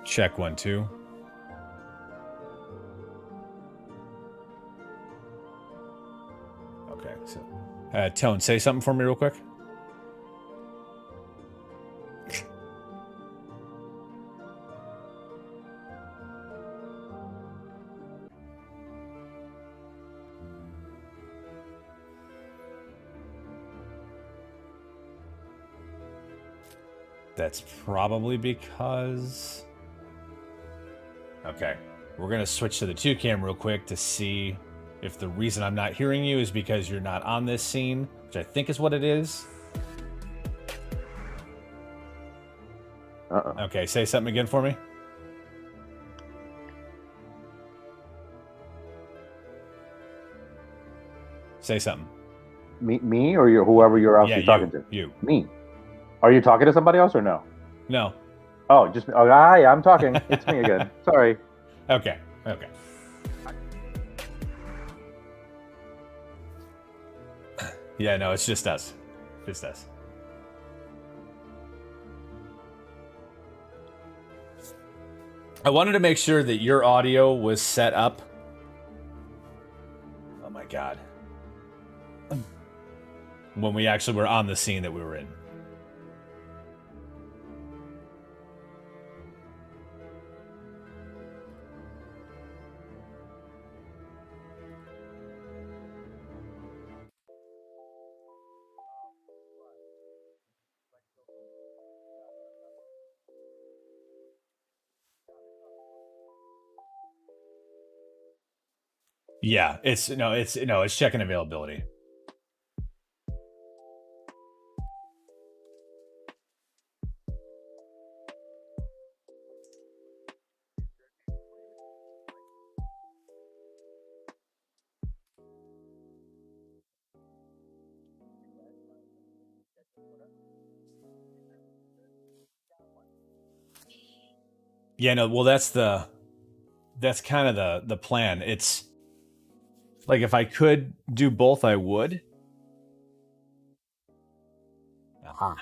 Check 1, 2. Okay, so Tone, say something for me real quick. That's probably because... Okay, we're going to switch to the 2-cam real quick to see if the reason I'm not hearing you is because you're not on this scene, which I think is what it is. Uh-oh. Okay, say something again for me. Say something. Me or whoever you're else you're talking to? You. Me. Are you talking to somebody else or no? No. Oh, just oh, hi, I'm talking. It's me again. Sorry. Okay. Yeah, no, it's just us. Just us. I wanted to make sure that your audio was set up. Oh my god. When we actually were on the scene that we were in. Yeah, it's checking availability. Yeah, no, well that's kind of the plan. It's like if I could do both, I would. Aha.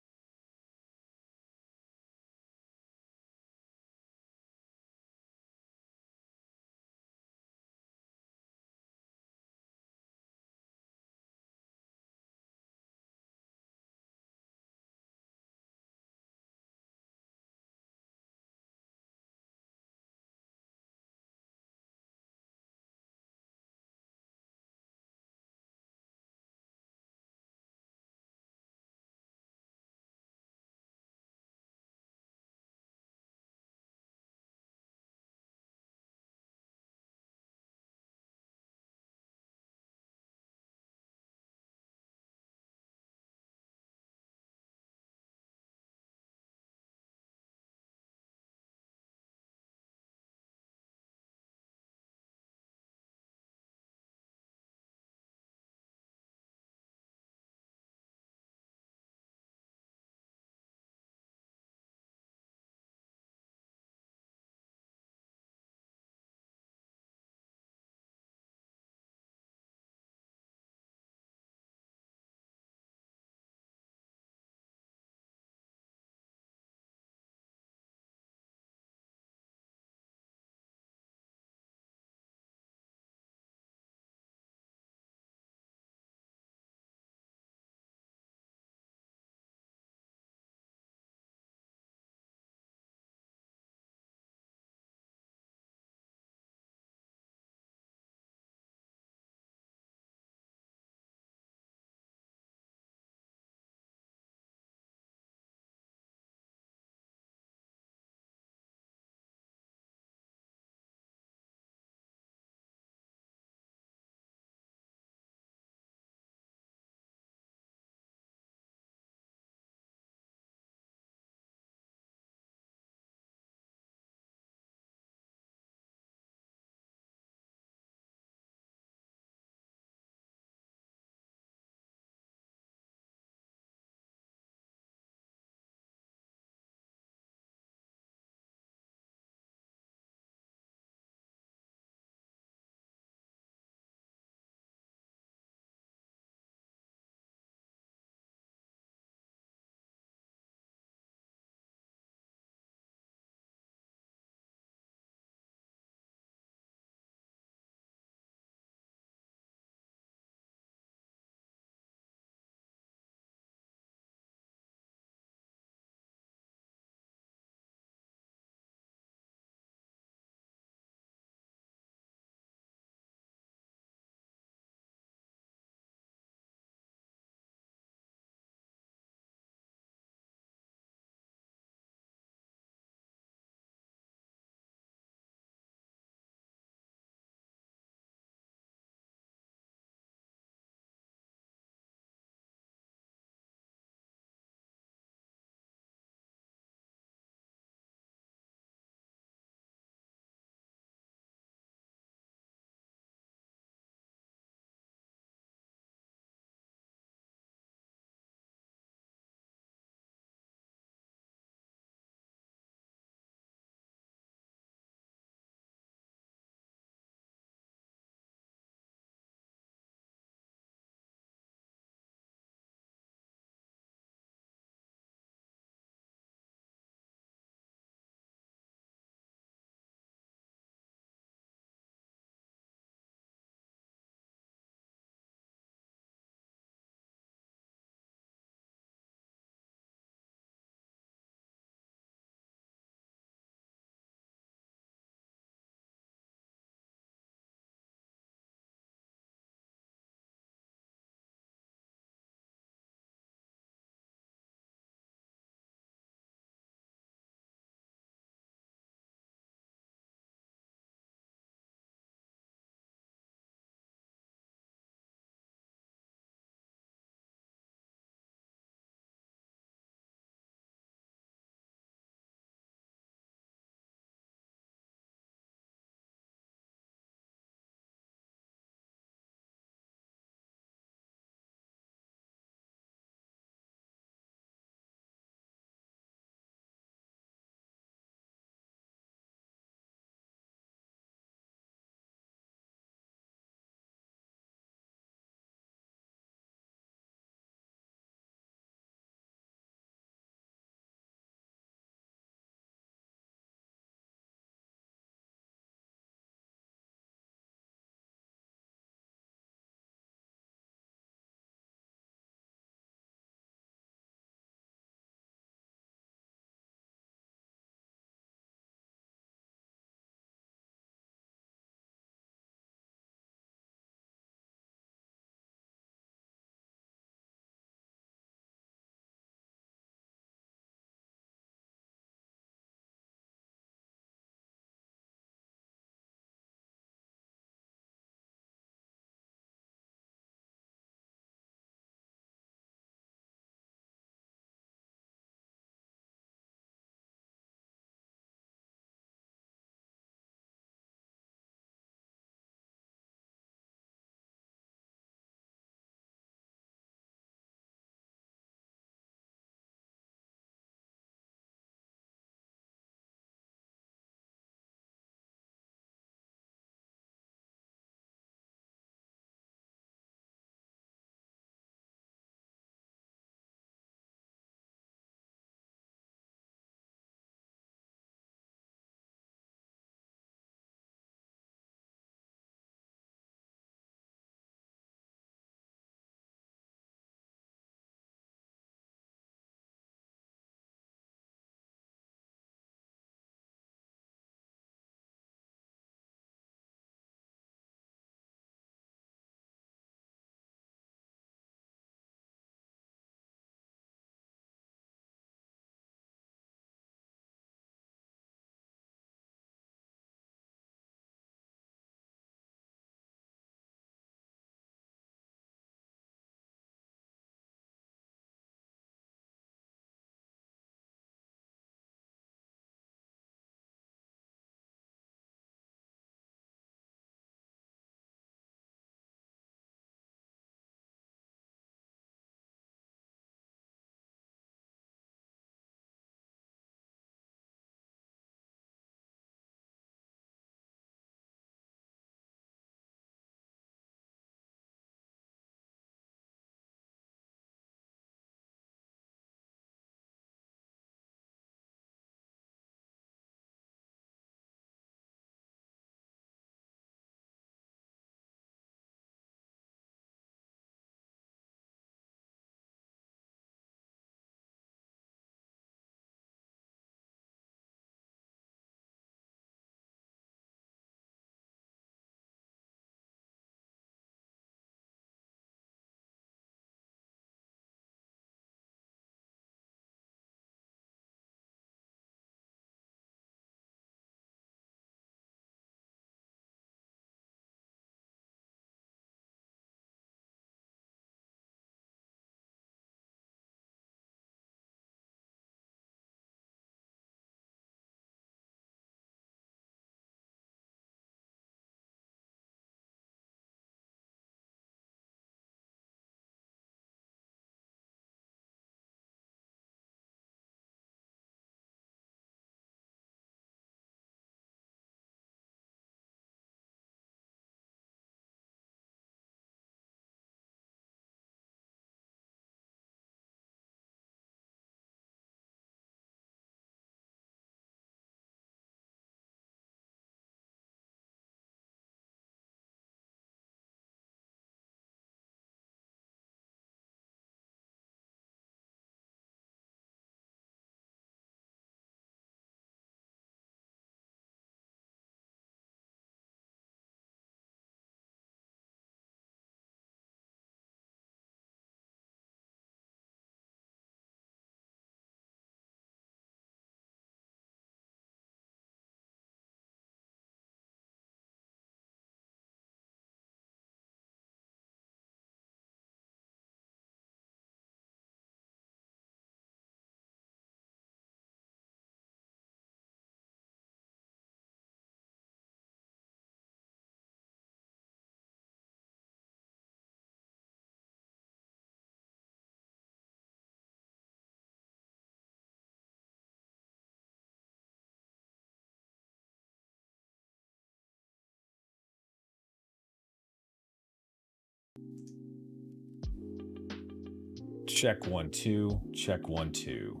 Check 1 2. Check 1 2.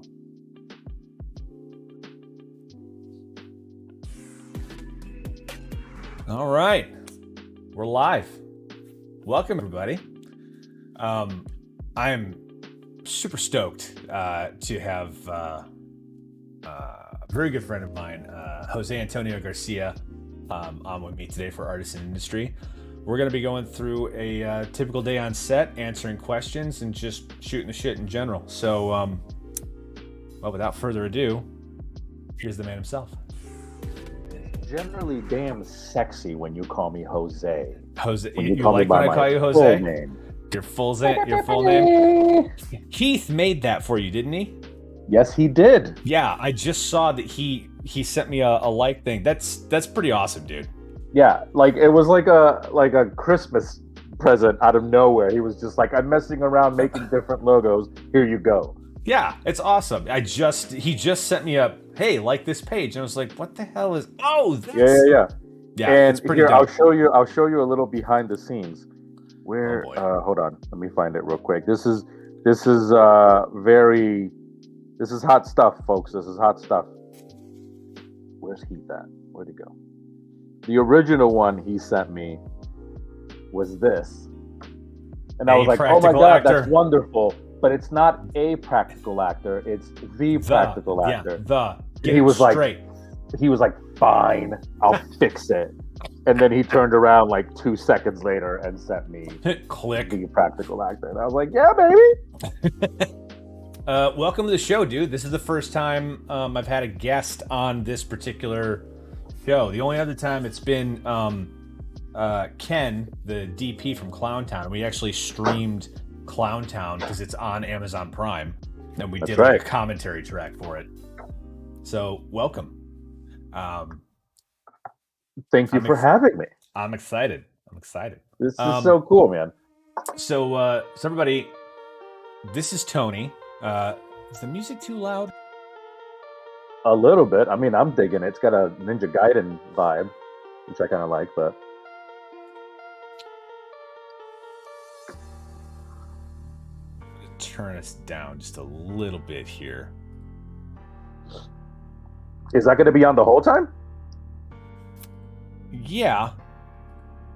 All right, we're live. Welcome everybody. I am super stoked to have a very good friend of mine, Jose Antonio Garcia, on with me today for Artists in Industry. We're going to be going through a typical day on set, answering questions, and just shooting the shit in general. So, well, without further ado, here's the man himself. Generally damn sexy when you call me Jose. Jose, When you call like me by when I my call you full Jose? name. Your full name? Heath made that for you, didn't he? Yes, he did. Yeah, I just saw that he sent me a like thing. That's pretty awesome, dude. Yeah, like it was like a Christmas present out of nowhere. He was just like, I'm messing around making different logos. Here you go. Yeah, it's awesome. He just sent me a, hey, like this page, and I was like, what the hell is? Oh, that's... Yeah. Yeah, and it's pretty here, dope. I'll show you a little behind the scenes. Where? Oh boy. Hold on, let me find it real quick. This is hot stuff, folks. This is hot stuff. Where's Heath at? Where'd he go? The original one he sent me was this. And I was like, oh my God, that's wonderful. But it's not a practical actor, it's the practical actor. He was like, fine, I'll fix it. And then he turned around like 2 seconds later and sent me click the practical actor. And I was like, yeah, baby. Welcome to the show, dude. This is the first time I've had a guest on this particular show. The only other time it's been Ken, the DP from Clowntown. We actually streamed Clowntown because it's on Amazon Prime, and we did like a commentary track for it. So welcome. Thank you for having me. I'm excited. This is so cool, man. So everybody, this is Tony. Is the music too loud? A little bit. I mean, I'm digging it. It's got a Ninja Gaiden vibe, which I kind of like, but... Turn us down just a little bit here. Is that going to be on the whole time? Yeah.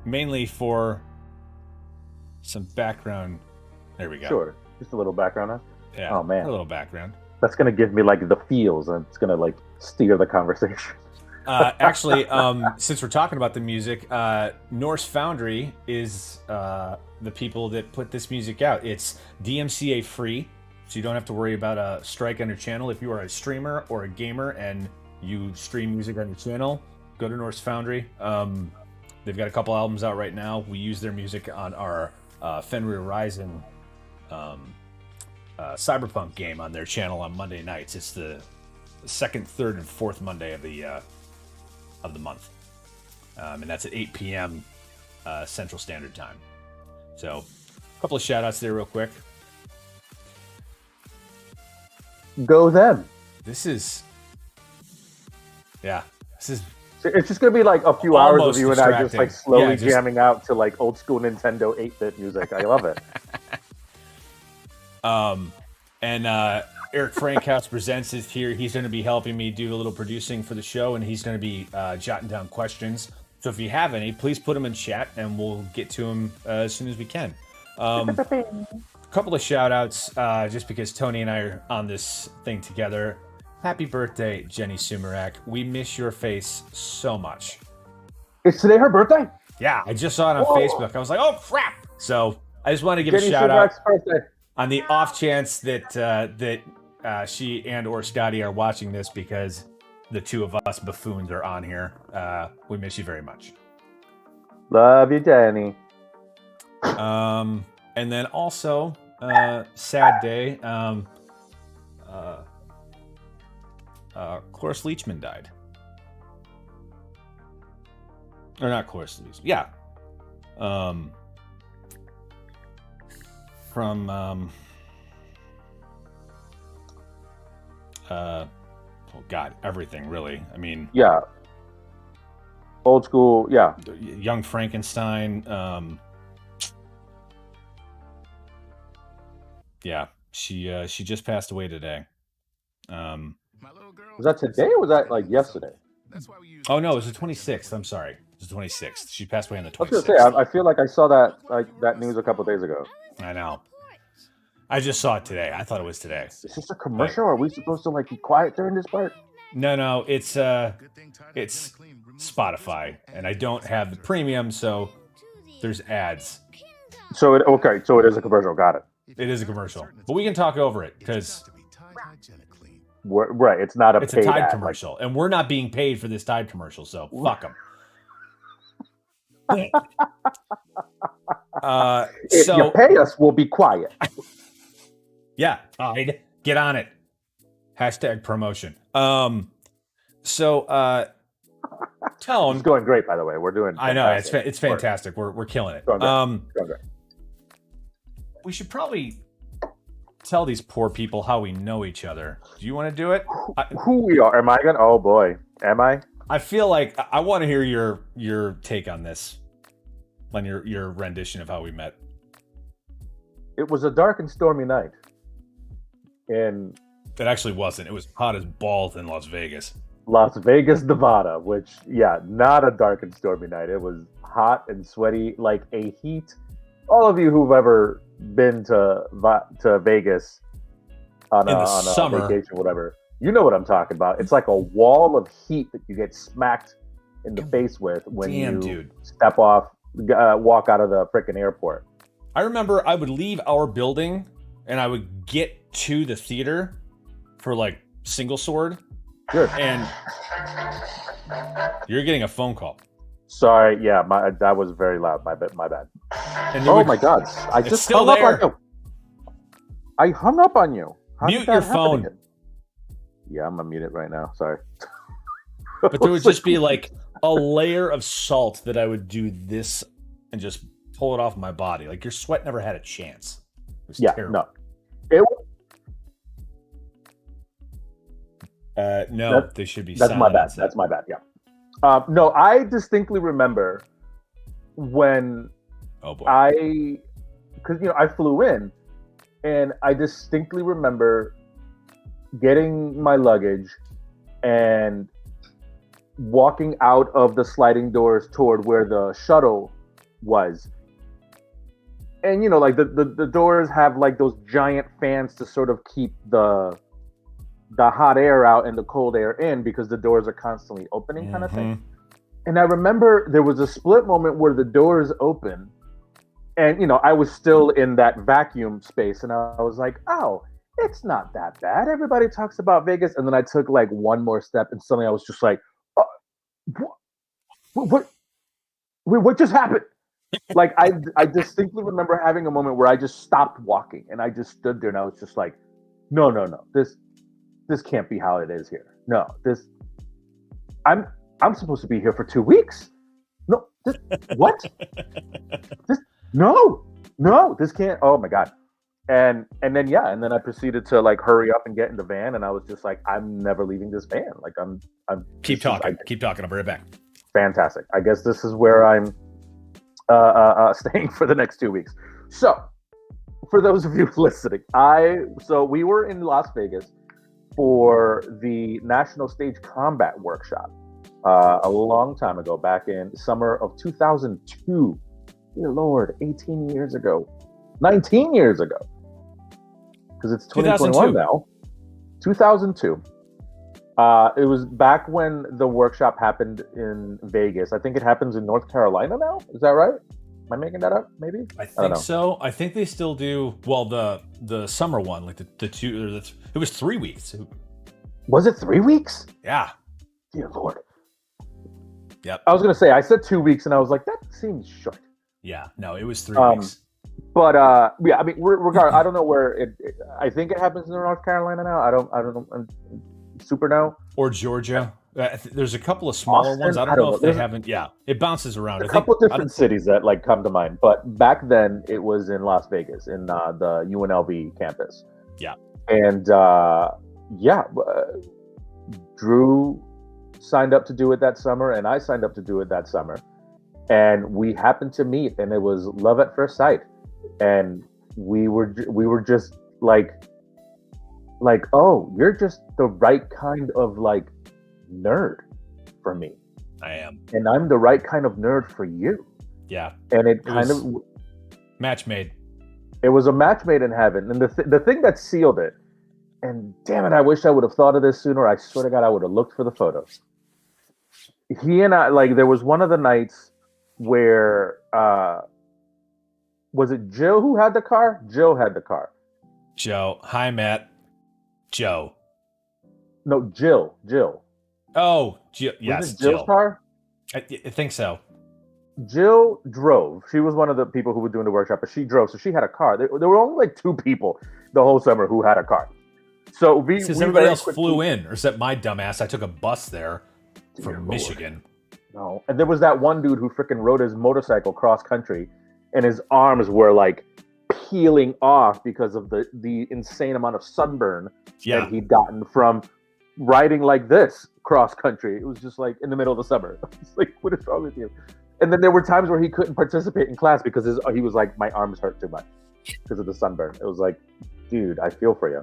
Mainly for some background. There we go. Sure. Just a little background now. Yeah. Oh, man. A little background. That's going to give me like the feels, and it's going to like steer the conversation. Actually, since we're talking about the music, Norse Foundry is the people that put this music out. It's DMCA free, so you don't have to worry about a strike on your channel. If you are a streamer or a gamer and you stream music on your channel, go to Norse Foundry. They've got a couple albums out right now. We use their music on our Fenrir Rising Cyberpunk game on their channel on Monday nights. It's the second, third, and fourth Monday of the month, and that's at 8 p.m. Central Standard Time. So, a couple of shout outs there real quick. Go them. This is It's just gonna be like a few hours of you and I just like slowly jamming out to like old school Nintendo 8-bit music. I love it. And Eric Frankhouse Presents is here. He's going to be helping me do a little producing for the show, and he's going to be jotting down questions. So if you have any, please put them in chat, and we'll get to them as soon as we can. A couple of shout outs, just because Tony and I are on this thing together. Happy birthday, Jenny Sumarak. We miss your face so much. Is today her birthday? Yeah, I just saw it on Facebook. I was like, oh crap. So I just want to give a shout out on the off chance that she and or Scotty are watching this, because the two of us buffoons are on here. We miss you very much. Love you, Jenny. And then also, sad day. Cloris Leachman died. Or not Cloris Leachman. Yeah. From oh God, everything really. I mean, yeah, old school, yeah. Young Frankenstein. Yeah, She just passed away today. Was that today or was that like yesterday? Oh no, it was the 26th. I'm sorry, it was the 26th. She passed away on the I was gonna 26th. say I feel like I saw that news a couple days ago. I know. I just saw it today. I thought it was today. Is this a commercial? Are we supposed to like be quiet during this part? No, it's Spotify, and I don't have the premium, so there's ads. So it is a commercial. Got it. It is a commercial, but we can talk over it because right. It's not a. It's paid a Tide ad, commercial, and we're not being paid for this Tide commercial, so fuck them. If you pay us, we'll be quiet. Yeah, Tide, get on it. Hashtag promotion. Tone. It's going great, by the way. We're doing. I know it's fantastic. We're killing it. Going great. We should probably tell these poor people how we know each other. Do you want to do it? Who we are? Am I gonna? Oh boy, am I? I feel like I want to hear your take on this, on your rendition of how we met. It was a dark and stormy night. And it actually wasn't. It was hot as balls in Las Vegas. Las Vegas, Nevada, which, yeah, not a dark and stormy night. It was hot and sweaty, like a heat. All of you who've ever been to Vegas on a vacation, whatever, you know what I'm talking about. It's like a wall of heat that you get smacked in the face with when you step off, walk out of the freaking airport. I remember I would leave our building and I would get to the theater for like single sword. Good. And you're getting a phone call. Sorry, yeah, that was very loud. My bad. And my God, I just hung up on you. I hung up on you. How mute your phone. Again? Yeah, I'm gonna mute it right now. Sorry. But there would just be like a layer of salt that I would do this and just pull it off my body. Like your sweat never had a chance. It was terrible. No. They should be. That's my bad. That's my bad. Yeah. No, I distinctly remember when because I flew in, and I distinctly remember getting my luggage and walking out of the sliding doors toward where the shuttle was. And like the doors have like those giant fans to sort of keep the hot air out and the cold air in because the doors are constantly opening, kind of thing. And I remember there was a split moment where the doors open and I was still in that vacuum space and I was like, oh, it's not that bad. Everybody talks about Vegas. And then I took like one more step and suddenly I was just like, what just happened? Like I distinctly remember having a moment where I just stopped walking and I just stood there and I was just like, no, this can't be how it is here. No, I'm supposed to be here for 2 weeks. No, what? This can't. Oh my God. And then I proceeded to like hurry up and get in the van and I was just like, I'm never leaving this van. Like I'm keep talking. I'll be right back. Fantastic. I guess this is where I'm staying for the next 2 weeks. So for those of you listening, we were in Las Vegas for the National Stage Combat Workshop a long time ago, back in summer of 2002. Dear Lord, 18 years ago. 19 years ago. Because it's 2021 now. 2002. It was back when the workshop happened in Vegas. I think it happens in North Carolina now. Is that right? Am I making that up? Maybe. I think so. I think they still do. Well, the summer one, like the two. It was 3 weeks. Was it 3 weeks? Yeah. Dear Lord. Yep. I was gonna say I said 2 weeks, and I was like, that seems short. Yeah. No, it was 3 weeks. But yeah, I mean, regardless, I don't know where it. I think it happens in North Carolina now. I don't know. Super know. Or Georgia. There's a couple of smaller Austin? ones. I don't know if they haven't. Yeah, it bounces around. A couple of different cities that like come to mind. But back then, it was in Las Vegas, in the UNLV campus. Yeah. And Drew signed up to do it that summer, and I signed up to do it that summer. And we happened to meet, and it was love at first sight. And we were just like, oh, you're just the right kind of like nerd for me, I am. and I'm the right kind of nerd for you. Yeah. And it match made. It was a match made in heaven, and the thing that sealed it. And damn it, I wish I would have thought of this sooner. I swear to God, I would have looked for the photos. He and I, like, there was one of the nights where was it Jill who had the car? Jill had the car. Joe. Hi, Matt. Joe. No, Jill. Oh, yes, was it Jill's car? I think so. Jill drove. She was one of the people who were doing the workshop, but she drove, so she had a car. There were only like 2 people the whole summer who had a car. So because everybody else flew in, or except my dumbass. I took a bus there from Michigan. No, and there was that one dude who freaking rode his motorcycle cross country, and his arms were like peeling off because of the insane amount of sunburn that he'd gotten from riding like this cross country. It was just like in the middle of the summer. It's like, what is wrong with you? And then there were times where he couldn't participate in class because he was like, my arms hurt too much because of the sunburn. It was like, dude, I feel for you.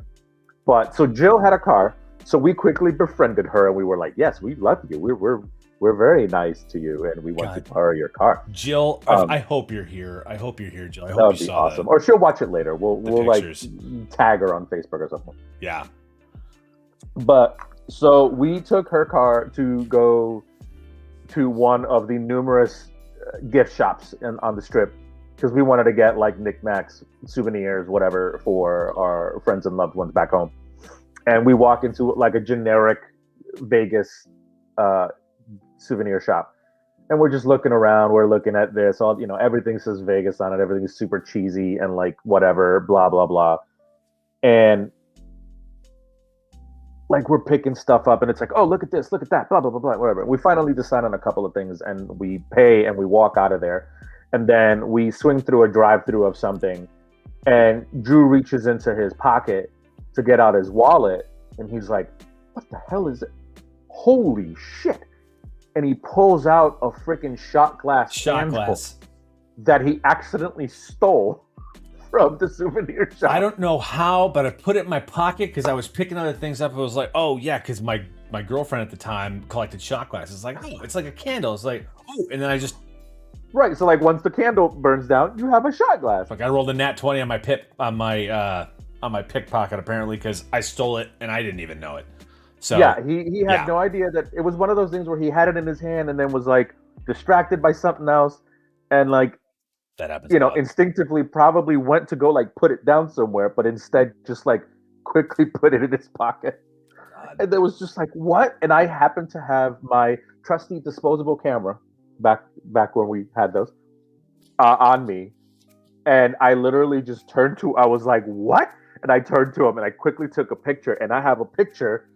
But so Jill had a car, so we quickly befriended her, and we were like, yes, we love you. We're very nice to you, and we want to borrow your car. Jill, I hope you're here. I hope you're here, Jill. I hope you saw awesome. Or she'll watch it later. We'll like tag her on Facebook or something. Yeah. But so we took her car to go to one of the numerous gift shops on the strip because we wanted to get like knickknacks, souvenirs, whatever for our friends and loved ones back home. And we walk into like a generic Vegas souvenir shop, and we're just looking around. We're looking at this, all everything says Vegas on it. Everything is super cheesy and like whatever, blah blah blah. And like we're picking stuff up, and it's like, oh, look at this, look at that, blah blah blah blah, whatever. We finally decide on a couple of things, and we pay, and we walk out of there, and then we swing through a drive-through of something, and Drew reaches into his pocket to get out his wallet, and he's like, what the hell is it? Holy shit. And he pulls out a freaking shot glass that he accidentally stole from the souvenir shop. I don't know how, but I put it in my pocket because I was picking other things up. I was like, oh yeah, because my girlfriend at the time collected shot glasses. It's like, oh, it's like a candle. It's like, oh, and then I just right. So like once the candle burns down, you have a shot glass. Like I rolled a nat 20 on my pickpocket apparently because I stole it and I didn't even know it. So yeah, he had no idea that it was one of those things where he had it in his hand and then was like distracted by something else, and like that happens. Instinctively probably went to go like put it down somewhere, but instead just like quickly put it in his pocket. God. And there was just like, what? And I happened to have my trusty disposable camera back when we had those on me, and I literally just I was like, what? And I turned to him and I quickly took a picture, and I have a picture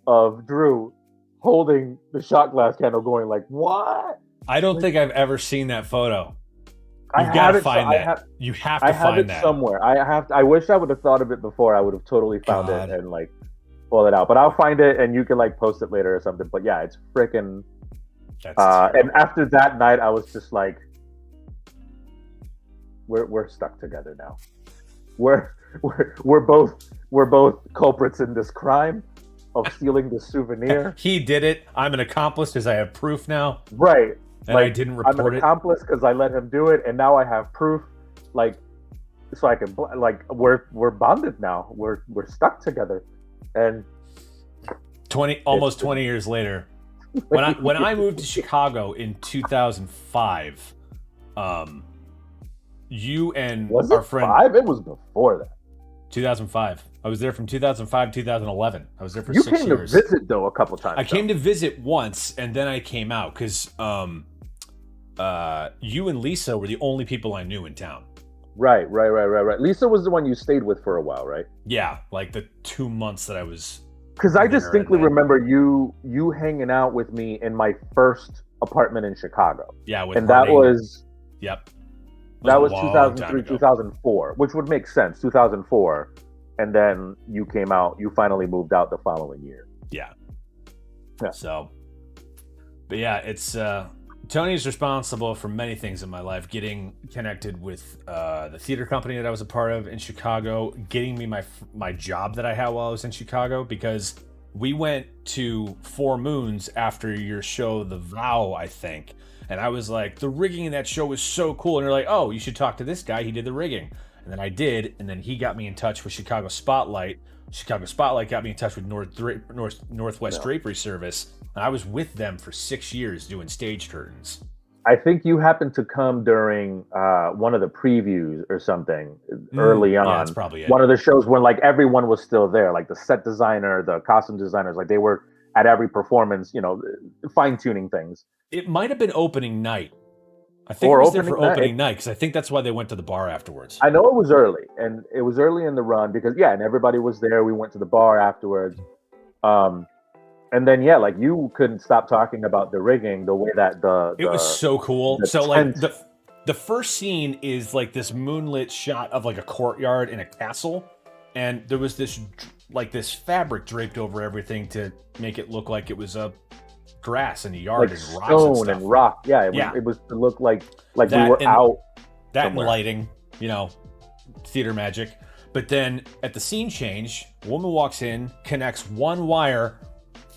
of Drew holding the shot glass candle going like, what? I don't think I've ever seen that photo. You've got to find that. You have to find that somewhere. I wish I would have thought of it before. I would have totally found it and like pull it out. But I'll find it and you can like post it later or something. But yeah, it's freaking. And after that night, I was just like, we're stuck together now. We're both culprits in this crime of stealing the souvenir. He did it. I'm an accomplice because I have proof now. Right. And like, I didn't report it. I'm an accomplice because I let him do it, and now I have proof. Like, so I can like we're bonded now. We're stuck together, and almost 20 years later, when I moved to Chicago in 2005, you and our friend 5? It was before that. 2005. I was there from 2005 to 2011. I was there for 6 years. You came to visit though a couple times. I came to visit once, and then I came out because you and Lisa were the only people I knew in town. Right. Lisa was the one you stayed with for a while, right? Yeah, like the 2 months that I was. Because I distinctly remember you hanging out with me in my first apartment in Chicago. Yeah, and that was. Yep. That was 2003, 2004, which would make sense. 2004, and then you came out. You finally moved out the following year. Yeah. So, but yeah, it's Tony's responsible for many things in my life, getting connected with the theater company that I was a part of in Chicago, getting me my job that I had while I was in Chicago, because we went to Four Moons after your show, The Vow, I think. And I was like, the rigging in that show was so cool. And you're like, oh, you should talk to this guy. He did the rigging. And then I did. And then he got me in touch with Chicago Spotlight. Chicago Spotlight got me in touch with Northwest Drapery Service. And I was with them for 6 years doing stage curtains. I think you happened to come during one of the previews or something early on. Yeah, that's probably it. One of the shows when like everyone was still there, like the set designer, the costume designers, like they were at every performance, fine tuning things. It might have been opening night. I think it was there for opening night because I think that's why they went to the bar afterwards. I know it was early, and it was early in the run because and everybody was there. We went to the bar afterwards. And then like you couldn't stop talking about the rigging, the way that it was so cool. So like the first scene is like this moonlit shot of like a courtyard in a castle, and there was this fabric draped over everything to make it look like it was a grass in the yard, like and rocks stone and rock. It was to look like we were out. That and lighting, theater magic. But then at the scene change, a woman walks in, connects one wire,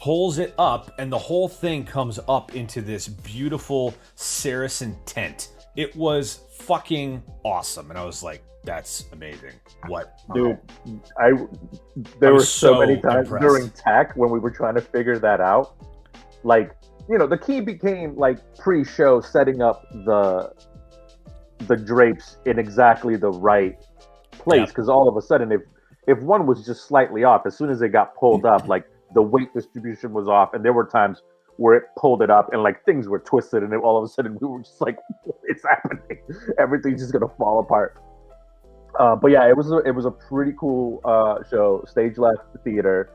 pulls it up, and the whole thing comes up into this beautiful Saracen tent. It was fucking awesome. And I was like, that's amazing. What? Dude, there were so many times during tech when we were trying to figure that out. Like, the key became like pre-show setting up the drapes in exactly the right place. Because all of a sudden, if one was just slightly off, as soon as it got pulled up, like the weight distribution was off, and there were times where it pulled it up and like things were twisted, and all of a sudden we were just like, what is happening? Everything's just gonna fall apart. But yeah, it was a pretty cool show. Stage left theater.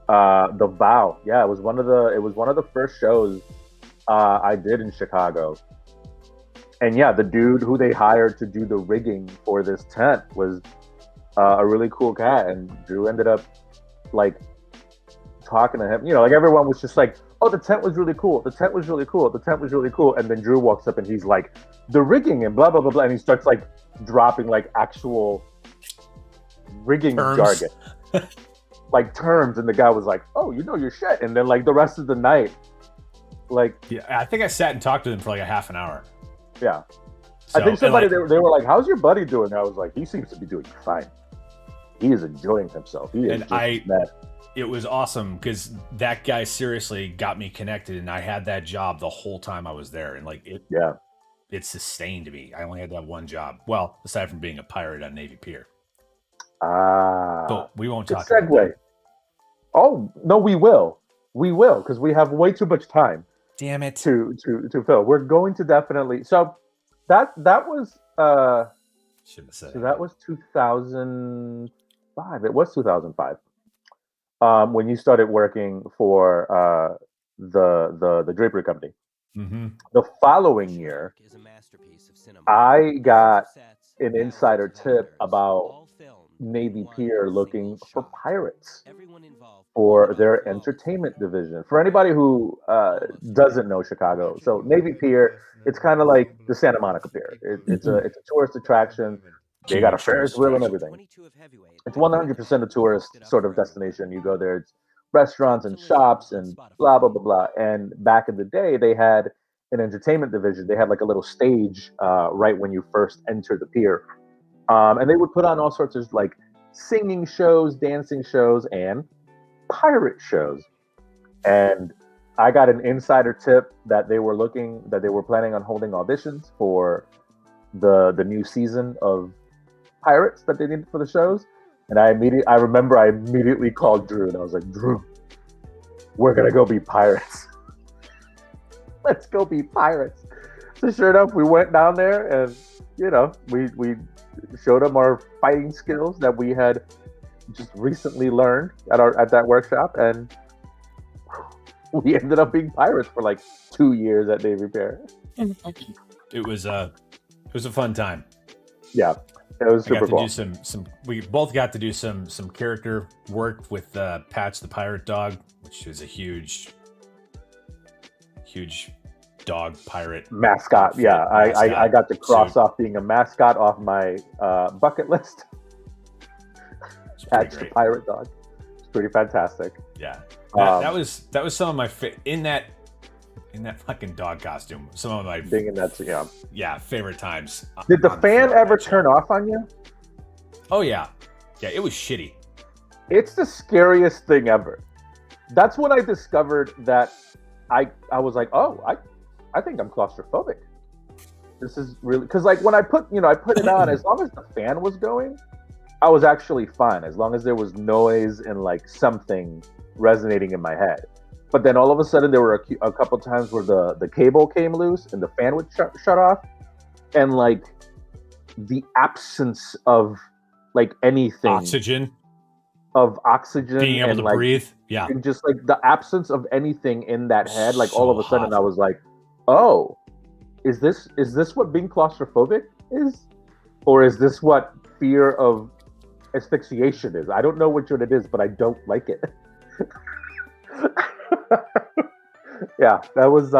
The Vow. Yeah, it was one of the first shows I did in Chicago. And yeah, the dude who they hired to do the rigging for this tent was a really cool cat, and Drew ended up like talking to him. Like everyone was just like, oh, the tent was really cool. The tent was really cool. The tent was really cool. And then Drew walks up and he's like, the rigging and blah, blah, blah, blah. And he starts like dropping like actual rigging jargon, like terms. And the guy was like, oh, you know your shit. And then like the rest of the night, like. Yeah, I think I sat and talked to him for like a half an hour. Yeah. So, I think somebody, they were like, how's your buddy doing? I was like, he seems to be doing fine. He is enjoying himself. It was awesome because that guy seriously got me connected, and I had that job the whole time I was there, and like it sustained me. I only had that one job. Well, aside from being a pirate on Navy Pier. But we won't talk about that. Oh no, we will because we have way too much time. Damn it. To fill. We're going to definitely. So that was shouldn't have said. So that was 2005. It was 2005. When you started working for the drapery company. Mm-hmm. The following year, I got an insider tip about Navy Pier looking for pirates for their entertainment division. For anybody who doesn't know Chicago, so Navy Pier, it's kind of like the Santa Monica Pier. It's a tourist attraction. They got a Ferris wheel and everything. It's 100% a tourist sort of destination. You go there, it's restaurants and shops and blah, blah, blah, blah. And back in the day, they had an entertainment division. They had like a little stage right when you first enter the pier. And they would put on all sorts of like singing shows, dancing shows, and pirate shows. And I got an insider tip that they were planning on holding auditions for the new season of Pirates that they needed for the shows. And I remember I immediately called Drew and I was like, Drew, we're gonna go be pirates. Let's go be pirates. So sure enough, we went down there and we showed them our fighting skills that we had just recently learned at that workshop, and we ended up being pirates for like 2 years at Navy Pier. It was a fun time. Yeah. It was super cool. We both got to do some character work with Patch the Pirate Dog, which is a huge dog pirate mascot. outfit, Yeah, I got to cross suit. off being a mascot off my bucket list. It's That's pretty the great. pirate dog. It's pretty fantastic. Yeah, that was some of my in that fucking dog costume. Some of my Being in that, favorite times. Did the on fan film, ever actually. turn off on you? Oh yeah, it was shitty. It's the scariest thing ever. That's when I discovered that I was like, oh, I think I'm claustrophobic. This is really, because like when I put it on, as long as the fan was going, I was actually fine, as long as there was noise and like something resonating in my head. But then all of a sudden there were a couple times where the cable came loose and the fan would shut off, and like the absence of like anything Oxygen, oxygen being able and to like breathe. Yeah, and just like the absence of anything in that head, like all of So a sudden hot. I was like, oh, is this what being claustrophobic is, or is this what fear of asphyxiation is? I don't know which one it is, but I don't like it. Yeah, that was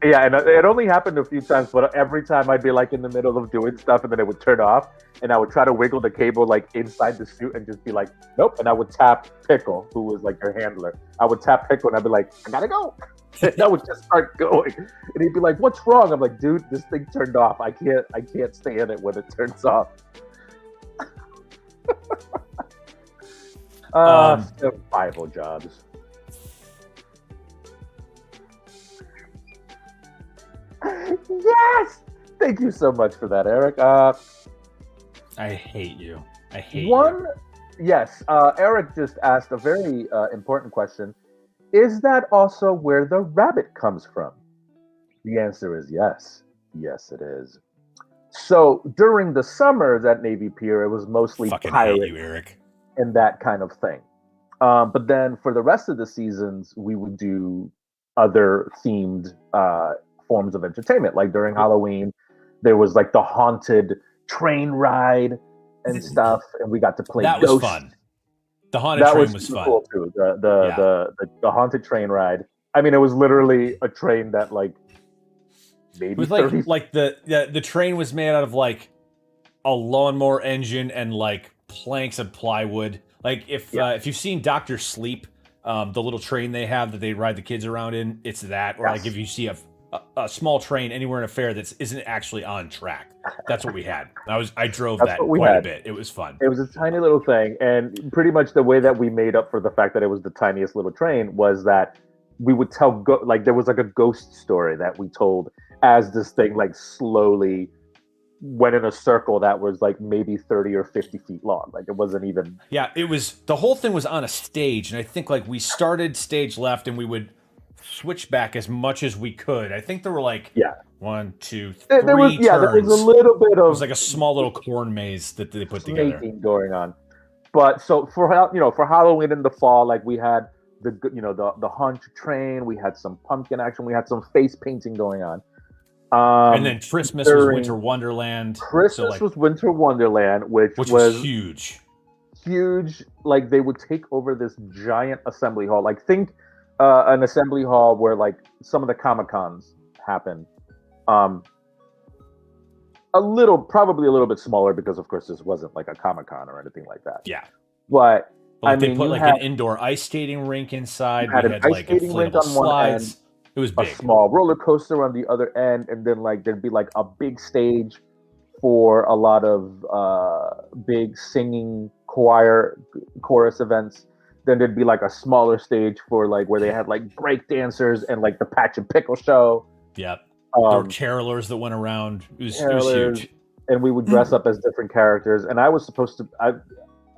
yeah, and it only happened a few times, but every time I'd be like in the middle of doing stuff and then it would turn off, and I would try to wiggle the cable like inside the suit and just be like, nope. And I would tap Pickle, who was like your handler. I would tap Pickle and I'd be like, I gotta go. And I would just start going. And he'd be like, what's wrong? I'm like, dude, this thing turned off. I can't stay in it when it turns off. Survival jobs. Yes! Thank you so much for that, Eric. I hate you. I hate One, you. yes. Eric just asked a very important question. Is that also where the rabbit comes from? The answer is yes. Yes, it is. So during the summers at Navy Pier, it was mostly Fucking pirate hate you, Eric. and that kind of thing. But then for the rest of the seasons, we would do other themed forms of entertainment. Like during Halloween, there was like the haunted train ride and stuff, and we got to play That was Ghost. fun. The haunted That train was was super fun. cool too. The haunted train ride. I mean, it was literally a train that like maybe It was 30. like the train was made out of like a lawnmower engine and like planks of plywood. Like if you've seen Dr. Sleep, the little train they have that they ride the kids around in, it's that. Or Yes. like if you see a small train anywhere in a fair that isn't actually on track, that's what we had. I drove That's that what we quite had. a bit. It was fun. It was a tiny little thing, and pretty much the way that we made up for the fact that it was the tiniest little train was that we would tell like there was like a ghost story that we told as this thing like slowly went in a circle that was like maybe 30 or 50 feet long. Like it wasn't even. Yeah, it was, the whole thing was on a stage, and I think like we started stage left and we would switch back as much as we could. I think there were like 1, 2, 3 There was turns. there was a little bit of. It was like a small little corn maze that they put together. Going on, but so for Halloween in the fall, like we had the haunted train, we had some pumpkin action, we had some face painting going on. And then Christmas was Winter Wonderland. Christmas was Winter Wonderland, which was huge. Huge. Like they would take over this giant assembly hall. Like think an assembly hall where like some of the Comic-Cons happen. Probably a little bit smaller because of course this wasn't like a Comic-Con or anything like that. Yeah. But like they put like an indoor ice skating rink inside. We had like inflatable slides. It was big. A small roller coaster on the other end, and then like there'd be like a big stage for a lot of big singing chorus events. Then there'd be like a smaller stage for like where they had like break dancers and like the Patch and Pickle show. Yep. There were carolers that went around. It was huge. And we would dress up as different characters. And I was supposed to.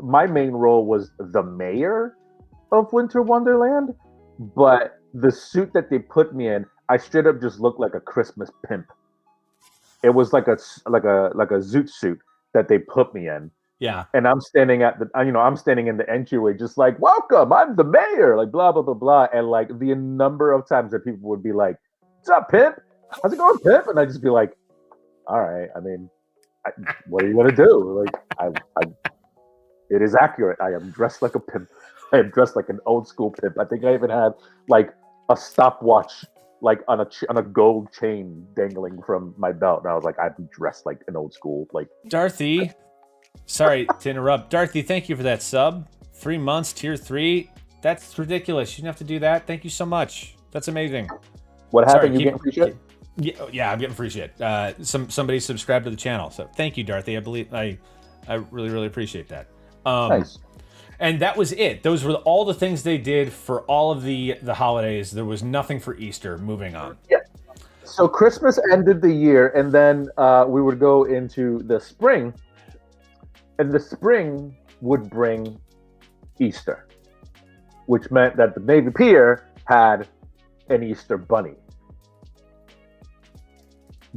My main role was the mayor of Winter Wonderland, but the suit that they put me in, I straight up just looked like a Christmas pimp. It was like a zoot suit that they put me in. Yeah. And I'm standing I'm standing in the entryway, just like, welcome, I'm the mayor, like blah blah blah blah. And like the number of times that people would be like, what's up, pimp? How's it going, pimp? And I'd just be like, all right. I mean, what are you gonna do? Like, it is accurate. I am dressed like a pimp. I am dressed like an old school pimp. I think I even had like a stopwatch like on a gold chain dangling from my belt, and I was like, I'd be dressed like an old school like. Dorothy, sorry to interrupt. Dorothy, thank you for that sub. 3 months, tier 3. That's ridiculous. You didn't have to do that. Thank you so much. That's amazing. What happened? You getting free shit? Yeah, I'm getting free shit. Somebody subscribed to the channel, so thank you, Dorothy. I really, really appreciate that. Nice. And that was it. Those were all the things they did for all of the holidays. There was nothing for Easter. Moving on. Yeah. So Christmas ended the year, and then we would go into the spring, and the spring would bring Easter, which meant that the Navy Pier had an Easter bunny.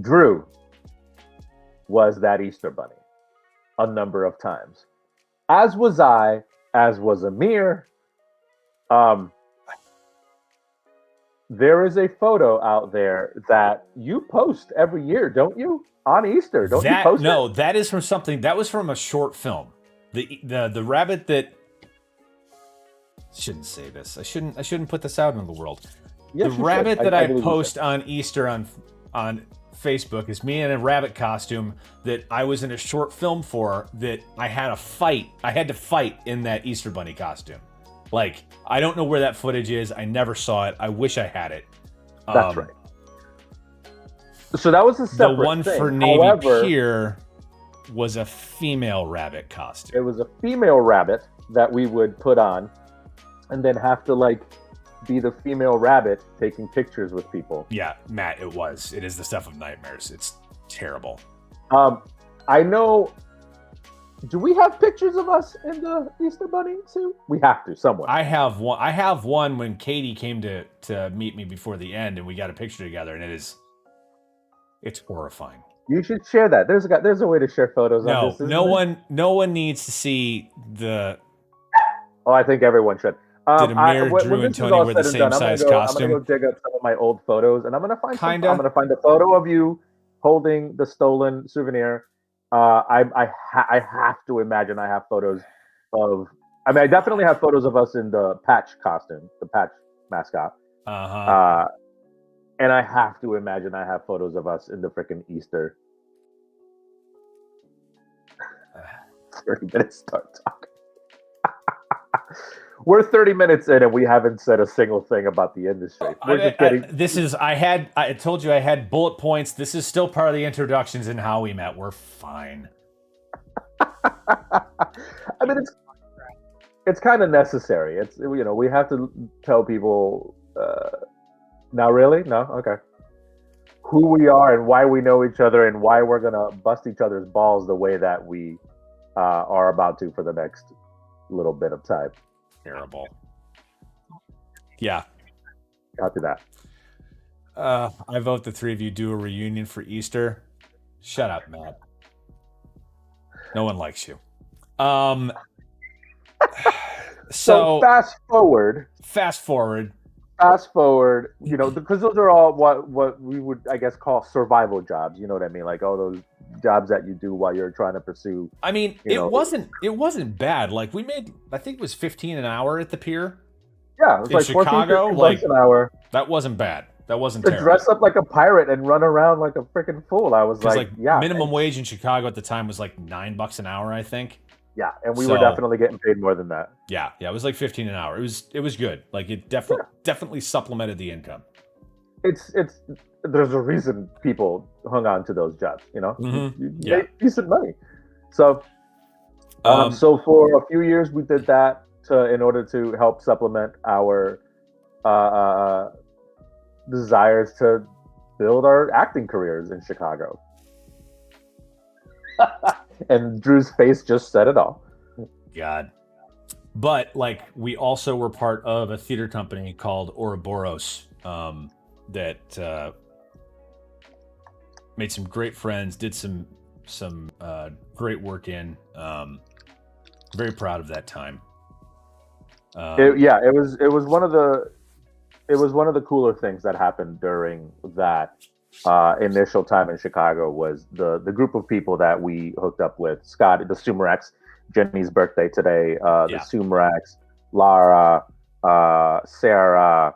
Drew was that Easter bunny a number of times, as was I, as was Amir. There is a photo out there that you post every year, don't you? On Easter, don't you post No, it? that is from something. That was from a short film. The rabbit that... Shouldn't say this. I shouldn't put this out into the world. Yes, the rabbit that I believe post on Easter on Facebook is me in a rabbit costume that I was in a short film for, that I had a fight. I had to fight in that Easter bunny costume. Like, I don't know where that footage is. I never saw it. I wish I had it. That's right. So that was a separate The one thing. for Navy However, Pier was a female rabbit costume. it was a female rabbit that we would put on, and then have to like be the female rabbit taking pictures with people. Yeah, Matt, it was. It is the stuff of nightmares. It's terrible. I know. Do we have pictures of us in the Easter bunny suit? We have to somewhere. I have one when Katie came to meet me before the end, and we got a picture together, and it's horrifying. You should share that. There's a way to share photos on this. No one needs to see the. Oh, I think everyone should. Did Amir, Drew, and Tony wear the same size costume? I'm gonna go dig up some of my old photos, and I'm gonna find Kinda. I'm gonna find a photo of you holding the stolen souvenir. I have to imagine I have photos of. I mean, I definitely have photos of us in the Patch costume, the Patch mascot. And I have to imagine I have photos of us in the freaking Easter. 30 minutes start talking. We're 30 minutes in and we haven't said a single thing about the industry. I told you I had bullet points. This is still part of the introductions and how we met. We're fine. I mean, it's kind of necessary. It's, we have to tell people. Now, really? No? Okay. Who we are and why we know each other and why we're going to bust each other's balls the way that we are about to for the next little bit of time. Terrible. Yeah. Copy that. I vote the three of you do a reunion for Easter. Shut up, Matt. No one likes you. So fast forward, because those are all what we would, I guess, call survival jobs. You know what I mean? Like all those jobs that you do while you're trying to pursue. I mean, it wasn't bad. Like we made, I think it was $15 an hour at the pier. Yeah, it was in like Chicago, like an hour. That wasn't bad. That wasn't to terrible. Dress up like a pirate and run around like a freaking fool. I was like, yeah. Minimum wage in Chicago at the time was like $9 an hour, I think. Yeah, and we were definitely getting paid more than that. Yeah, it was like $15 an hour. It was good. Like it definitely supplemented the income. There's a reason people hung on to those jobs, Mm-hmm. You made decent money. So so for a few years we did that in order to help supplement our desires to build our acting careers in Chicago. And Drew's face just said it all. God. But like we also were part of a theater company called Ouroboros that made some great friends, did some great work in. Very proud of that time. It was one of the cooler things that happened during that initial time in Chicago was the group of people that we hooked up with. Scott, the Sumerex, Jenny's birthday today. The Sumerex, Lara, Sarah,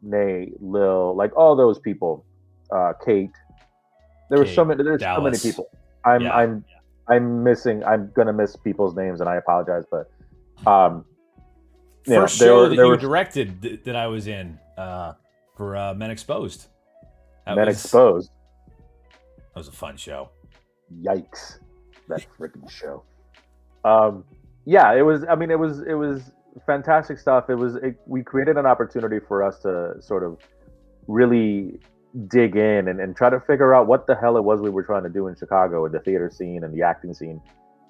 Nate, Lil, like all those people, Kate. There were so Kate, many. There's so many Dallas. people. I'm Yeah. I'm I'm missing. I'm gonna miss people's names, and I apologize. But um, First there show were that there you were directed that I was in for Men Exposed. Men Exposed. That was a fun show. Yikes, that freaking show. Yeah, it was. I mean, it was fantastic stuff. We created an opportunity for us to sort of really dig in and try to figure out what the hell it was we were trying to do in Chicago, in the theater scene and the acting scene,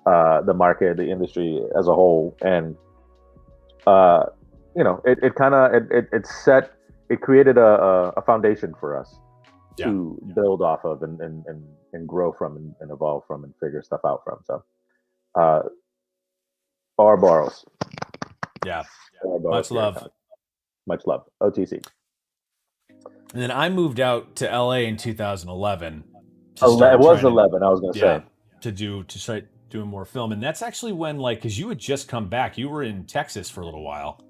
the market, the industry as a whole. And it kind of it created a foundation for us to build off of and grow from and evolve from and figure stuff out from. So Ouroboros. Yeah. Ouroboros, much love. OTC. And then I moved out to LA in 2011. It was 11. I was going to say to start doing more film, and that's actually when, like, because you had just come back. You were in Texas for a little while.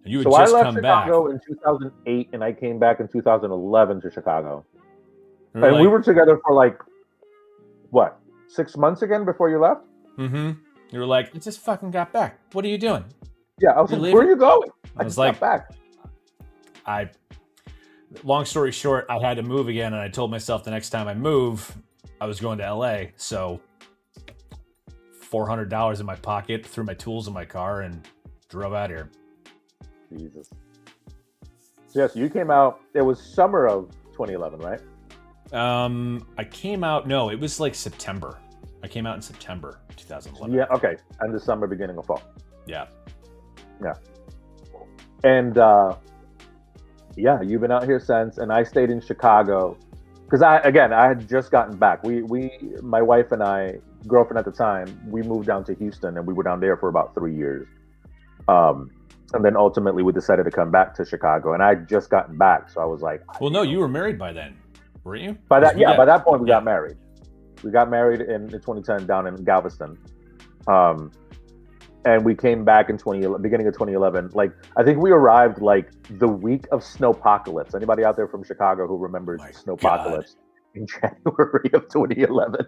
And you had so just I left come Chicago back in 2008, and I came back in 2011 to Chicago. And we were together for like what, 6 months again before you left? Mm-hmm. You were like, I just fucking got back. What are you doing? Yeah, I was like, where are you going? I was like, got back. Long story short, I had to move again, and I told myself the next time I move, I was going to LA. So $400 in my pocket, threw my tools in my car, and drove out here. Jesus. Yes, you came out. It was summer of 2011, right? I came out. No, it was like September. I came out in September 2011. Yeah. Okay. And the summer, beginning of fall. Yeah. Yeah. And yeah, you've been out here since, and I stayed in Chicago because I had just gotten back. My wife and I, girlfriend at the time, we moved down to Houston, and we were down there for about 3 years. And then ultimately we decided to come back to Chicago, and I had just gotten back, so I was like, well, no, you were married by then, weren't you? By that point we got married. We got married in 2010 down in Galveston. And we came back in beginning of 2011. Like, I think we arrived like the week of Snowpocalypse. Anybody out there from Chicago who remembers Snowpocalypse in January of 2011?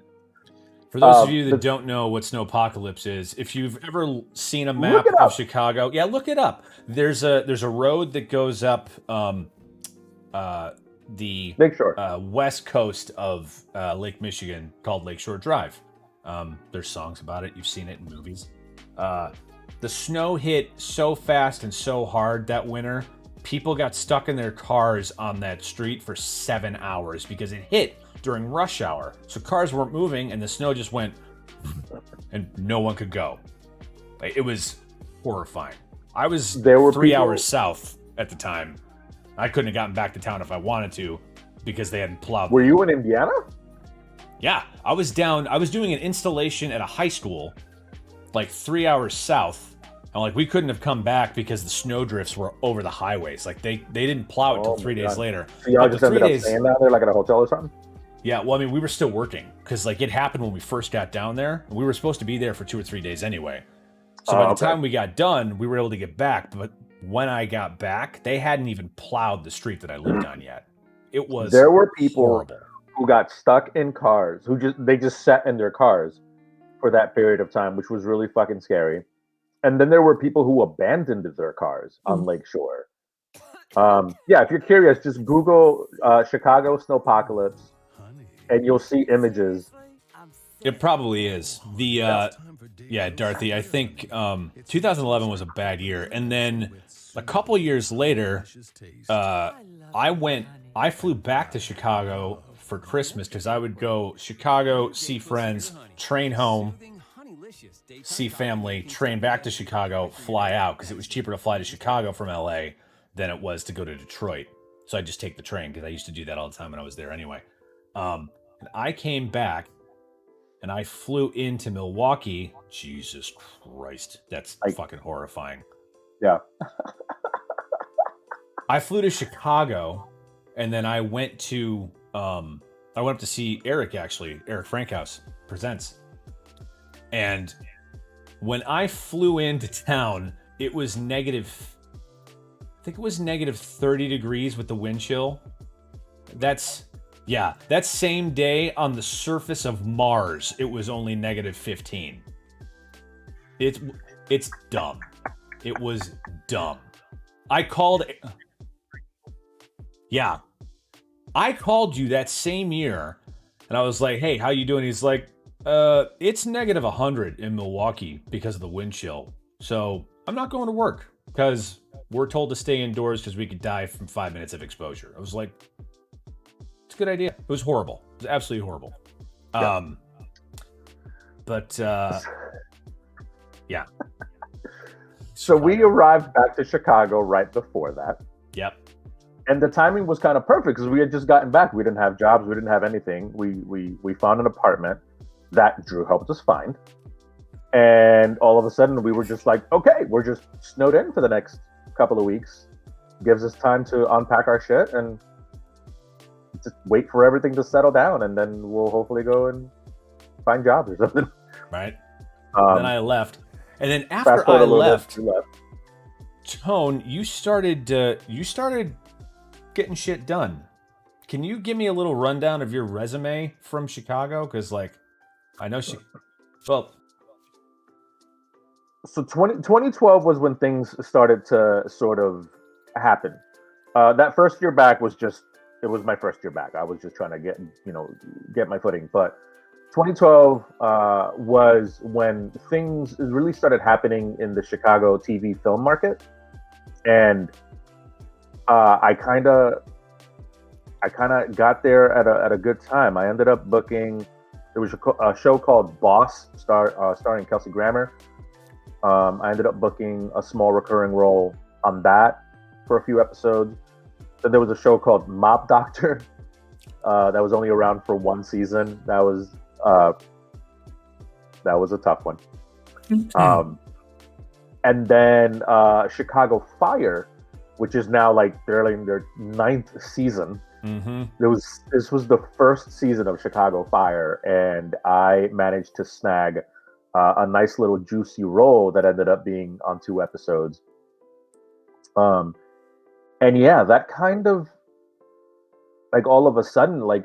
For those of you that don't know what Snowpocalypse is, if you've ever seen a map of Chicago, look it up. There's a road that goes up the Lakeshore. West coast of Lake Michigan called Lakeshore Drive. There's songs about it. You've seen it in movies. The snow hit so fast and so hard that winter, people got stuck in their cars on that street for 7 hours because it hit during rush hour. So cars weren't moving, and the snow just went, and no one could go. It was horrifying. I was 3 hours south at the time. I couldn't have gotten back to town if I wanted to because they hadn't plowed. Were you in Indiana? Yeah, I was doing an installation at a high school, like 3 hours south, and like we couldn't have come back because the snow drifts were over the highways. Like they didn't plow it until 3 days later. So y'all just ended up staying down there, like at a hotel or something? Yeah, well, I mean, we were still working because like it happened when we first got down there, and we were supposed to be there for 2 or 3 days anyway. So by the time we got done, we were able to get back. But when I got back, they hadn't even plowed the street that I lived on yet. It was there were people horrible who got stuck in cars, who just sat in their cars for that period of time, which was really fucking scary. And then there were people who abandoned their cars on Lakeshore. Yeah, if you're curious, just Google Chicago Snowpocalypse, and you'll see images. It probably is. Yeah, Dorothy, I think 2011 was a bad year. And then a couple years later, I flew back to Chicago for Christmas because I would go Chicago, see friends, train home, see family, train back to Chicago, fly out because it was cheaper to fly to Chicago from LA than it was to go to Detroit. So I just take the train because I used to do that all the time when I was there anyway. And I came back and I flew into Milwaukee. Jesus Christ, that's fucking horrifying. Yeah. I flew to Chicago, and then I went up to see Eric, actually. Eric Frankhouse Presents. And when I flew into town, it was negative think it was negative 30 degrees with the wind chill. That same day on the surface of Mars, it was only negative 15. It's dumb. It was dumb. I called you that same year, and I was like, "Hey, how you doing?" He's like, it's negative 100 in Milwaukee because of the wind chill. So I'm not going to work because we're told to stay indoors because we could die from 5 minutes of exposure." I was like, it's a good idea. It was horrible. It was absolutely horrible. Yeah. Yeah. So we arrived back to Chicago right before that. Yep. And the timing was kind of perfect because we had just gotten back. We didn't have jobs. We didn't have anything. We found an apartment that Drew helped us find. And all of a sudden we were just like, okay, we're just snowed in for the next couple of weeks. Gives us time to unpack our shit and just wait for everything to settle down. And then we'll hopefully go and find jobs or something. Right. Then I left. And then after I left, Tone, you started getting shit done. Can you give me a little rundown of your resume from Chicago? Because, like, I know so 2012 was when things started to sort of happen. That first year back was my first year back. I was just trying to get my footing. But 2012 was when things really started happening in the Chicago TV film market. And I kind of got there at a good time. I ended up booking. There was a show called Boss, starring Kelsey Grammer. I ended up booking a small recurring role on that for a few episodes. Then there was a show called Mop Doctor that was only around for one season. That was a tough one. And then Chicago Fire, which is now like they're in their 9th season. Mm-hmm. This was the first season of Chicago Fire, and I managed to snag a nice little juicy role that ended up being on 2 episodes. And yeah, that kind of like all of a sudden, like,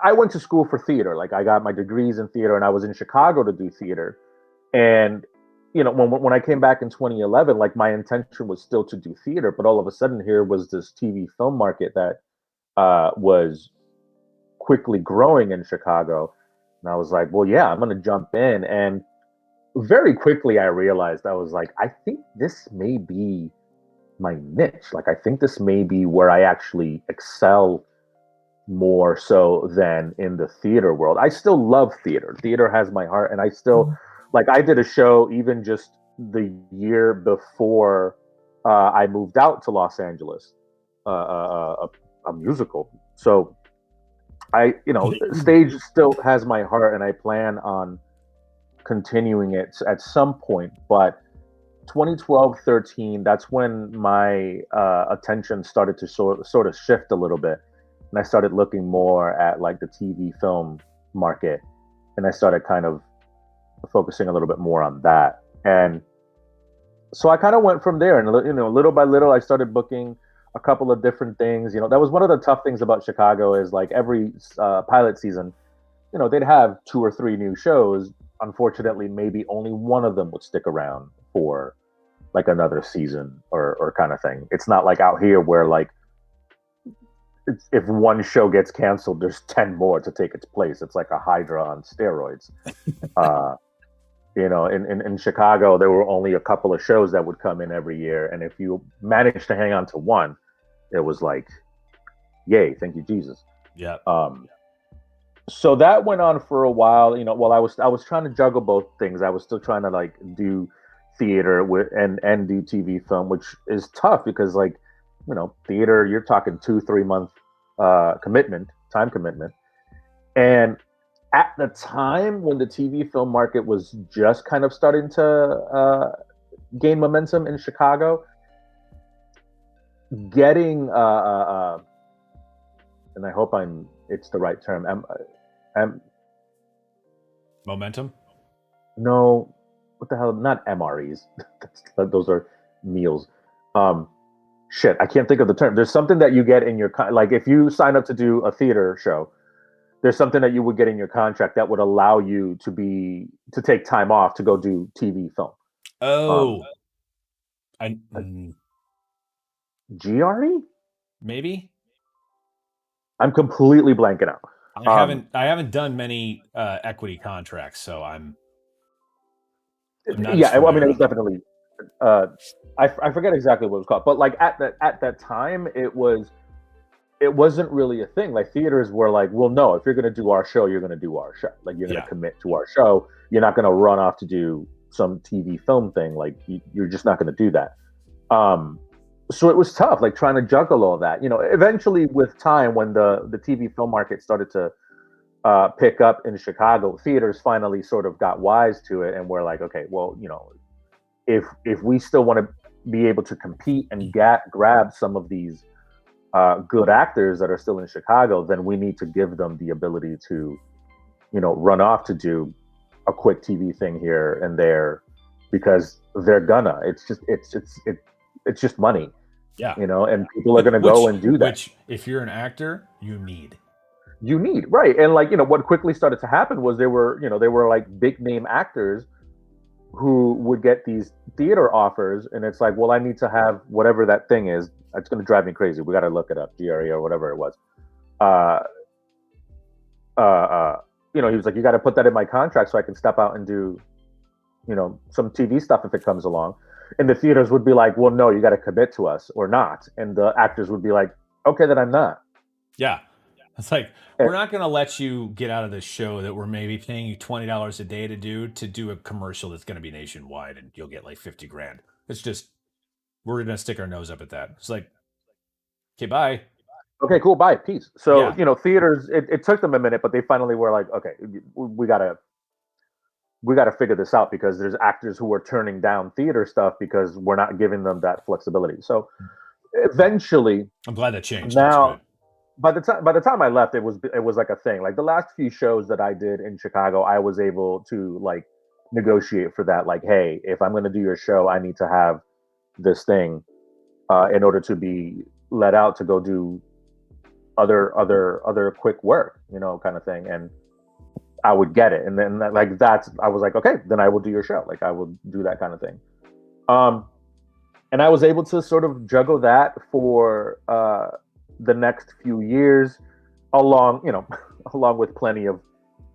I went to school for theater. Like, I got my degrees in theater, and I was in Chicago to do theater. And when I came back in 2011, like, my intention was still to do theater, but all of a sudden here was this TV film market that was quickly growing in Chicago. And I was like, well, yeah, I'm going to jump in. And very quickly I realized, I was like, I think this may be my niche. Like, I think this may be where I actually excel more so than in the theater world. I still love theater. Theater has my heart, and I still like. I did a show even just the year before I moved out to Los Angeles, a musical. So stage still has my heart, and I plan on continuing it at some point. But 2012-13, that's when my attention started to sort of shift a little bit. And I started looking more at like the TV film market, and I started kind of focusing a little bit more on that. And so I kind of went from there, and little by little, I started booking a couple of different things. That was one of the tough things about Chicago is like every pilot season, they'd have 2 or 3 new shows. Unfortunately, maybe only one of them would stick around for like another season or kind of thing. It's not like out here where like if one show gets canceled, there's 10 more to take its place. It's like a Hydra on steroids. In Chicago, there were only a couple of shows that would come in every year. And if you managed to hang on to one, it was like, yay, thank you, Jesus. Yeah. So that went on for a while, while I was trying to juggle both things. I was still trying to like do theater and do TV film, which is tough because like, theater, you're talking 2-3 month time commitment. And at the time when the TV film market was just kind of starting to gain momentum in Chicago, getting and I hope it's the right term. Momentum? No, what the hell? Not MREs. Those are meals. Shit, I can't think of the term. There's something that you get in your like if you sign up to do a theater show, there's something that you would get in your contract that would allow you to take time off to go do TV film. Oh, I GRE? maybe I'm completely blanking out. I haven't done many equity contracts, so I'm not Yeah, as I mean, familiar it was with them. definitely. I forget exactly what it was called, but like at that time, it wasn't really a thing. Like theaters were like, well, no, if you're going to do our show, you're going to do our show. Like you're going Yeah. to commit to our show. You're not going to run off to do some TV film thing. Like you're just not going to do that. So it was tough, like trying to juggle all that. You know, eventually with time, when the TV film market started to pick up in Chicago, theaters finally sort of got wise to it, and we're like, okay, well, you know, if we still want to be able to compete and grab some of these good actors that are still in Chicago, then we need to give them the ability to, you know, run off to do a quick TV thing here and there, because they're gonna. It's just money, Yeah. you know, and people are gonna go and do that. Which, if you're an actor, you need. You need, right? And like, you know, what quickly started to happen was there were like big name actors who would get these theater offers, and it's like, well, I need to have whatever that thing is. It's going to drive me crazy. We got to look it up, GRE or whatever it was. Uh, you know, he was like, you got to put that in my contract so I can step out and do, you know, some TV stuff if it comes along. And the theaters would be like, well, no, you got to commit to us or not. And the actors would be like, okay, then I'm not. Yeah. It's like, we're not going to let you get out of this show that we're maybe paying you $20 a day to do a commercial that's going to be nationwide and you'll get like 50 grand. It's just, we're going to stick our nose up at that. It's like, okay, bye. Okay, cool, bye, peace. So, Yeah. you know, theaters, it took them a minute, but they finally were like, okay, we gotta figure this out, because there's actors who are turning down theater stuff because we're not giving them that flexibility. So eventually, I'm glad that changed. That's now good. by the time I left, it was like a thing. Like the last few shows that I did in Chicago, I was able to like negotiate for that. Like, hey, if I'm going to do your show, I need to have this thing in order to be let out to go do other quick work, you know, kind of thing. And I would get it, and then like I was like, okay, then I will do your show. Like I will do that kind of thing. Um, and I was able to sort of juggle that for the next few years, along, you know, along with plenty of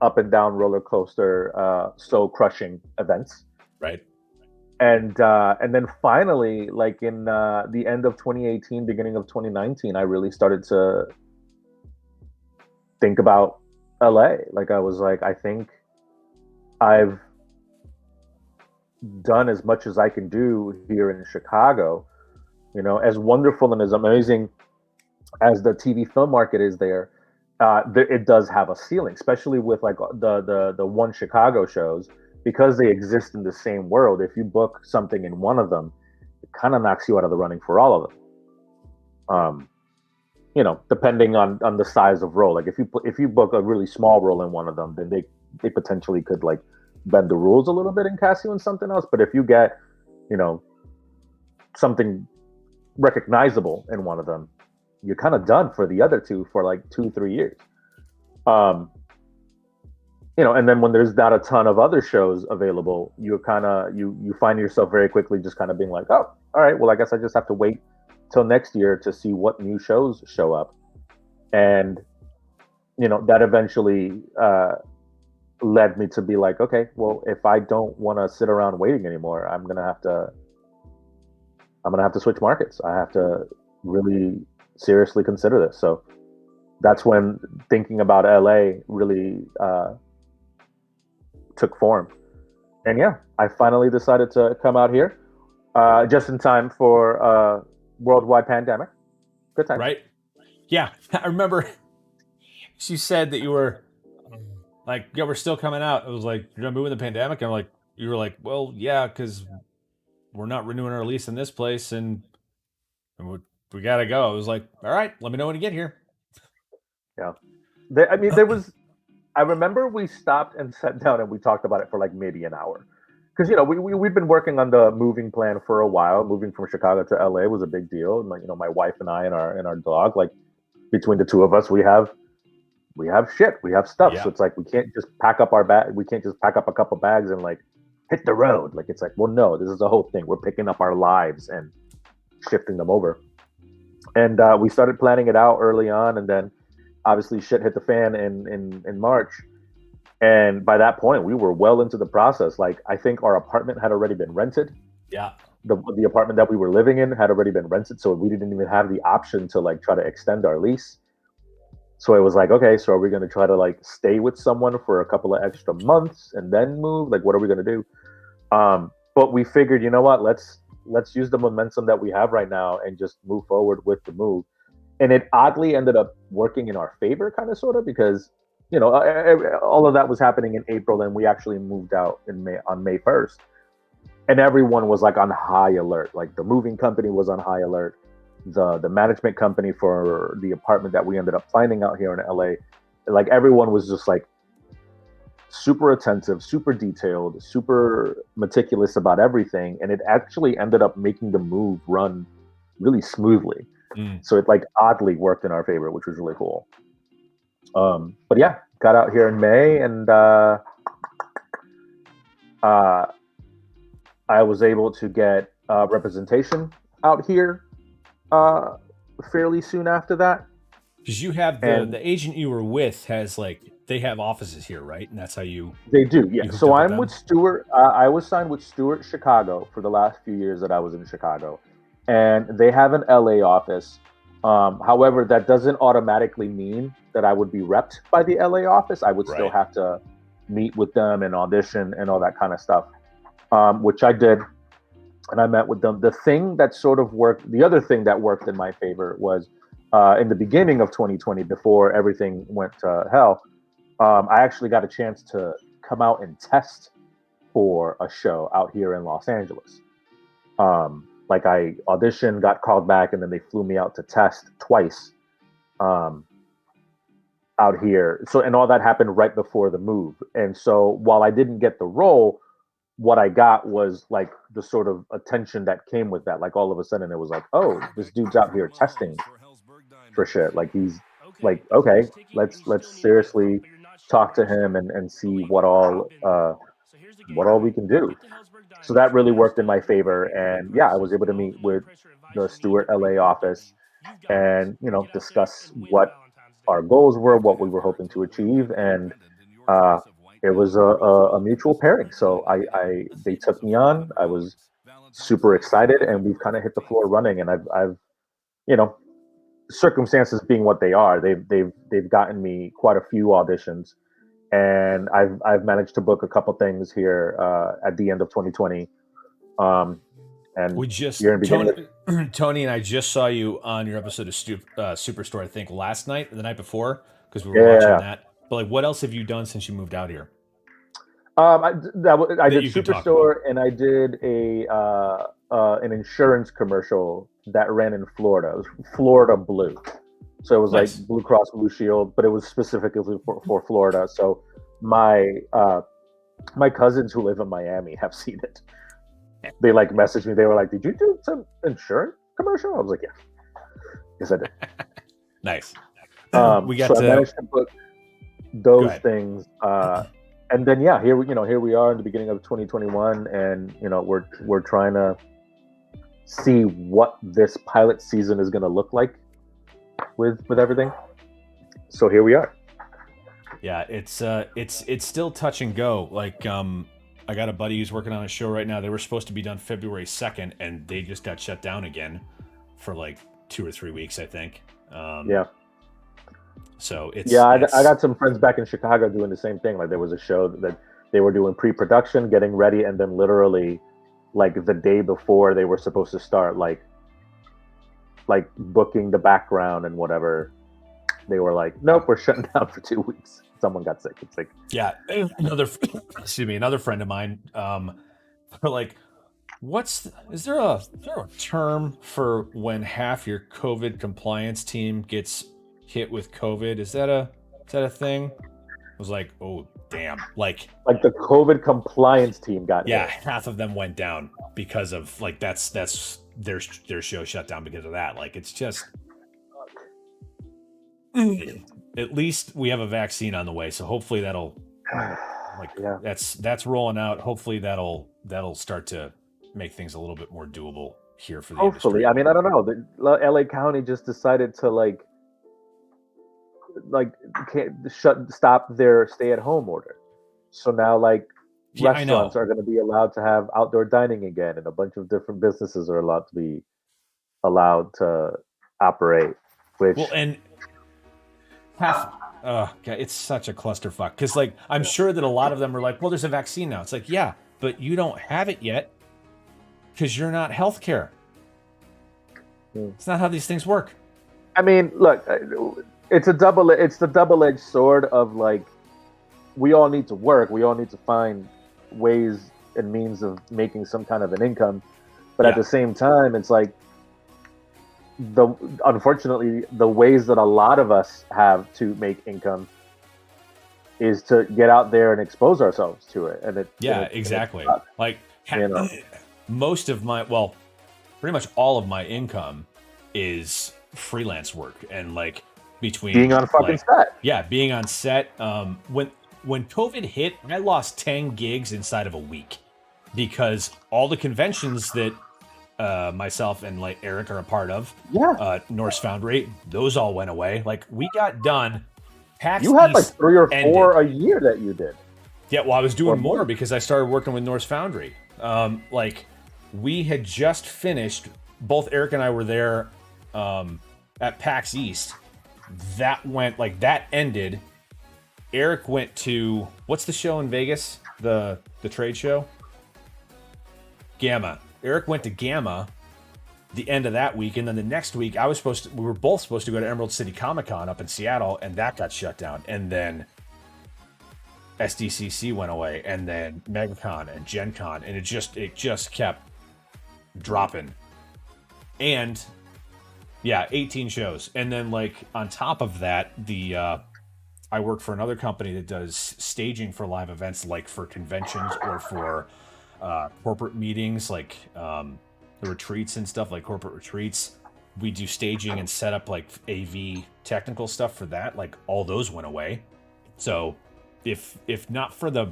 up and down roller coaster, soul crushing events. Right. And then finally, like in the end of 2018, beginning of 2019, I really started to think about LA. Like I was like, I think I've done as much as I can do here in Chicago. You know, as wonderful and as amazing as the TV film market is there, it does have a ceiling, especially with like the one Chicago shows, because they exist in the same world. If you book something in one of them, it kind of knocks you out of the running for all of them. You know, depending on the size of role. Like if you book a really small role in one of them, then they potentially could like bend the rules a little bit and cast you in something else. But if you get, you know, something recognizable in one of them, you're kind of done for the other two for like 2-3 years. You know, and then when there's not a ton of other shows available, you're kind of you find yourself very quickly just kind of being like, oh, all right, well, I guess I just have to wait till next year to see what new shows show up. And you know, that eventually led me to be like, okay, well, if I don't want to sit around waiting anymore, I'm gonna have to switch markets. I have to really seriously consider this. So that's when thinking about LA really took form. And yeah, I finally decided to come out here just in time for a worldwide pandemic. Good time. Right. Yeah. I remember you said that you were like, yeah, we're still coming out. It was like, you're gonna move in the pandemic. And I'm like, you were like, well, yeah, because we're not renewing our lease in this place, and we gotta go. I was like, all right, let me know when you get here. Yeah. I mean, there was. I remember we stopped and sat down and we talked about it for like maybe an hour, because we've been working on the moving plan for a while. Moving from Chicago to LA was a big deal. My wife and I and our dog, like between the two of us, we have shit, we have stuff. So Yeah. it's like we can't just pack up our bag. We can't just pack up a couple bags and like hit the road. Like it's like, well, no, this is the whole thing. We're picking up our lives and shifting them over. And we started planning it out early on, and then obviously shit hit the fan in March. And by that point, we were well into the process. Like I think our apartment had already been rented. Yeah. The apartment that we were living in had already been rented, so we didn't even have the option to like try to extend our lease. So it was like, okay, so are we going to try to like stay with someone for a couple of extra months and then move? Like, what are we going to do? But we figured, you know what? Let's use the momentum that we have right now and just move forward with the move. And it oddly ended up working in our favor, kind of, sort of, because all of that was happening in April, and we actually moved out in May 1st, and everyone was like on high alert. Like the moving company was on high alert. The management company for the apartment that we ended up finding out here in LA, like everyone was just like super attentive, super detailed, super meticulous about everything, and it actually ended up making the move run really smoothly. So it like oddly worked in our favor, which was really cool. But yeah, got out here in May, and I was able to get representation out here fairly soon after that. Because you have And the agent you were with has like they have offices here, right? And that's how you they do, yeah. hooked So up with I'm them. with Stewart. I was signed with Stewart Chicago for the last few years that I was in Chicago, and they have an LA office. However, that doesn't automatically mean that I would be repped by the LA office. I would still Right. have to meet with them and audition and all that kind of stuff, which I did. And I met with them. The thing that sort of worked, the other thing that worked in my favor was in the beginning of 2020, before everything went to hell, I actually got a chance to come out and test for a show out here in Los Angeles. Like I auditioned, got called back, and then they flew me out to test twice um, out here. So, and all that happened right before the move. And so, while I didn't get the role, what I got was like the sort of attention that came with that. Like all of a sudden, it was like, oh, this dude's out here testing for shit. Like he's like, okay, let's seriously talk to him and see what all we can do. So that really worked in my favor. And yeah, I was able to meet with the Stewart LA office and discuss what our goals were, what we were hoping to achieve, and uh, it was a mutual pairing. So I they took me on. I was super excited, and we've kind of hit the floor running. And I've you know circumstances being what they are, they've gotten me quite a few auditions, and I've managed to book a couple things here at the end of 2020. Um, and We just you're in the beginning Tony, Tony and I just saw you on your episode of Superstore. I think last night or the night before because we were watching yeah. that. But like, what else have you done since you moved out here I that did you could talk about? Superstore, and I did an insurance commercial that ran in Florida. It was Florida Blue, so it was like Nice. Blue Cross Blue Shield, but it was specifically for Florida. So my my cousins who live in Miami have seen it. They like messaged me. They were like, "Did you do some insurance commercial?" I was like, "Yeah, yes, I did." Nice. We got So I to managed to book go those ahead. things, and then yeah, here we are in the beginning of 2021, and we're trying to see what this pilot season is going to look like with everything. So here we are. Yeah, it's still touch and go. Like I got a buddy who's working on a show right now. They were supposed to be done February 2nd, and they just got shut down again for like 2 or 3 weeks, I think. Yeah. So Yeah, I it's got some friends back in Chicago doing the same thing. Like there was a show that they were doing pre-production, getting ready, and then literally, like the day before they were supposed to start, like booking the background and whatever, they were like, "Nope, we're shutting down for 2 weeks." Someone got sick. It's like, yeah. Another excuse me, another friend of mine. They're like, is there a term for when half your COVID compliance team gets hit with COVID? Is that a thing? I was like, oh, damn, like the COVID compliance team got yeah, hit. half of them went down because of like that's their show shut down because of that. Like it's just at least we have a vaccine on the way, so hopefully that'll like that's rolling out. Hopefully that'll start to make things a little bit more doable here for the industry. I mean, I don't know. The LA County just decided to stop their stay-at-home order. So now, like, restaurants are going to be allowed to have outdoor dining again, and a bunch of different businesses are allowed to operate. Which and it's such a clusterfuck because, like, I'm sure that a lot of them are like, well, there's a vaccine now. It's like, yeah, but you don't have it yet because you're not healthcare. It's not how these things work. I mean, look, it's the double-edged sword of like, we all need to work. We all need to find ways and means of making some kind of an income. But at the same time, it's like, unfortunately, the ways that a lot of us have to make income is to get out there and expose ourselves to it. And exactly. Like, most of pretty much all of my income is freelance work, and like between being on a fucking set. Yeah, being on set. When COVID hit, I lost 10 gigs inside of a week because all the conventions that myself and like Eric are a part of, Norse Foundry, those all went away. Like we got done. PAX you had East like 3 or 4 ended. a year that you did. Yeah, well, I was doing more because I started working with Norse Foundry. Like we had just finished. Both Eric and I were there at PAX East. That ended. Eric went to what's the show in Vegas? The trade show? Gamma. Eric went to Gamma the end of that week, and then the next week we were both supposed to go to Emerald City Comic-Con up in Seattle, and that got shut down. And then SDCC went away, and then MegaCon and Gen Con, and it just kept dropping. And 18 shows. And then like on top of that, I work for another company that does staging for live events, like for conventions or for corporate meetings, like the retreats and stuff, like corporate retreats. We do staging and set up like AV technical stuff for that. Like all those went away. So if not for the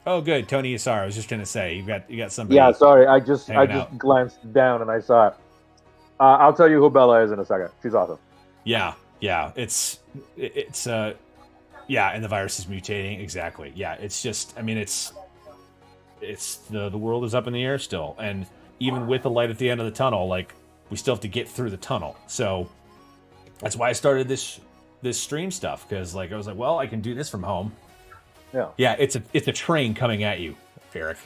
oh good, Tony Asar, I was just gonna say you got somebody. Yeah, sorry, I just glanced down and I saw it. I'll tell you who Bella is in a second. She's awesome. Yeah, it's and the virus is mutating. Exactly. Yeah, it's just, I mean, it's the world is up in the air still, and even with the light at the end of the tunnel, like we still have to get through the tunnel. So that's why I started this stream stuff, because like I was like, well, I can do this from home. Yeah, it's a train coming at you, Eric.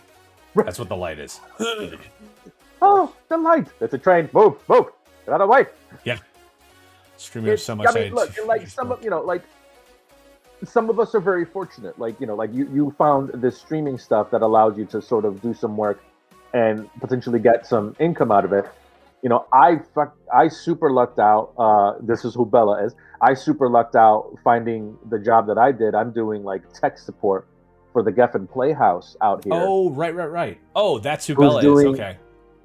That's what the light is. Oh, the light! It's a train. Move! Get out of the way! Yeah. Streaming has so much. I mean, look, like some of us are very fortunate. Like you found this streaming stuff that allows you to sort of do some work and potentially get some income out of it. You know, I super lucked out. This is who Bella is. I super lucked out finding the job that I did. I'm doing like tech support for the Geffen Playhouse out here. Oh, right. Oh, that's who Bella is. Okay.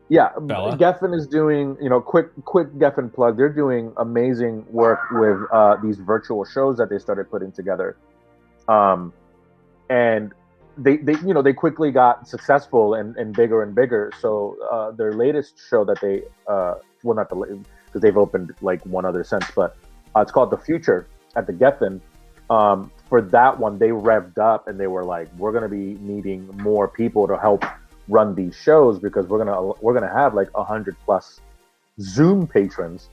Yeah, Bella. Geffen is doing, quick Geffen plug. They're doing amazing work with these virtual shows that they started putting together, and they quickly got successful and bigger and bigger. So their latest show that they not the latest, because they've opened like one other since, but it's called The Future at the Geffen. For that one, they revved up and they were like, we're going to be needing more people to help run these shows, because we're gonna have like 100+ Zoom patrons,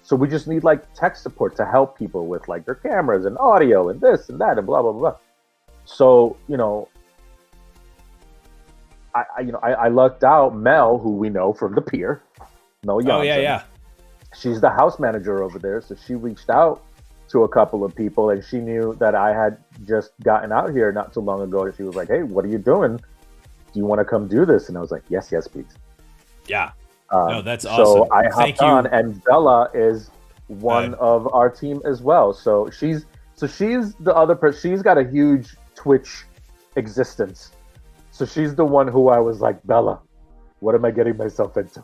so we just need like tech support to help people with like their cameras and audio and this and that and blah blah blah. So I lucked out. Mel, who we know from the Pier, Mel Johnson. Oh yeah. She's the house manager over there, so she reached out to a couple of people, and she knew that I had just gotten out here not too long ago. And she was like, "Hey, what are you doing? Do you want to come do this?" And I was like, yes, please. Yeah. No, that's awesome. So I hopped on, and Bella is one of our team as well. So she's So she's the other person. She's got a huge Twitch existence. So she's the one who I was like, Bella, what am I getting myself into?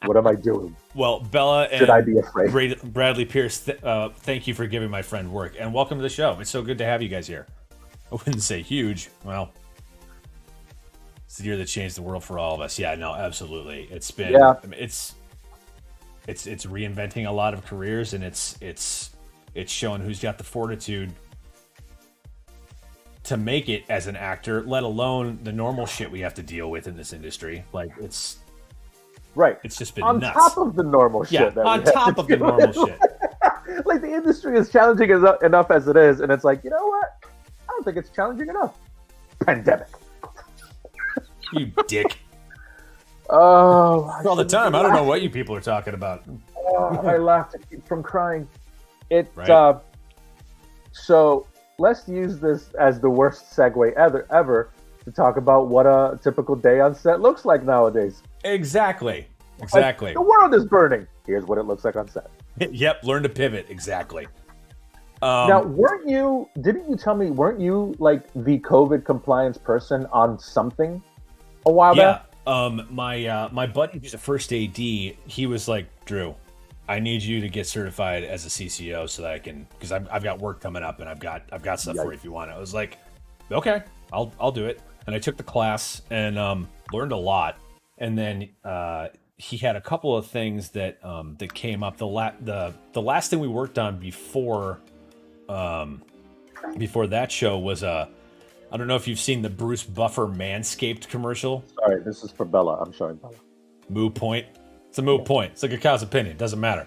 What am I doing? Well, Bella Should and I be afraid? Bradley Pierce, thank you for giving my friend work, and welcome to the show. It's so good to have you guys here. I wouldn't say huge. Well, it's the year that changed the world for all of us. Yeah, no, absolutely. It's been, I mean, it's reinventing a lot of careers, and it's showing who's got the fortitude to make it as an actor, let alone the normal shit we have to deal with in this industry. Like, it's right. It's just been on nuts. top of the normal shit. Yeah, on top of the normal shit. Like, the industry is challenging enough as it is, and it's like, you know what? I don't think it's challenging enough. Pandemic. You dick. Oh, all the time. I don't know what you people are talking about. I laughed to keep from crying. Right. So let's use this as the worst segue ever to talk about what a typical day on set looks like nowadays. Exactly. Like, the world is burning. Here's what it looks like on set. Yep. Learn to pivot. Exactly. Now, didn't you tell me, weren't you like the COVID compliance person on something a while back? My buddy who's a first AD, he was like, Drew, I need you to get certified as a CCO so that I can, because I've got work coming up and I've got stuff for you if you want it. I was like, okay, I'll do it. And I took the class and learned a lot. And then he had a couple of things that that came up. The last thing we worked on before that show was I don't know if you've seen the Bruce Buffer Manscaped commercial. Sorry, this is for Bella. I'm showing Bella. Moo point. It's a moo point. It's like a cow's opinion. Doesn't matter.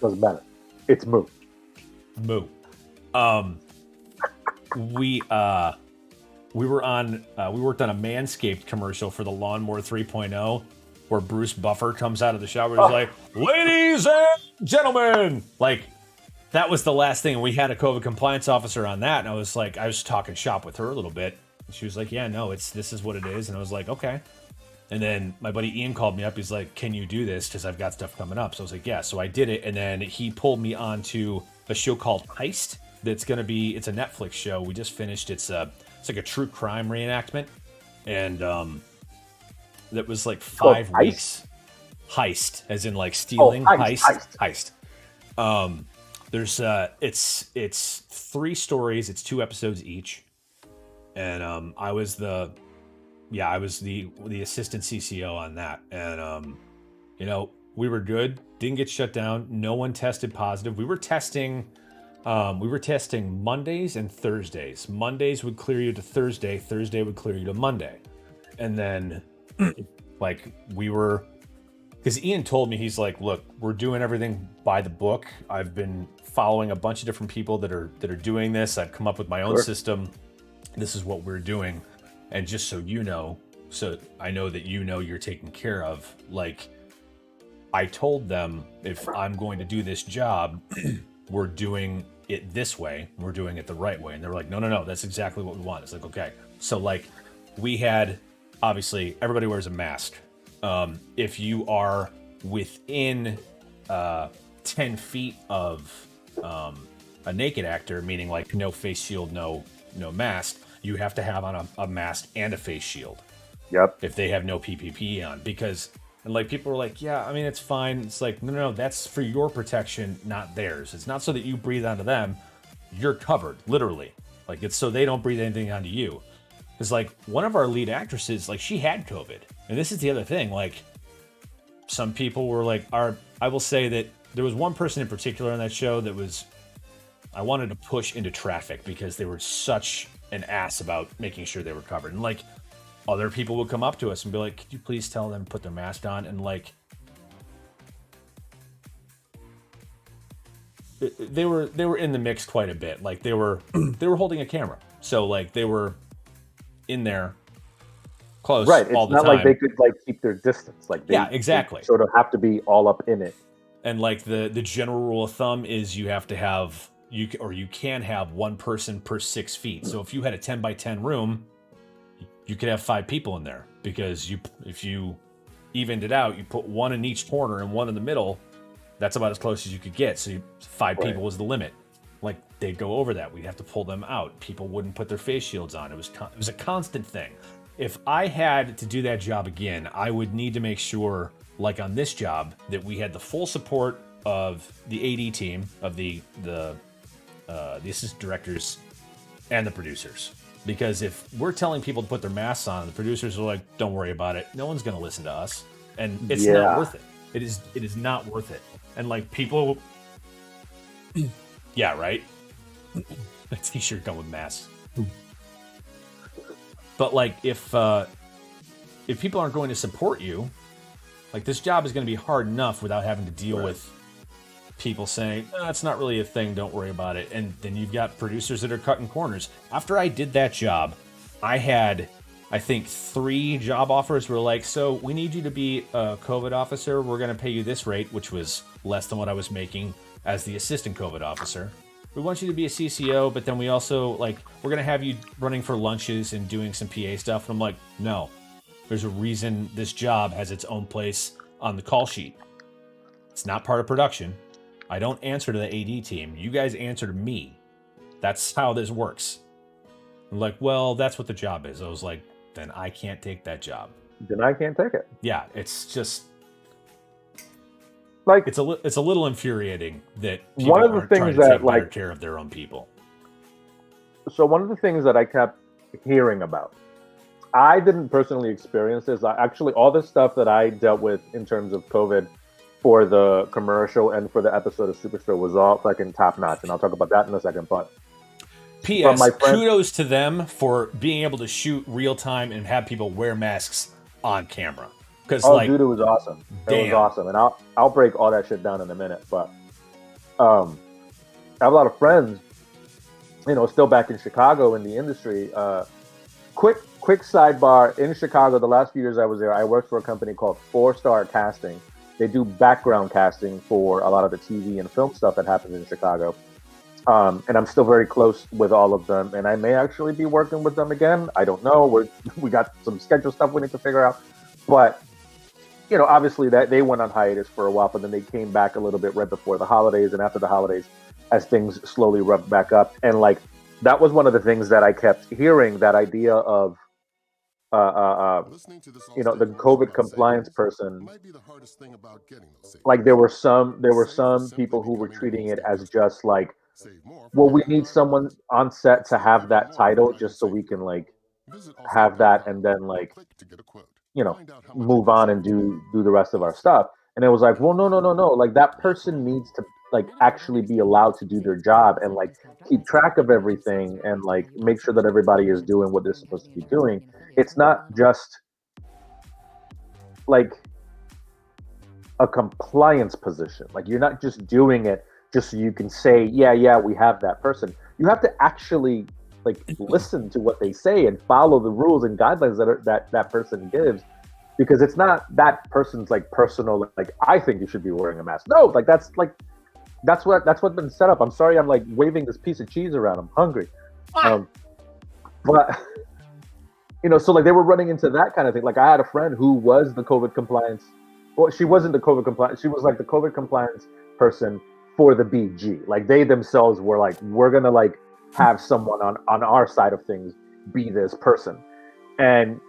Doesn't matter. It's moo. Moo. We worked on a Manscaped commercial for the Lawnmower 3.0 where Bruce Buffer comes out of the shower and he's like, ladies and gentlemen, like, that was the last thing. And we had a COVID compliance officer on that. And I was talking shop with her a little bit. And she was like, yeah, no, this is what it is. And I was like, okay. And then my buddy Ian called me up. He's like, can you do this? Because I've got stuff coming up. So I was like, yeah. So I did it. And then he pulled me onto a show called Heist. It's a Netflix show. We just finished. It's like a true crime reenactment. And that was like 5 weeks. Heist, as in like stealing. Heist. There's it's 3 stories. It's 2 episodes each, and I was the assistant CCO on that, and we were good. Didn't get shut down. No one tested positive. We were testing Mondays and Thursdays. Mondays would clear you to Thursday. Thursday would clear you to Monday, and then like we were. Because Ian told me, he's like, look, we're doing everything by the book. I've been following a bunch of different people that are doing this. I've come up with my own system. This is what we're doing. And just so you know, so I know that you know you're taken care of. Like, I told them, if I'm going to do this job, we're doing it this way. We're doing it the right way. And they were like, no, that's exactly what we want. It's like, okay. So like, we had, obviously, everybody wears a mask. If you are within 10 feet of a naked actor, meaning like no face shield, no mask, you have to have on a mask and a face shield. Yep. If they have no PPE on, because and like people are like, yeah, I mean it's fine. It's like no, that's for your protection, not theirs. It's not so that you breathe onto them. You're covered, literally. Like it's so they don't breathe anything onto you. It's like one of our lead actresses, like she had COVID. And this is the other thing, like some people were like, I will say that there was one person in particular on that show that I wanted to push into traffic because they were such an ass about making sure they were covered. And like other people would come up to us and be like, could you please tell them to put their mask on? And like, they were in the mix quite a bit. Like they were holding a camera. So like they were in there close right. It's all the not time. Like they could like keep their distance. Like they exactly. Sort of have to be all up in it. And like the general rule of thumb is you have to have you can have one person per 6 feet. So if you had a 10 by 10 room, you could have 5 people in there because if you evened it out, you put one in each corner and one in the middle. That's about as close as you could get. So 5 people was the limit. like they'd go over that. We'd have to pull them out. People wouldn't put their face shields on. It was a constant thing. If I had to do that job again, I would need to make sure, like on this job, that we had the full support of the AD team, of the assistant directors, and the producers. Because if we're telling people to put their masks on, and the producers are like, "Don't worry about it. No one's going to listen to us," and it's not worth it. It is not worth it. And like people, yeah, right. A t-shirt come with masks. But like if people aren't going to support you, like this job is going to be hard enough without having to deal with people saying, it's not really a thing, don't worry about it. And then you've got producers that are cutting corners. After I did that job, I had, I think, 3 job offers were like, so we need you to be a COVID officer. We're going to pay you this rate, which was less than what I was making as the assistant COVID officer. We want you to be a CCO, but then we also, like, we're going to have you running for lunches and doing some PA stuff. And I'm like, no, there's a reason this job has its own place on the call sheet. It's not part of production. I don't answer to the AD team. You guys answer to me. That's how this works. I'm like, well, that's what the job is. I was like, then I can't take that job. Then I can't take it. Yeah, it's just like it's a little infuriating that people one of the aren't things trying to that take better care of their own people. So one of the things that I kept hearing about, I didn't personally experience this. Actually, all the stuff that I dealt with in terms of COVID for the commercial and for the episode of Superstore was all fucking top notch, and I'll talk about that in a second. But P.S. Kudos to them for being able to shoot real time and have people wear masks on camera. Because dude, it was awesome. It was awesome, and I'll break all that shit down in a minute. But I have a lot of friends, still back in Chicago in the industry. Quick sidebar: in Chicago, the last few years I was there, I worked for a company called 4-Star Casting. They do background casting for a lot of the TV and film stuff that happens in Chicago. And I'm still very close with all of them. And I may actually be working with them again. I don't know. We got some schedule stuff we need to figure out. But, obviously that they went on hiatus for a while, but then they came back a little bit right before the holidays and after the holidays as things slowly revved back up. And like, that was one of the things that I kept hearing, that idea of, the COVID compliance person. Like there were some people who were treating it as just like, well, we need someone on set to have that title just so we can like have that and then like, move on and do the rest of our stuff. And it was like, well, no. Like that person needs to like actually be allowed to do their job and like keep track of everything and like make sure that everybody is doing what they're supposed to be doing. It's not just like a compliance position. Like you're not just doing it just so you can say, yeah, we have that person. You have to actually like listen to what they say and follow the rules and guidelines that person gives, because it's not that person's like personal, like I think you should be wearing a mask. No, like that's what's been set up. I'm sorry, I'm like waving this piece of cheese around. I'm hungry. But so like they were running into that kind of thing. Like I had a friend who was the COVID compliance. Well, she wasn't the COVID compliance. She was like the COVID compliance person for the BG. Like they themselves were like, we're gonna like have someone on our side of things be this person. And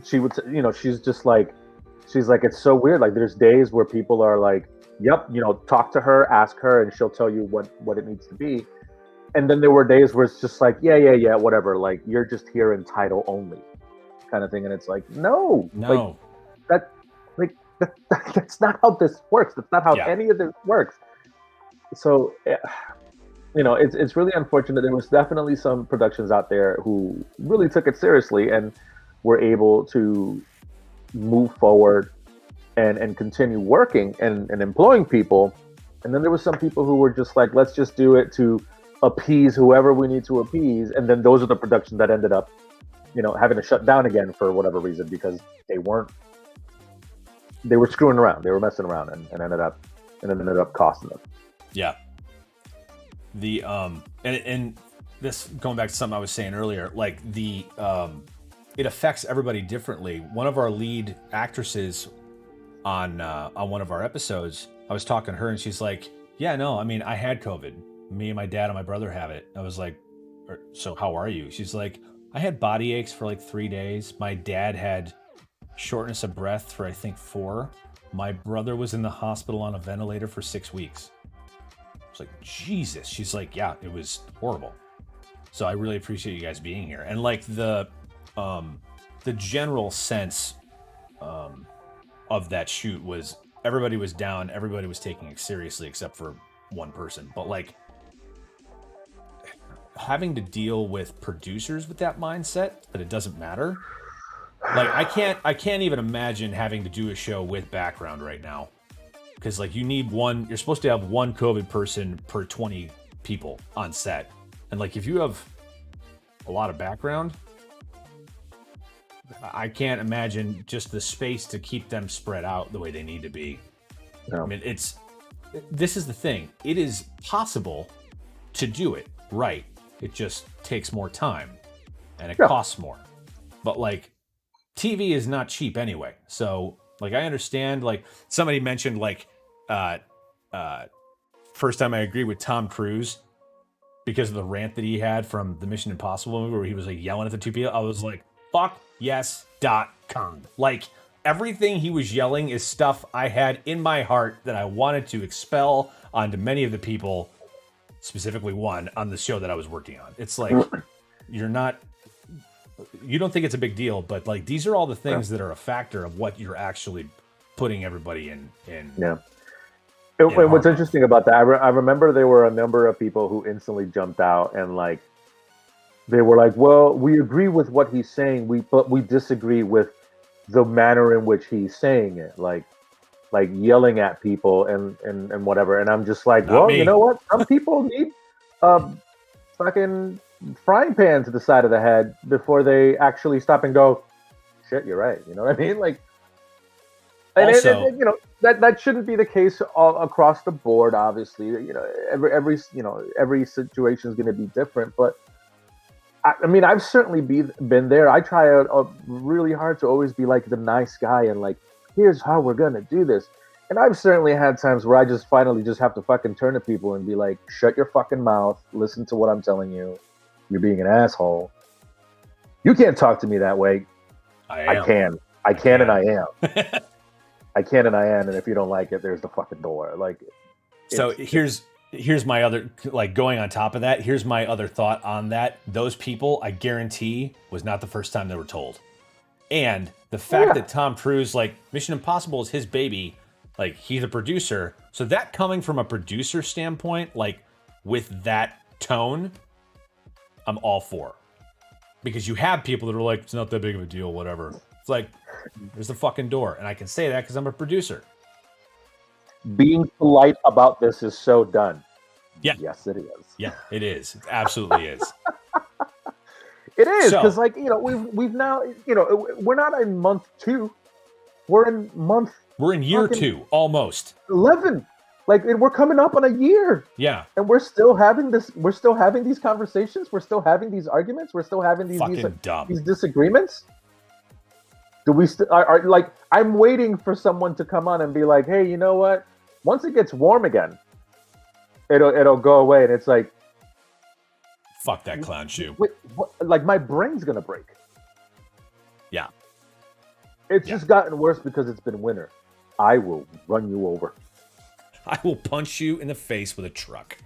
she would, she's like, it's so weird. Like there's days where people are like, yep, talk to her, ask her, and she'll tell you what it needs to be. And then there were days where it's just like, yeah, whatever. Like you're just here in title only, kind of thing. And it's like, no, that's not how this works. That's not how any of this works. So, it's really unfortunate. There was definitely some productions out there who really took it seriously and were able to move forward and continue working and employing people. And then there was some people who were just like, let's just do it to appease whoever we need to appease. And then those are the productions that ended up, having to shut down again for whatever reason, because they were screwing around. They were messing around and ended up costing them. Yeah. The and this going back to something I was saying earlier, like it affects everybody differently. One of our lead actresses on one of our episodes, I was talking to her and she's like, yeah, no, I mean, I had COVID. me and my dad and my brother have it. I was like, so how are you? She's like, I had body aches for like 3 days. My dad had shortness of breath for I think 4. My brother was in the hospital on a ventilator for 6 weeks. I was like, Jesus. She's like, yeah, it was horrible. So I really appreciate you guys being here. And like the general sense of that shoot was everybody was down, everybody was taking it seriously except for one person. But like having to deal with producers with that mindset that it doesn't matter. Like I can't even imagine having to do a show with background right now. Because like you're supposed to have one COVID person per 20 people on set. And like if you have a lot of background, I can't imagine just the space to keep them spread out the way they need to be. No. I mean, this is the thing. It is possible to do it right. It just takes more time and it costs more. But like TV is not cheap anyway. So like I understand, like somebody mentioned like first time I agree with Tom Cruise because of the rant that he had from the Mission Impossible movie where he was like yelling at the two people. I was like, fuck yes.com. Like everything he was yelling is stuff I had in my heart that I wanted to expel onto many of the people, specifically one on the show that I was working on. It's like, you don't think it's a big deal, but like, these are all the things that are a factor of what you're actually putting everybody in. Yeah. What's interesting about that, I remember there were a number of people who instantly jumped out and like, they were like, well, we agree with what he's saying, but we disagree with the manner in which he's saying it, like yelling at people and whatever. And I'm just like, well, you know what? Some people need fucking frying pan to the side of the head before they actually stop and go, shit, you're right. You know what I mean? Like, and also, you know, that shouldn't be the case all across the board. Obviously, you know, every situation is going to be different. But I mean, I've certainly been there. I try really hard to always be like the nice guy and like, here's how we're going to do this. And I've certainly had times where I just finally just have to fucking turn to people and be like, shut your fucking mouth. Listen to what I'm telling you. You're being an asshole. You can't talk to me that way. I can and I am. I can and I am. And if you don't like it, there's the fucking door. Like, so here's my other, like going on top of that, here's my other thought on that. Those people, I guarantee, was not the first time they were told. And the fact that Tom Cruise, like Mission Impossible is his baby, like he's a producer. So that coming from a producer standpoint, like with that tone, I'm all for. Because you have people that are like, it's not that big of a deal, whatever. It's like, there's the fucking door. And I can say that because I'm a producer. Being polite about this is so done. Yeah. Yes, it is. Yeah, it is. It absolutely is. It is, because like, you know, we've now, you know, we're not in month 2. We're in year 2, almost 11. Like, we're coming up on a year. Yeah. And we're still having these conversations. We're still having these arguments. We're still having these disagreements. Do we still are like, I'm waiting for someone to come on and be like, hey, you know what? Once it gets warm again, it'll go away. And it's like, fuck that clown shoe. Wait, like my brain's gonna break. Yeah. It's just gotten worse because it's been winter. I will run you over. I will punch you in the face with a truck.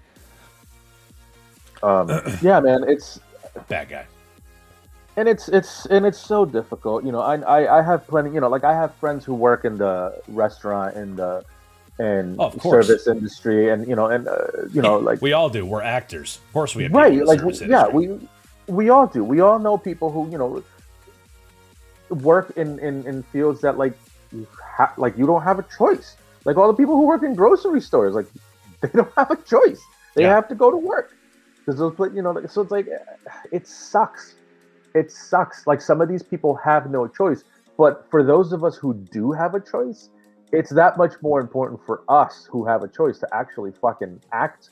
Yeah, man, it's bad guy. And it's so difficult. You know, I have plenty, you know, like I have friends who work in the restaurant and service industry, and you know, like we all do. We're actors, of course. We have right, like we all do. We all know people who, you know, work in fields that like you don't have a choice. Like all the people who work in grocery stores, like they don't have a choice. They have to go to work because those, you know, so it's like it sucks. It sucks. Like some of these people have no choice, but for those of us who do have a choice, it's that much more important for us who have a choice to actually fucking act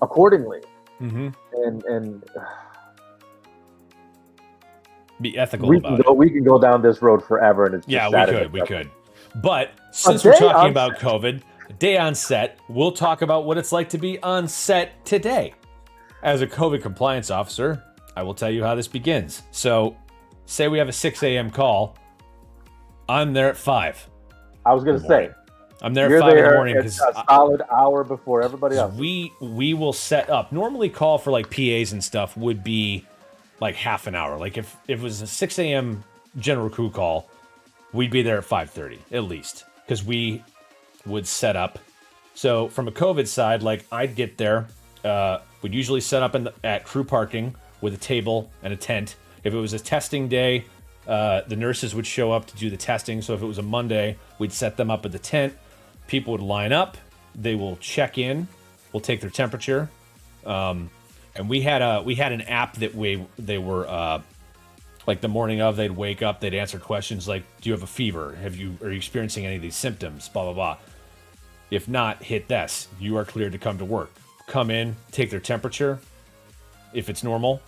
accordingly. Mm-hmm. And be ethical about it. We can go down this road forever, and it's just we could. But since we're talking about COVID, day on set. We'll talk about what it's like to be on set today. As a COVID compliance officer, I will tell you how this begins. So, say we have a 6 a.m. call. I'm there at 5. I was going to say. I'm there at 5 in the morning because a solid hour before everybody else. We will set up. Normally, call for like PAs and stuff would be like half an hour. Like if it was a 6 a.m. general crew call, we'd be there at 5:30 at least because we would set up. So from a COVID side, like I'd get there. We'd usually set up at crew parking with a table and a tent. If it was a testing day, the nurses would show up to do the testing. So if it was a Monday, we'd set them up at the tent. People would line up. They will check in. We'll take their temperature. And we had an app that they were like the morning of, they'd wake up, they'd answer questions like, do you have a fever? Are you experiencing any of these symptoms? Blah, blah, blah. If not, hit this. You are cleared to come to work. Come in, take their temperature. If it's normal,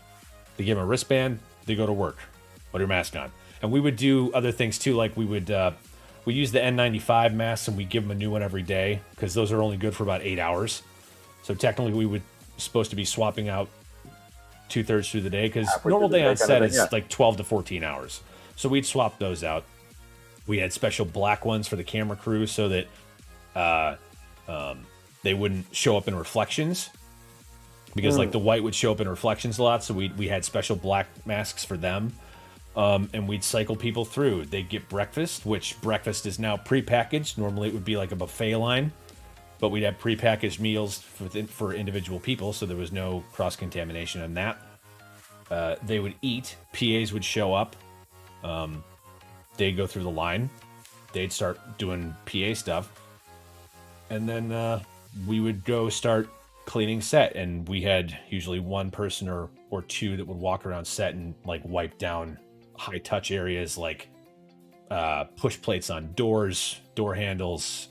they give them a wristband, they go to work. Put your mask on. And we would do other things too, like we use the N95 masks and we give them a new one every day because those are only good for about 8 hours. So technically we would supposed to be swapping out 2/3 through the day because normal day on set is like 12 to 14 hours. So we'd swap those out. We had special black ones for the camera crew so that they wouldn't show up in reflections because like the white would show up in reflections a lot. So we had special black masks for them. And we'd cycle people through. They'd get breakfast, which breakfast is now prepackaged. Normally it would be like a buffet line, but we'd have prepackaged meals for individual people, so there was no cross-contamination on that. They would eat. PAs would show up. They'd go through the line. They'd start doing PA stuff. And then we would go start cleaning set, and we had usually one person or two that would walk around set and like wipe down high touch areas like push plates on doors, door handles,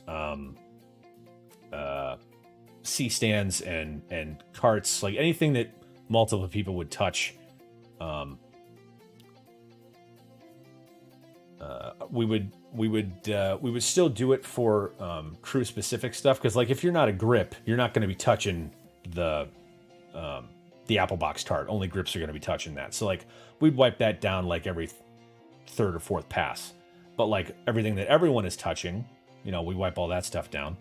C-stands and carts, like anything that multiple people would touch. We would still do it for crew specific stuff because like if you're not a grip, you're not going to be touching the apple box tart. Only grips are going to be touching that. So like we'd wipe that down like every third or fourth pass. But like everything that everyone is touching, we wipe all that stuff down.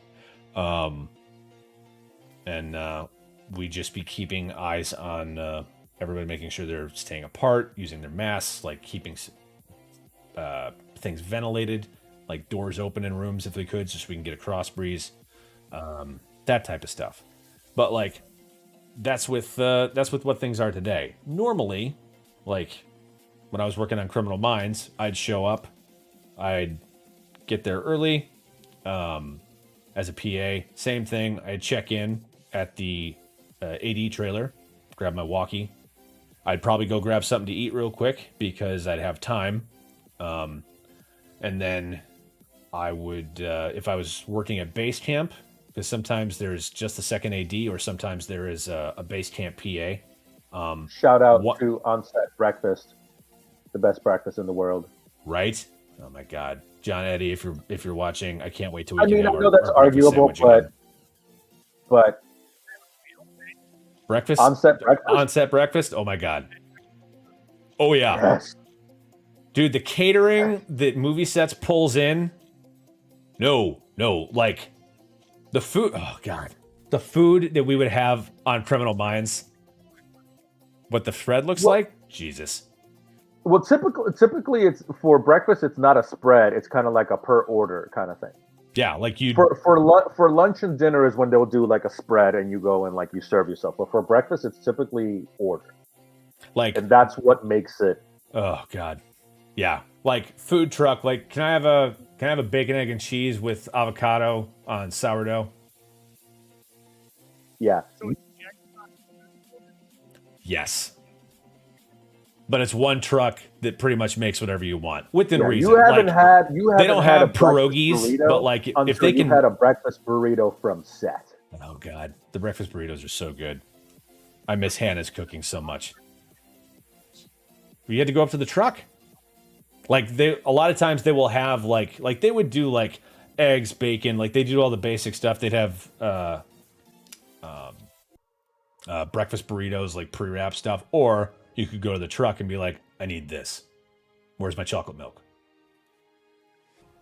And we just be keeping eyes on everybody, making sure they're staying apart, using their masks, like keeping things ventilated, like doors open in rooms if we could, just so we can get a cross breeze, that type of stuff. But like that's with what things are today. Normally, like when I was working on Criminal Minds, I'd show up, I'd get there early as a PA. Same thing, I'd check in at the AD trailer, grab my walkie. I'd probably go grab something to eat real quick because I'd have time. And then I would, if I was working at base camp, because sometimes there's just a second AD or sometimes there is a base camp PA. Shout out to on-set breakfast, the best breakfast in the world. Right? Oh my God, John Eddie, if you're watching, I can't wait till we. I know that's arguable, but breakfast on-set breakfast. Oh my God. Oh yeah. Yes. Dude, the catering that movie sets pulls in. No, like the food. Oh God, the food that we would have on Criminal Minds. What the spread looks like? Jesus. Well, typically it's for breakfast. It's not a spread. It's kind of like a per order kind of thing. Yeah, like you for lunch and dinner is when they'll do like a spread and you go and like you serve yourself. But for breakfast, it's typically order. Like, and that's what makes it. Oh God, yeah. Like food truck. Like, can I have a bacon, egg, and cheese with avocado on sourdough? Yeah. Yes. But it's one truck that pretty much makes whatever you want within reason. You haven't had they don't have pierogies, but like if they can had a breakfast burrito from set. Oh God, the breakfast burritos are so good. I miss Hannah's cooking so much. You had to go up to the truck. Like a lot of times they will have like they would do like eggs, bacon. Like they do all the basic stuff. They'd have breakfast burritos, like pre-wrapped stuff, or you could go to the truck and be like, I need this. Where's my chocolate milk?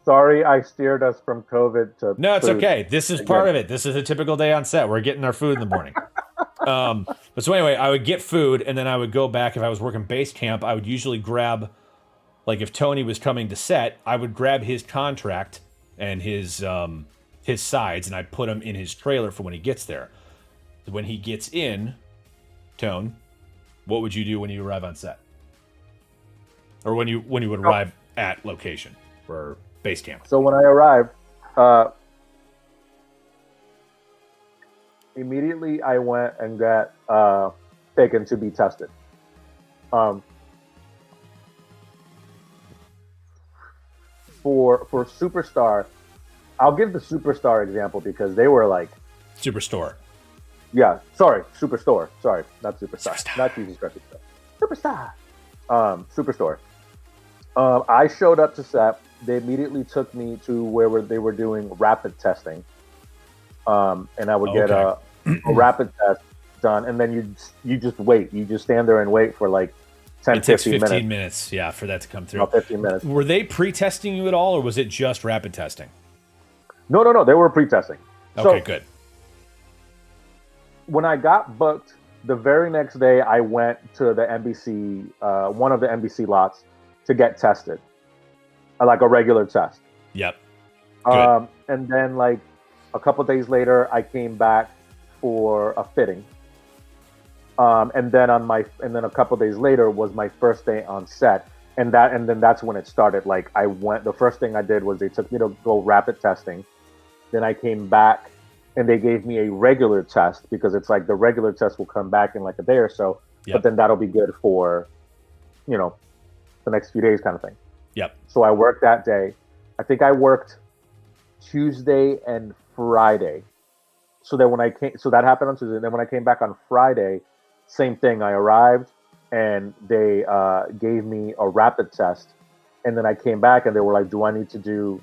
Sorry, I steered us from COVID to. No, it's food. okay. This is part of it. This is a typical day on set. We're getting our food in the morning. But so anyway, I would get food, and then I would go back. If I was working base camp, I would usually grab, like if Tony was coming to set, I would grab his contract and his sides, and I'd put them in his trailer for when he gets there. When he gets in, Tone, what would you do when you arrive on set? Or when you would arrive at location or base camp? So when I arrived, immediately I went and got taken to be tested. For Superstar, I'll give the Superstar example because they were like Superstore. Yeah, sorry, Superstore. Sorry, not Superstar. Superstar. Not Jesus Christ Superstar. Superstore. I showed up to set. They immediately took me to where they were doing rapid testing. And I would get a rapid test done, and then you just wait. You just stand there and wait for like 10, 15 minutes. Yeah, for that to come through. About 15 minutes. Were they pre-testing you at all, or was it just rapid testing? No. They were pre-testing. Okay, good. When I got booked, the very next day, I went to the NBC, one of the NBC lots, to get tested, like a regular test. Yep. Good. And then, like a couple days later, I came back for a fitting. And then a couple days later was my first day on set, and then that's when it started. Like the first thing I did was they took me to go rapid testing. Then I came back. And they gave me a regular test because it's like the regular test will come back in like a day or so, but then that'll be good for, the next few days kind of thing. Yep. So I worked that day. I think I worked Tuesday and Friday. So that that happened on Tuesday. And then when I came back on Friday, same thing. I arrived and they gave me a rapid test. And then I came back and they were like, do I need to do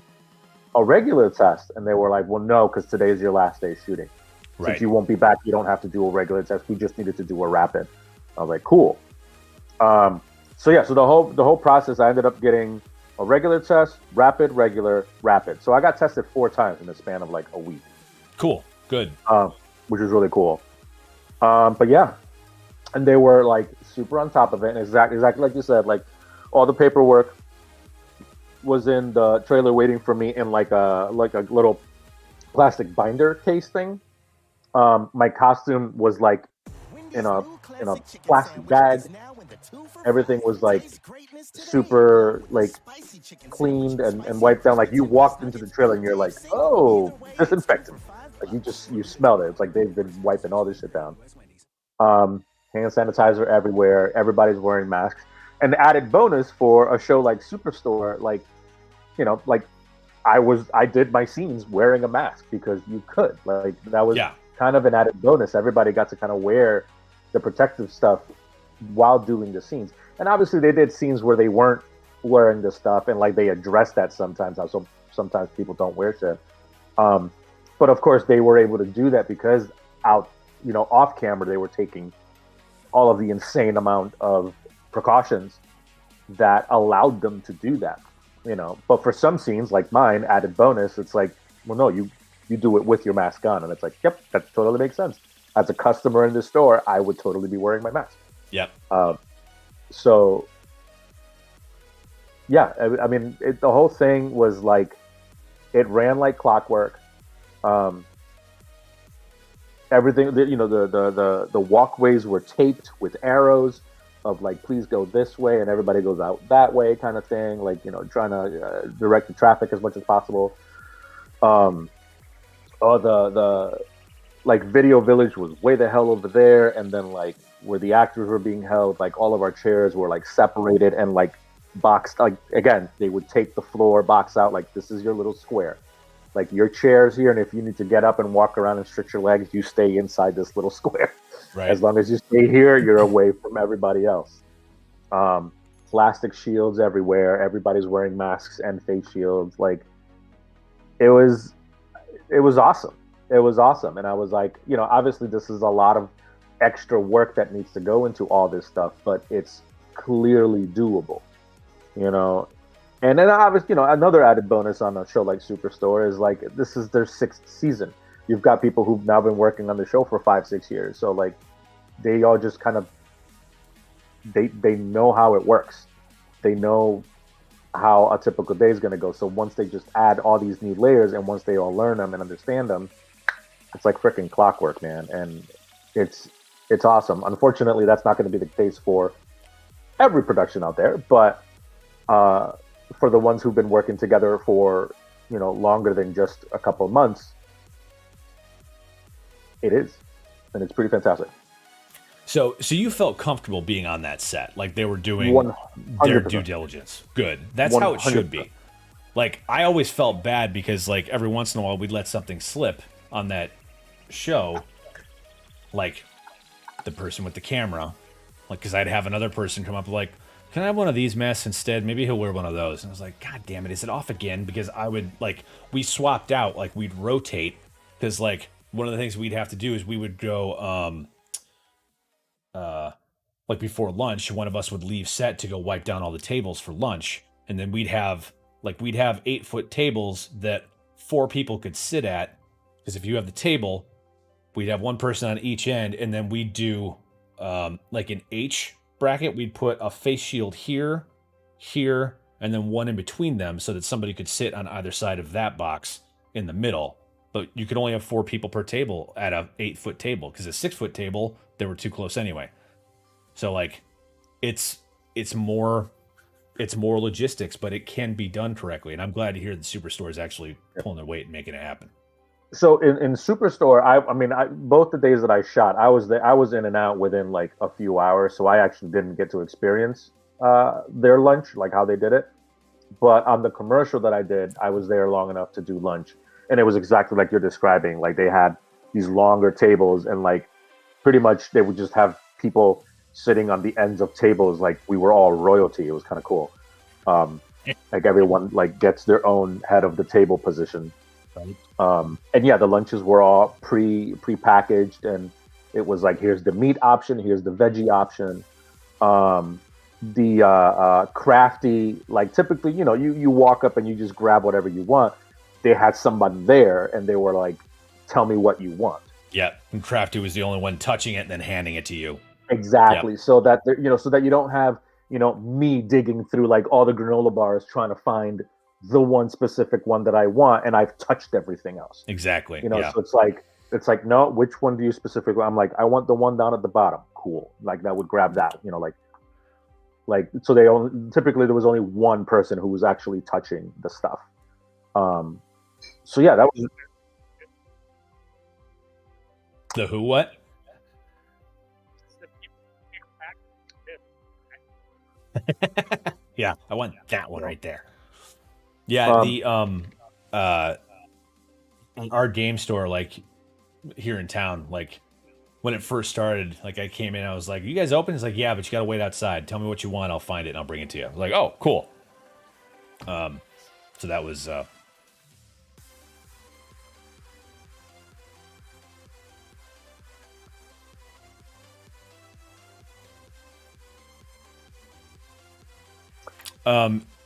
a regular test? And they were like, well, no, because today is your last day shooting. Right. Since you won't be back, you don't have to do a regular test. We just needed to do a rapid. I was like, cool. So the whole process, I ended up getting a regular test, rapid, regular, rapid. So I got tested 4 times in the span of like a week. Cool. Good. Which is really cool. But yeah, and they were like super on top of it. And exactly like you said, like all the paperwork was in the trailer waiting for me in like a little plastic binder case thing. My costume was like in a plastic bag. Everything was like super like cleaned and wiped down. Like you walked into the trailer and you're like, oh, disinfectant. Like you smelled it. It's like they've been wiping all this shit down. Hand sanitizer everywhere. Everybody's wearing masks. And the added bonus for a show like Superstore, like, like I did my scenes wearing a mask because you could. Like that was kind of an added bonus. Everybody got to kind of wear the protective stuff while doing the scenes. And obviously they did scenes where they weren't wearing the stuff, and like they addressed that sometimes. Also, sometimes people don't wear shit. But of course they were able to do that because off camera they were taking all of the insane amount of precautions that allowed them to do that. But for some scenes like mine, added bonus, it's like, well, no, you do it with your mask on. And it's like, yep, that totally makes sense. As a customer in the store, I would totally be wearing my mask. Yep. So, yeah, I mean, the whole thing was like, it ran like clockwork. Everything, the walkways were taped with arrows of like, please go this way, and everybody goes out that way, kind of thing. Like, trying to direct the traffic as much as possible. The like Video Village was way the hell over there, and then like where the actors were being held, like all of our chairs were like separated and like boxed. Like again, they would take the floor box out, like this is your little square. Like your chair's here, and if you need to get up and walk around and stretch your legs, you stay inside this little square. Right. As long as you stay here, you're away from everybody else. Plastic shields everywhere. Everybody's wearing masks and face shields. Like it was it was awesome. It was awesome, and I was like, obviously this is a lot of extra work that needs to go into all this stuff, but it's clearly doable, you know. And then obviously, another added bonus on a show like Superstore is like this is their sixth season. You've got people who've now been working on the show for 5-6 years, so like they all just kind of they know how it works. They know how a typical day is going to go. So once they just add all these new layers, and once they all learn them and understand them, it's like freaking clockwork, man. And it's awesome. Unfortunately, that's not going to be the case for every production out there, but for the ones who've been working together for longer than just a couple of months, it is, and it's pretty fantastic. So you felt comfortable being on that set, like they were doing 100%. their due diligence. Good. That's how it should 100%. be. Like I always felt bad because like every once in a while we'd let something slip on that show, like the person with the camera, like because I'd have another person come up like, can I have one of these masks instead? Maybe he'll wear one of those. And I was like, God damn it, is it off again? Because I would like we swapped out, like we'd rotate because like one of the things we'd have to do is we would go like before lunch, one of us would leave set to go wipe down all the tables for lunch, and then we'd have 8-foot tables that 4 people could sit at, because if you have the table, we'd have one person on each end, and then we'd do like an H bracket. We'd put a face shield here, and then one in between them so that somebody could sit on either side of that box in the middle. But you could only have 4 people per table at a 8-foot table, because a 6-foot table, they were too close anyway. So like, it's more logistics, but it can be done correctly. And I'm glad to hear the Superstore is actually pulling their weight and making it happen. So in Superstore, I mean, both the days that I shot, I was in and out within like a few hours, so I actually didn't get to experience their lunch, like how they did it. But on the commercial that I did, I was there long enough to do lunch, and it was exactly like you're describing. Like they had these longer tables, and like pretty much they would just have people sitting on the ends of tables, like we were all royalty. It was kind of cool. Like everyone like gets their own head of the table position. Right. And yeah, the lunches were all pre-packaged, and it was like, here's the meat option, here's the veggie option. The crafty, like typically, you walk up and you just grab whatever you want. They had someone there, and they were like, tell me what you want. Yeah, and crafty was the only one touching it and then handing it to you. Exactly. Yep. So that so that you don't have me digging through like all the granola bars trying to find the one specific one that I want, and I've touched everything else. Exactly. So it's like no, which one do you specifically? I'm like, I want the one down at the bottom. Cool. Like that would grab that. Like so they only typically there was only one person who was actually touching the stuff. So yeah, that was the who what? Yeah, I want that one right there. Yeah, the our game store, like here in town, like when it first started, like I came in, I was like, "You guys open?" It's like, "Yeah, but you got to wait outside. Tell me what you want, I'll find it and I'll bring it to you." I was like, "Oh, cool." So that was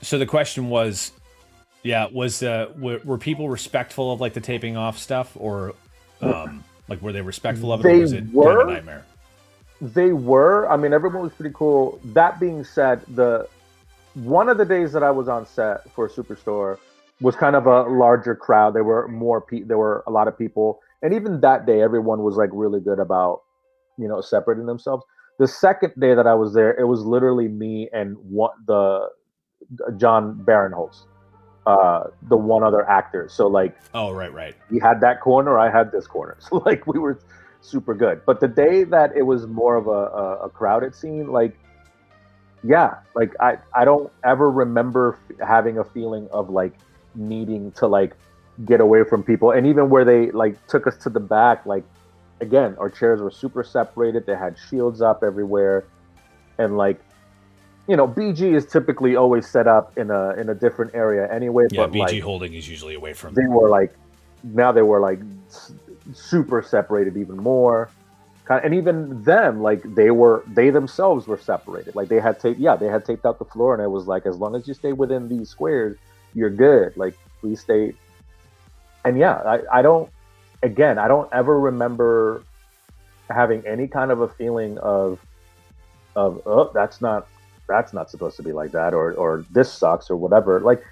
so the question was, yeah, were people respectful of like the taping off stuff, or like were they respectful of it, or was it kind of a nightmare? They were. I mean, everyone was pretty cool. That being said, one of the days that I was on set for Superstore was kind of a larger crowd. There were there were a lot of people, and even that day, everyone was like really good about separating themselves. The second day that I was there, it was literally me and the John Barinholtz, the one other actor. So like, oh right, he had that corner, I had this corner. So like we were super good. But the day that it was more of a crowded scene, like yeah, like I don't ever remember having a feeling of like needing to like get away from people. And even where they like took us to the back, like again, our chairs were super separated. They had shields up everywhere, and like BG is typically always set up in a different area anyway. Yeah, but BG like holding is usually away from. they were like, now they were like super separated even more. And even them, like they themselves were separated. Like they had taped out the floor, and it was like, as long as you stay within these squares, you're good. Like please stay. And yeah, I don't ever remember having any kind of a feeling of oh, that's not supposed to be like that, or this sucks or whatever. Like,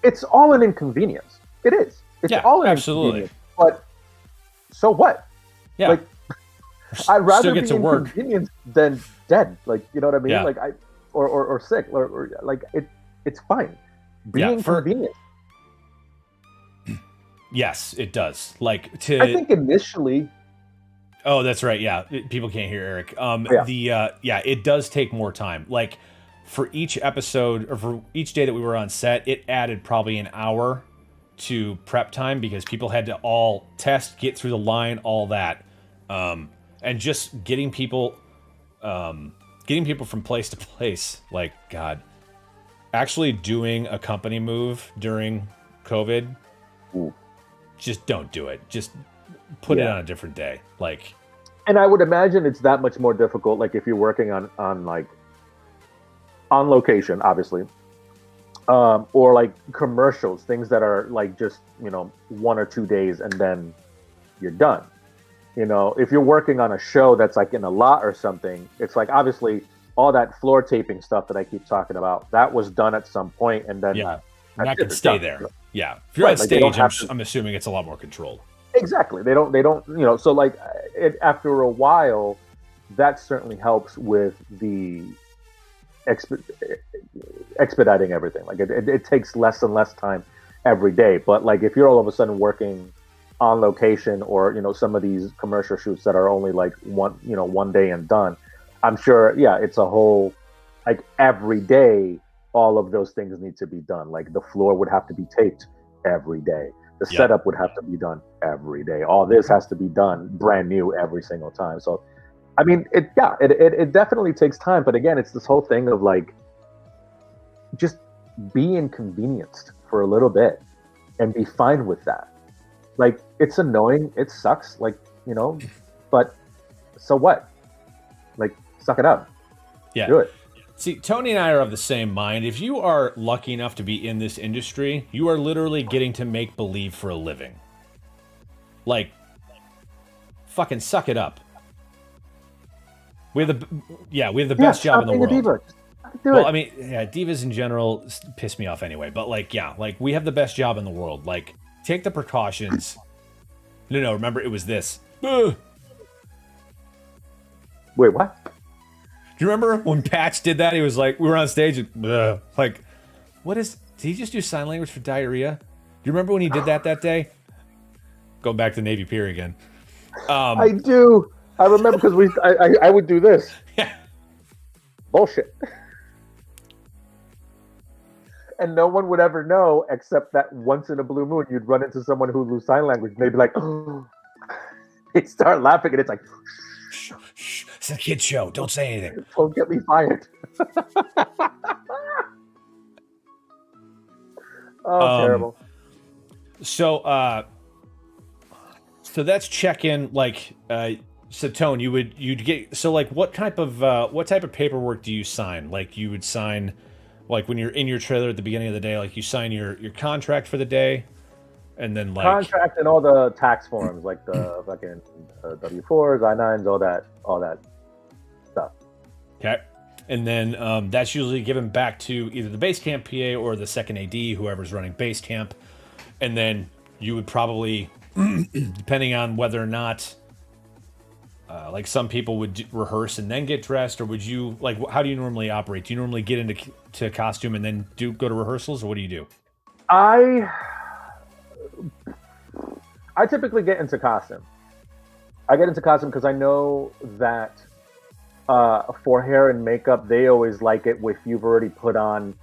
it's all an inconvenience. It is. It's all an inconvenience. But so what? Yeah. Like, I'd rather be inconvenienced than dead. Like, you know what I mean? Yeah. Like or sick or like it's fine. Being inconvenienced. Yes, it does. Like I think initially. Oh, that's right. Yeah, people can't hear Eric. It does take more time. Like for each episode or for each day that we were on set, it added probably an hour to prep time because people had to all test, get through the line, all that, and just getting people from place to place. Like God, actually doing a company move during COVID. Ooh. Just don't do it. Just put it on a different day. Like, and I would imagine it's that much more difficult. Like if you're working on location, obviously, or like commercials, things that are like just 1 or 2 days and then you're done. If you're working on a show that's like in a lot or something, it's like obviously all that floor taping stuff that I keep talking about, that was done at some point, and then that can stay there. Yeah, if you're on stage, I'm assuming it's a lot more controlled. Exactly. They don't. So like, after a while, that certainly helps with the expediting everything. Like it takes less and less time every day. But like, if you're all of a sudden working on location, or some of these commercial shoots that are only like one day and done, I'm sure. Yeah, it's a whole, like, every day. All of those things need to be done. Like the floor would have to be taped every day. The setup would have to be done every day. All this has to be done brand new every single time. So, I mean, it definitely takes time. But again, it's this whole thing of like, just be inconvenienced for a little bit and be fine with that. Like, it's annoying. It sucks. Like, but so what? Like, suck it up. Yeah. Do it. See, Tony and I are of the same mind. If you are lucky enough to be in this industry, you are literally getting to make believe for a living. Like, fucking suck it up. We have the best job in the world. Diva. Well, I mean, divas in general piss me off anyway. But like, we have the best job in the world. Like, take the precautions. No, remember it was this. Wait, what? Do you remember when Patch did that? He was like, we were on stage and like, did he just do sign language for diarrhea? Do you remember when he did that day? Going back to Navy Pier again. I do. I remember because I would do this. Yeah. Bullshit. And no one would ever know, except that once in a blue moon, you'd run into someone who knew sign language, and they'd be like, oh. They'd start laughing, and it's like, shh, it's a kid's show. Don't say anything. Don't get me fired. Terrible. So that's check-in. Like, so Tone, you'd get. So like, what type of paperwork do you sign? Like, you would sign, like when you're in your trailer at the beginning of the day, like you sign your contract for the day, and then like contract and all the tax forms, like the fucking W-4s, I-9s, all that stuff. Okay. And then that's usually given back to either the base camp PA or the second AD, whoever's running base camp. And then you would probably, depending on whether or not, like some people would rehearse and then get dressed, or would you, like, how do you normally operate? Do you normally get into costume and then go to rehearsals, or what do you do? I typically get into costume. I get into costume because I know that for hair and makeup, they always like it if you've already put on,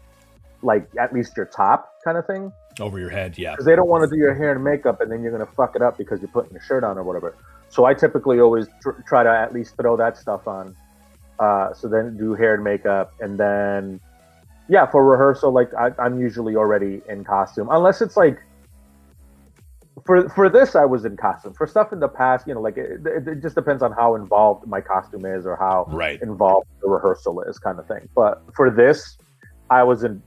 like, at least your top kind of thing. Over your head, yeah. Because they don't want to do your hair and makeup and then you're going to fuck it up because you're putting your shirt on or whatever. So I typically always try to at least throw that stuff on So then do hair and makeup, and then yeah, for rehearsal, like I'm usually already in costume, unless it's like for this I was in costume. For stuff in the past, like it just depends on how involved my costume is or how Right. involved the rehearsal is, kind of thing. But for this, I was in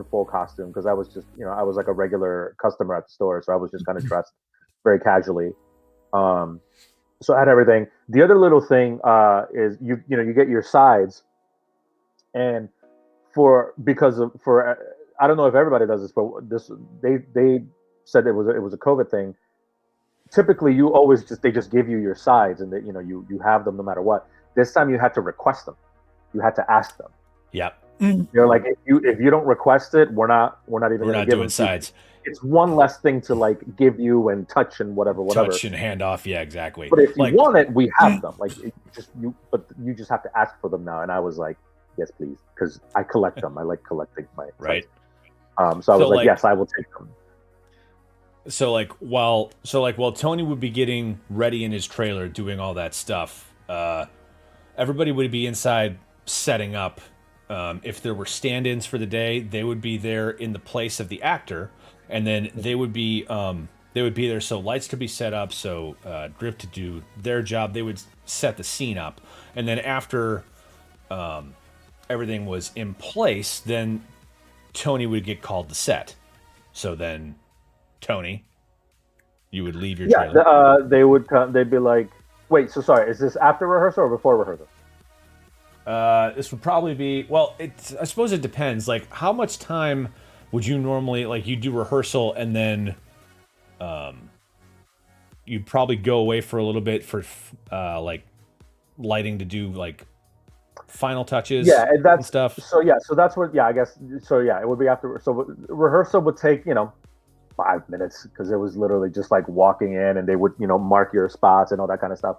full costume because I was just I was like a regular customer at the store, so I was just kind of dressed very casually. Um, so I had everything. The other little thing is you get your sides, and for I don't know if everybody does this, but they said it was a COVID thing. Typically, you always they just give you your sides, and that you have them no matter what. This time you had to request them. You had to ask them. Yep. You're like, if you don't request it, we're not even We're not give doing them sides. It's one less thing to like give you and touch and whatever. Touch and hand off. Yeah, exactly. But if you like, want it, we have them. Like but you just have to ask for them now. And I was like, yes, please, because I collect them. I like collecting my right. So I was like, yes, I will take them. So while Tony would be getting ready in his trailer, doing all that stuff, everybody would be inside setting up. If there were stand-ins for the day, they would be there in the place of the actor, and then they would be there so lights could be set up, so Drift to do their job. They would set the scene up, and then after everything was in place, then Tony would get called to set. So then, Tony, you would leave your trailer. Yeah, they would come. They'd be like, "Wait, so sorry, is this after rehearsal or before rehearsal?" This would probably be, well, I suppose it depends. Like, how much time would you normally, like, you do rehearsal and then you'd probably go away for a little bit for like lighting to do like final touches, and stuff. So that's what, I guess. So yeah, it would be after. So rehearsal would take 5 minutes because it was literally just like walking in, and they would mark your spots and all that kind of stuff.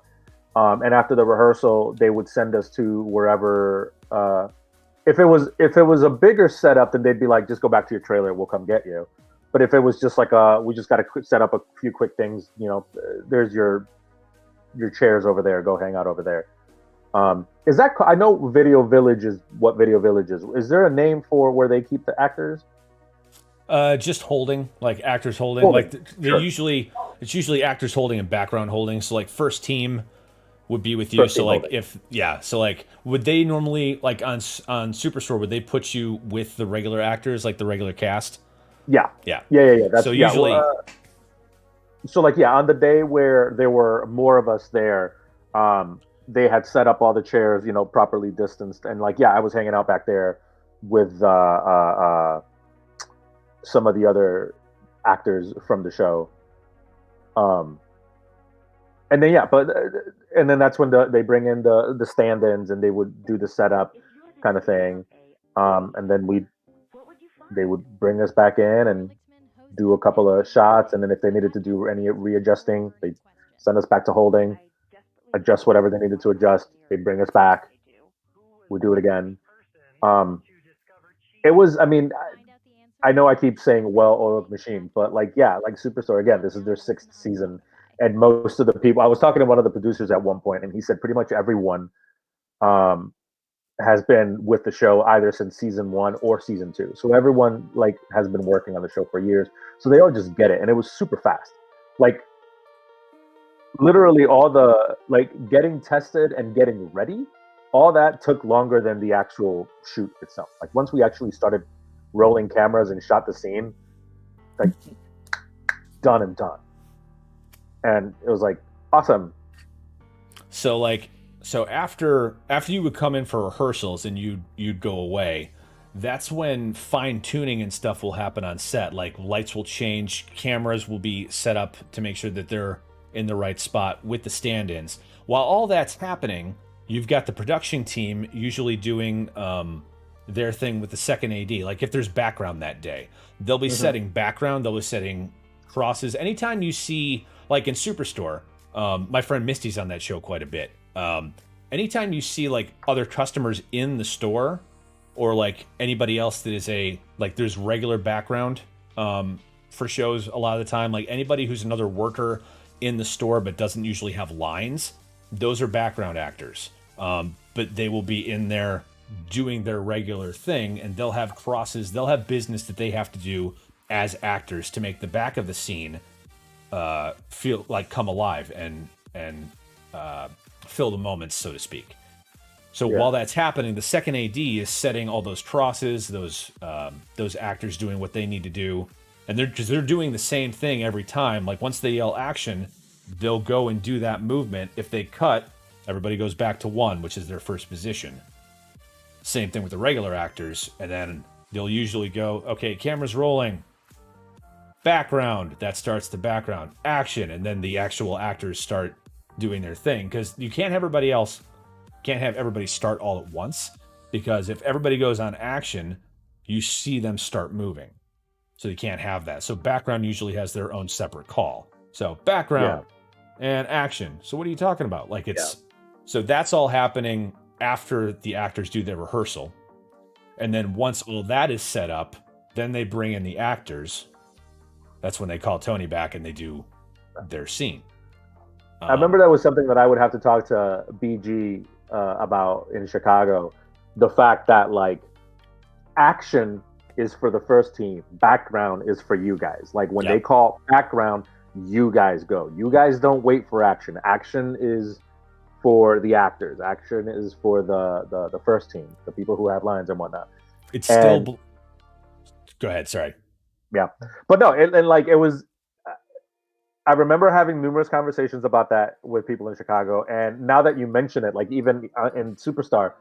And after the rehearsal, they would send us to wherever. If it was a bigger setup, then they'd be like, just go back to your trailer, we'll come get you. But if it was just like we just got to set up a few quick things, there's your chairs over there, go hang out over there. Is that, I know Video Village is what Video Village is. Is there a name for where they keep the actors? Just holding, like actors holding. Like sure. It's usually actors holding and background holding. So like first team would be with you. So like holding. So like would they normally, like on Superstore, would they put you with the regular actors, like the regular cast? Yeah. That's, so usually. So like on the day where there were more of us there, they had set up all the chairs, properly distanced, and like I was hanging out back there with some of the other actors from the show. And then and then that's when they bring in the stand-ins, and they would do the setup kind of thing. And then they would bring us back in and do a couple of shots, and then if they needed to do any readjusting, they'd send us back to holding, adjust whatever they needed to adjust. They'd bring us back. We'd do it again. It was, I know I keep saying well-oiled machine, but like Superstore, again, this is their 6th season. And most of the people, I was talking to one of the producers at one point, and he said pretty much everyone has been with the show either since season 1 or season 2. So everyone like has been working on the show for years. So they all just get it. And it was super fast. Like literally all the like getting tested and getting ready, all that took longer than the actual shoot itself. Like once we actually started rolling cameras and shot the scene, like done and done. And it was like awesome. So after you would come in for rehearsals and you'd go away, that's when fine tuning and stuff will happen on set. Like lights will change, cameras will be set up to make sure that they're in the right spot with the stand-ins. While all that's happening, you've got the production team usually doing their thing with the second AD. Like if there's background that day, they'll be setting background, they'll be setting crosses. Anytime you see, like in Superstore, my friend Misty's on that show quite a bit. Anytime you see like other customers in the store, or like anybody else that is there's regular background for shows a lot of the time, like anybody who's another worker in the store but doesn't usually have lines, those are background actors. but they will be in there doing their regular thing, and they'll have crosses, they'll have business that they have to do as actors to make the back of the scene feel like come alive and fill the moments, so to speak. So while that's happening, the second AD is setting all those crosses, those actors doing what they need to do, and they're doing the same thing every time. Like once they yell action, they'll go and do that movement. If they cut, everybody goes back to 1, which is their first position. Same thing with the regular actors, and then they'll usually go, okay, camera's rolling. Background, that starts the background. Action, and then the actual actors start doing their thing. Because you can't have everybody start all at once. Because if everybody goes on action, you see them start moving. So you can't have that. So background usually has their own separate call. So background and action. So what are you talking about? Like so that's all happening after the actors do their rehearsal. And then once all that is set up, then they bring in the actors. That's when they call Tony back and they do their scene. I remember that was something that I would have to talk to BG about in Chicago. The fact that like action is for the first team, background is for you guys. Like when they call background, you guys go. You guys don't wait for action. Action is for the actors. Action is for the first team, the people who have lines and whatnot. It's still. Go ahead. Sorry. Yeah, but no, and like it was. I remember having numerous conversations about that with people in Chicago, and now that you mention it, like even in Superstore.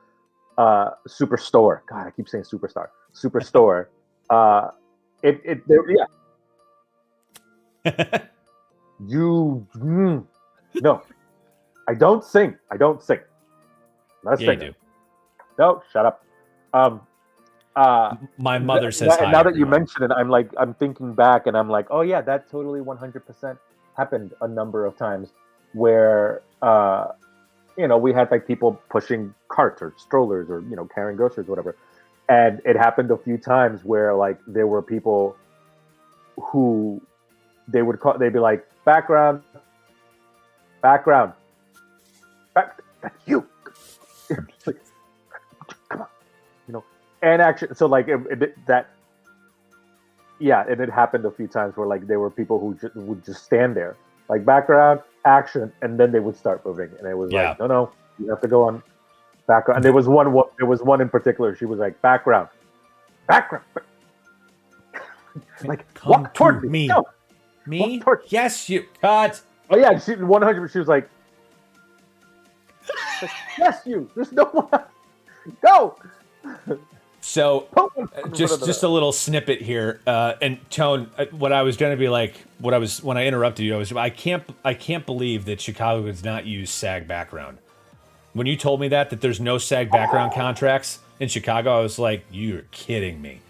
God, I keep saying Superstore. No, I don't sing. Not a singer. You do. No, shut up. My mother says hi. Now that you mention it, I'm thinking back, and I'm like, oh yeah, that totally 100% happened a number of times where we had like people pushing carts or strollers or carrying groceries, whatever, and it happened a few times where like there were people who they'd be like background, that's you. Like, come on, and action. So like and it happened a few times where like there were people who would just stand there, like background, action, and then they would start moving, and it was like, no, you have to go on background. And there was one in particular. She was like background, like walk toward me. No. Me? Yes, you cut. Oh yeah, she 100. She was like, yes, you. There's no one else. Go. So, just a little snippet here, and Tone. What I was going to be like, when I interrupted you, I can't believe that Chicago does not use SAG background. When you told me that there's no SAG background contracts in Chicago, I was like, you're kidding me.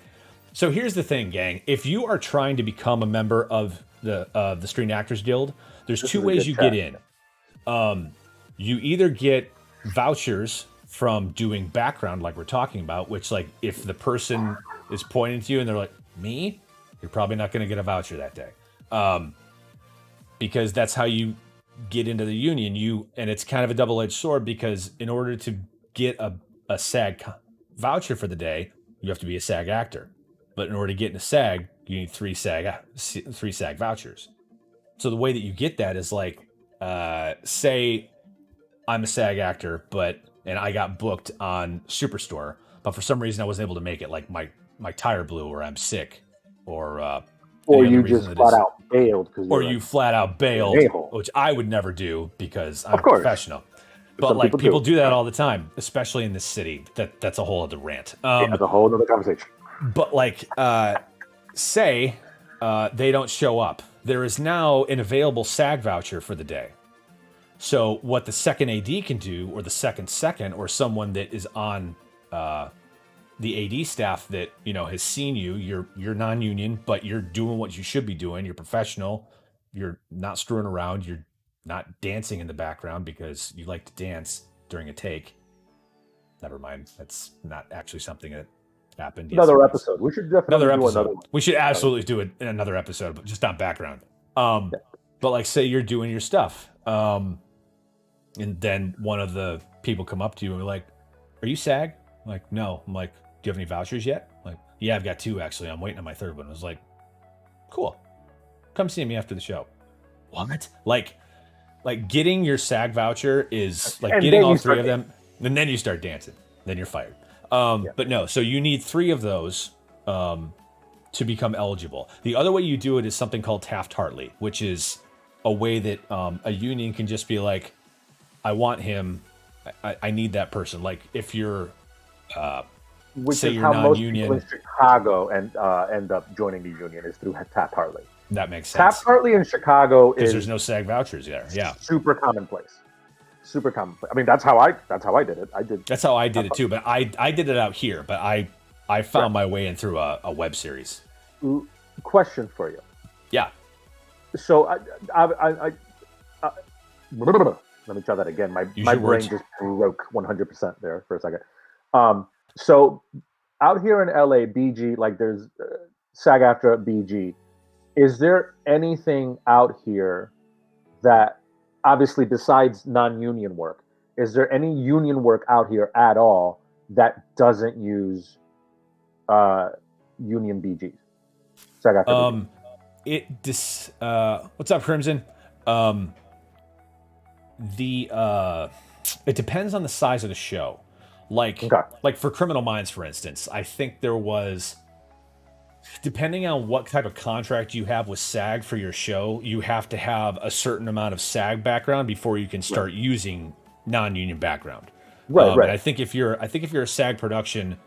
So here's the thing, gang. If you are trying to become a member of the Screen Actors Guild, there's two ways you get in. You either get vouchers from doing background like we're talking about, which like if the person is pointing to you and they're like, me, you're probably not going to get a voucher that day. Because that's how you get into the union. And it's kind of a double-edged sword, because in order to get a SAG voucher for the day, you have to be a SAG actor. But in order to get into SAG, you need three SAG vouchers. So the way that you get that is like, say I'm a SAG actor, and I got booked on Superstore, but for some reason I wasn't able to make it. Like my tire blew, or I'm sick, or you just flat out bailed. Or you flat out bailed, which I would never do because I'm a professional. But some like people do that all the time, especially in this city. That's a whole other rant. That's a whole other conversation. But like, say they don't show up, there is now an available SAG voucher for the day. So what the second AD can do, or the second, or someone that is on the AD staff that has seen you're non-union, but you're doing what you should be doing. You're professional. You're not screwing around. You're not dancing in the background because you like to dance during a take. Never mind. That's not actually something that happened. Another episode. We should definitely do another one. We should absolutely do it in another episode, but just not background. But like, say you're doing your stuff. And then one of the people come up to you and be like, "Are you SAG?" I'm like, "No." I'm like, "Do you have any vouchers yet?" I'm like, "Yeah, I've got 2 actually. I'm waiting on my 3rd one." I was like, "Cool. Come see me after the show." What? Like getting your SAG voucher is like And getting then all you 3 start of them, and then you start dancing. Then you're fired. Yeah. But no, so you need 3 of those to become eligible. The other way you do it is something called Taft-Hartley, which is a way that a union can just be like, "I want him. I need that person." Like if you're, Which say is you're how most people in non-union, Chicago end up joining the union is through Taft-Hartley. that makes sense. Taft-Hartley in Chicago Because is there's no SAG vouchers there. Yeah. super commonplace. Super commonplace. I mean, that's how I did it. That's how I did it too. But I did it out here. But I found my way in through a web series. Question for you. Yeah. So let me try that again. My brain words. just broke 100% there for a second. So out here in LA, BG, like there's SAG-AFTRA at BG. Is there anything out here that, obviously besides non-union work, is there any union work out here at all that doesn't use union BGs? SAG-AFTRA BG. What's up, Crimson? It depends on the size of the show. Like for Criminal Minds, for instance, I think there was, depending on what type of contract you have with SAG for your show, you have to have a certain amount of SAG background before you can start using non-union background. Right. And I think if you're a SAG production,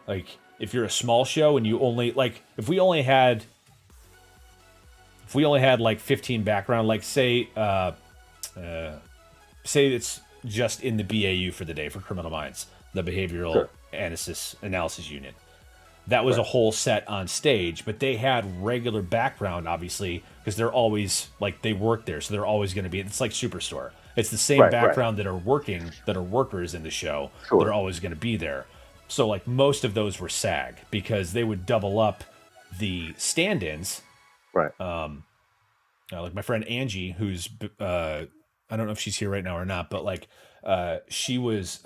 like if you're a small show and you only if we only had like 15 background, like say it's just in the BAU for the day for Criminal Minds, the Behavioral Analysis Unit. That was a whole set on stage, but they had regular background, obviously, because they're always, like, they work there, so they're always going to be, it's like Superstore. It's the same background that are workers in the show that are always going to be there. So, like, most of those were SAG, because they would double up the stand-ins. Right. Like my friend Angie, who's, I don't know if she's here right now or not, but, like, she was...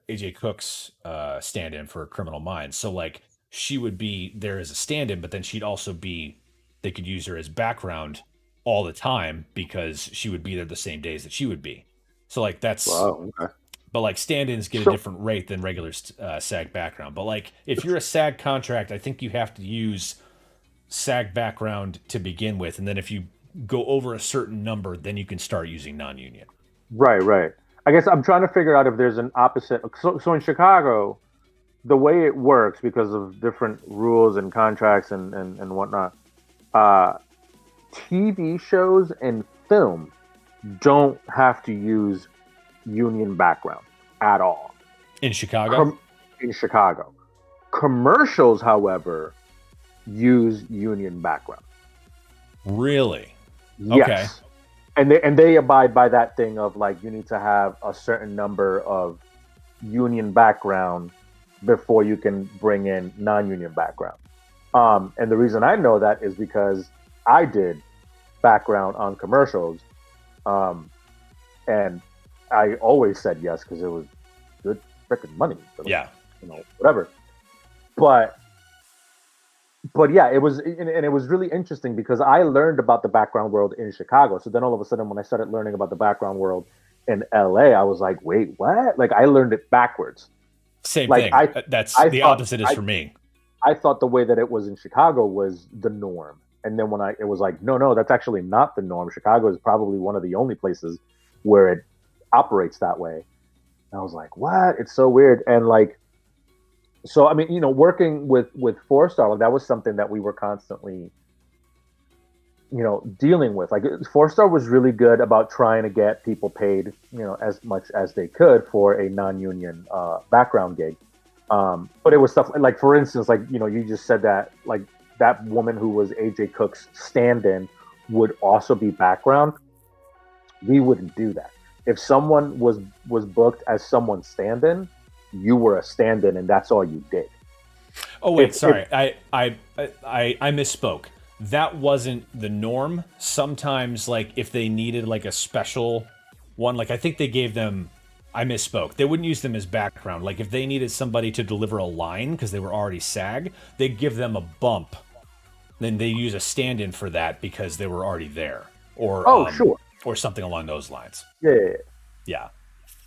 AJ Cook's stand-in for Criminal Minds. So like she would be there as a stand-in, but then she'd also be, they could use her as background all the time because she would be there the same days that she would be. So like that's, but like stand-ins get a different rate than regular SAG background. But like if you're a SAG contract, I think you have to use SAG background to begin with. And then if you go over a certain number, then you can start using non-union. Right. I guess I'm trying to figure out if there's an opposite. So in Chicago, the way it works, because of different rules and contracts and whatnot, TV shows and film don't have to use union background at all. In Chicago? In Chicago. Commercials, however, use union background. Really? Yes. Okay. And they abide by that thing of like you need to have a certain number of union background before you can bring in non-union background. And the reason I know that is because I did background on commercials, and I always said yes because it was good freaking money. Yeah, whatever. But yeah, it was really interesting because I learned about the background world in Chicago. So then all of a sudden, when I started learning about the background world in LA, I was like, wait, what? Like I learned it backwards. Same thing. The opposite is for me. I thought the way that it was in Chicago was the norm. And then when it was like, no, that's actually not the norm. Chicago is probably one of the only places where it operates that way. And I was like, what? It's so weird. And like, so, I mean, working with 4-Star, like that was something that we were constantly, dealing with. Like 4-Star was really good about trying to get people paid, as much as they could for a non-union background gig. But it was stuff like, for instance, like, you just said that, like that woman who was AJ Cook's stand-in would also be background. We wouldn't do that. If someone was booked as someone's stand-in, you were a stand-in and that's all you did. Oh wait, sorry. I misspoke. That wasn't the norm. Sometimes like if they needed like a special one, like I think they gave them I misspoke. They wouldn't use them as background. Like if they needed somebody to deliver a line because they were already SAG, they'd give them a bump. Then they use a stand-in for that because they were already there, or sure, or something along those lines. Yeah.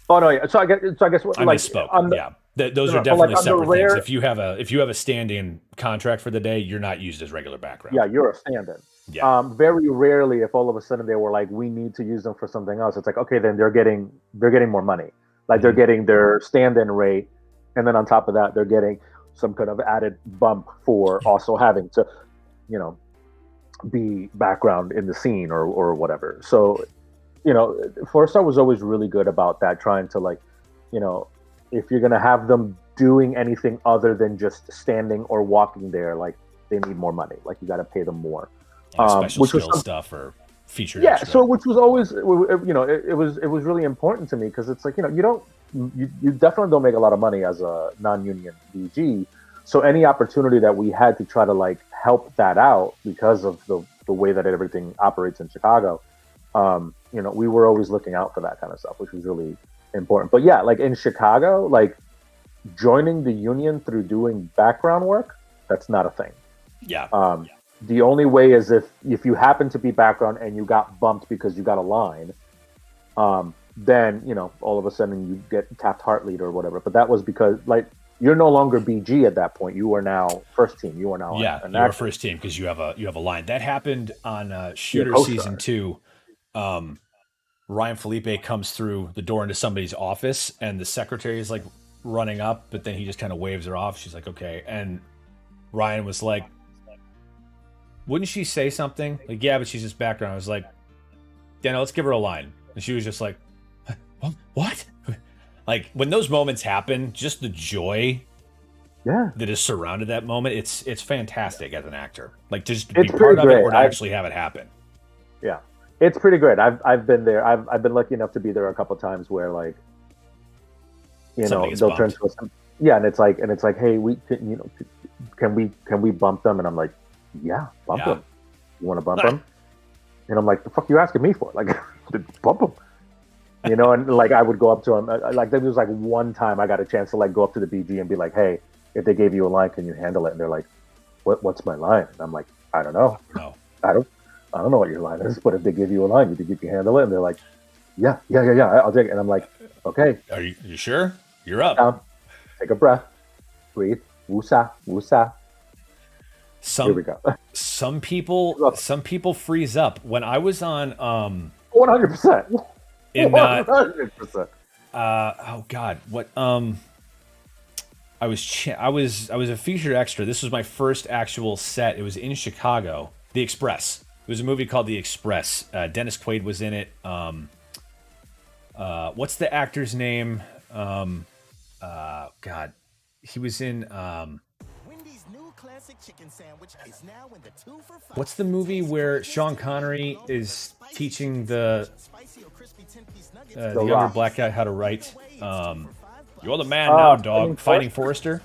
Oh no, yeah. So I guess what, I like, misspoke. Those are definitely separate things. If you have a stand-in contract for the day, you're not used as regular background. Yeah, you're a stand-in. Yeah. Very rarely, if all of a sudden they were like, we need to use them for something else, it's like, okay, then they're getting more money. Like they're getting their stand-in rate, and then on top of that, they're getting some kind of added bump for also having to, be background in the scene or whatever. So, Four Star was always really good about that, trying to like, if you're gonna have them doing anything other than just standing or walking there, like they need more money. Like you got to pay them more. Like special skill stuff or featured. Yeah, extra. so which was always, it was really important to me because it's like you definitely don't make a lot of money as a non-union BG. So any opportunity that we had to try to like help that out because of the way that everything operates in Chicago, we were always looking out for that kind of stuff, which was really important. But yeah, like in Chicago, like joining the union through doing background work, that's not a thing. Yeah. The only way is if you happen to be background and you got bumped because you got a line, then all of a sudden you get Taft Hartley or whatever. But that was because like you're no longer BG at that point. You are now first team. You are now you're first team because you have a line. That happened on Shooter season 2. Ryan Felipe comes through the door into somebody's office and the secretary is like running up, but then he just kind of waves her off. She's like, okay. And Ryan was like, wouldn't she say something? Like, yeah, but she's just background. I was like, Dana, let's give her a line. And she was just like, what? Like, when those moments happen, just the joy that is surrounded that moment, it's fantastic as an actor. Like, just to be part of it or to actually have it happen. Yeah. It's pretty great. I've been there. I've been lucky enough to be there a couple of times where like, they'll turn to us. Yeah, and it's like, hey, can we bump them? And I'm like, yeah, bump them. You want to bump them? And I'm like, the fuck you asking me for? Like, bump them. And like I would go up to him. Like there was like one time I got a chance to like go up to the BG and be like, hey, if they gave you a line, can you handle it? And they're like, what's my line? And I'm like, I don't know. No. I don't know what your line is, but if they give you a line, you think you can handle it? And they're like, yeah, I'll take it. And I'm like, okay. Are you sure? You're up. Down. Take a breath. Breathe. Woosah. Here we go. Some people freeze up. When I was on 100%. 100%. Oh God, what? I was a featured extra. This was my first actual set. It was in Chicago. The Express. It was a movie called The Express. Dennis Quaid was in it. What's the actor's name? God, he was in. What's the movie where Sean Connery is teaching the younger black guy how to write? You're the man now, dog. Finding Forrester.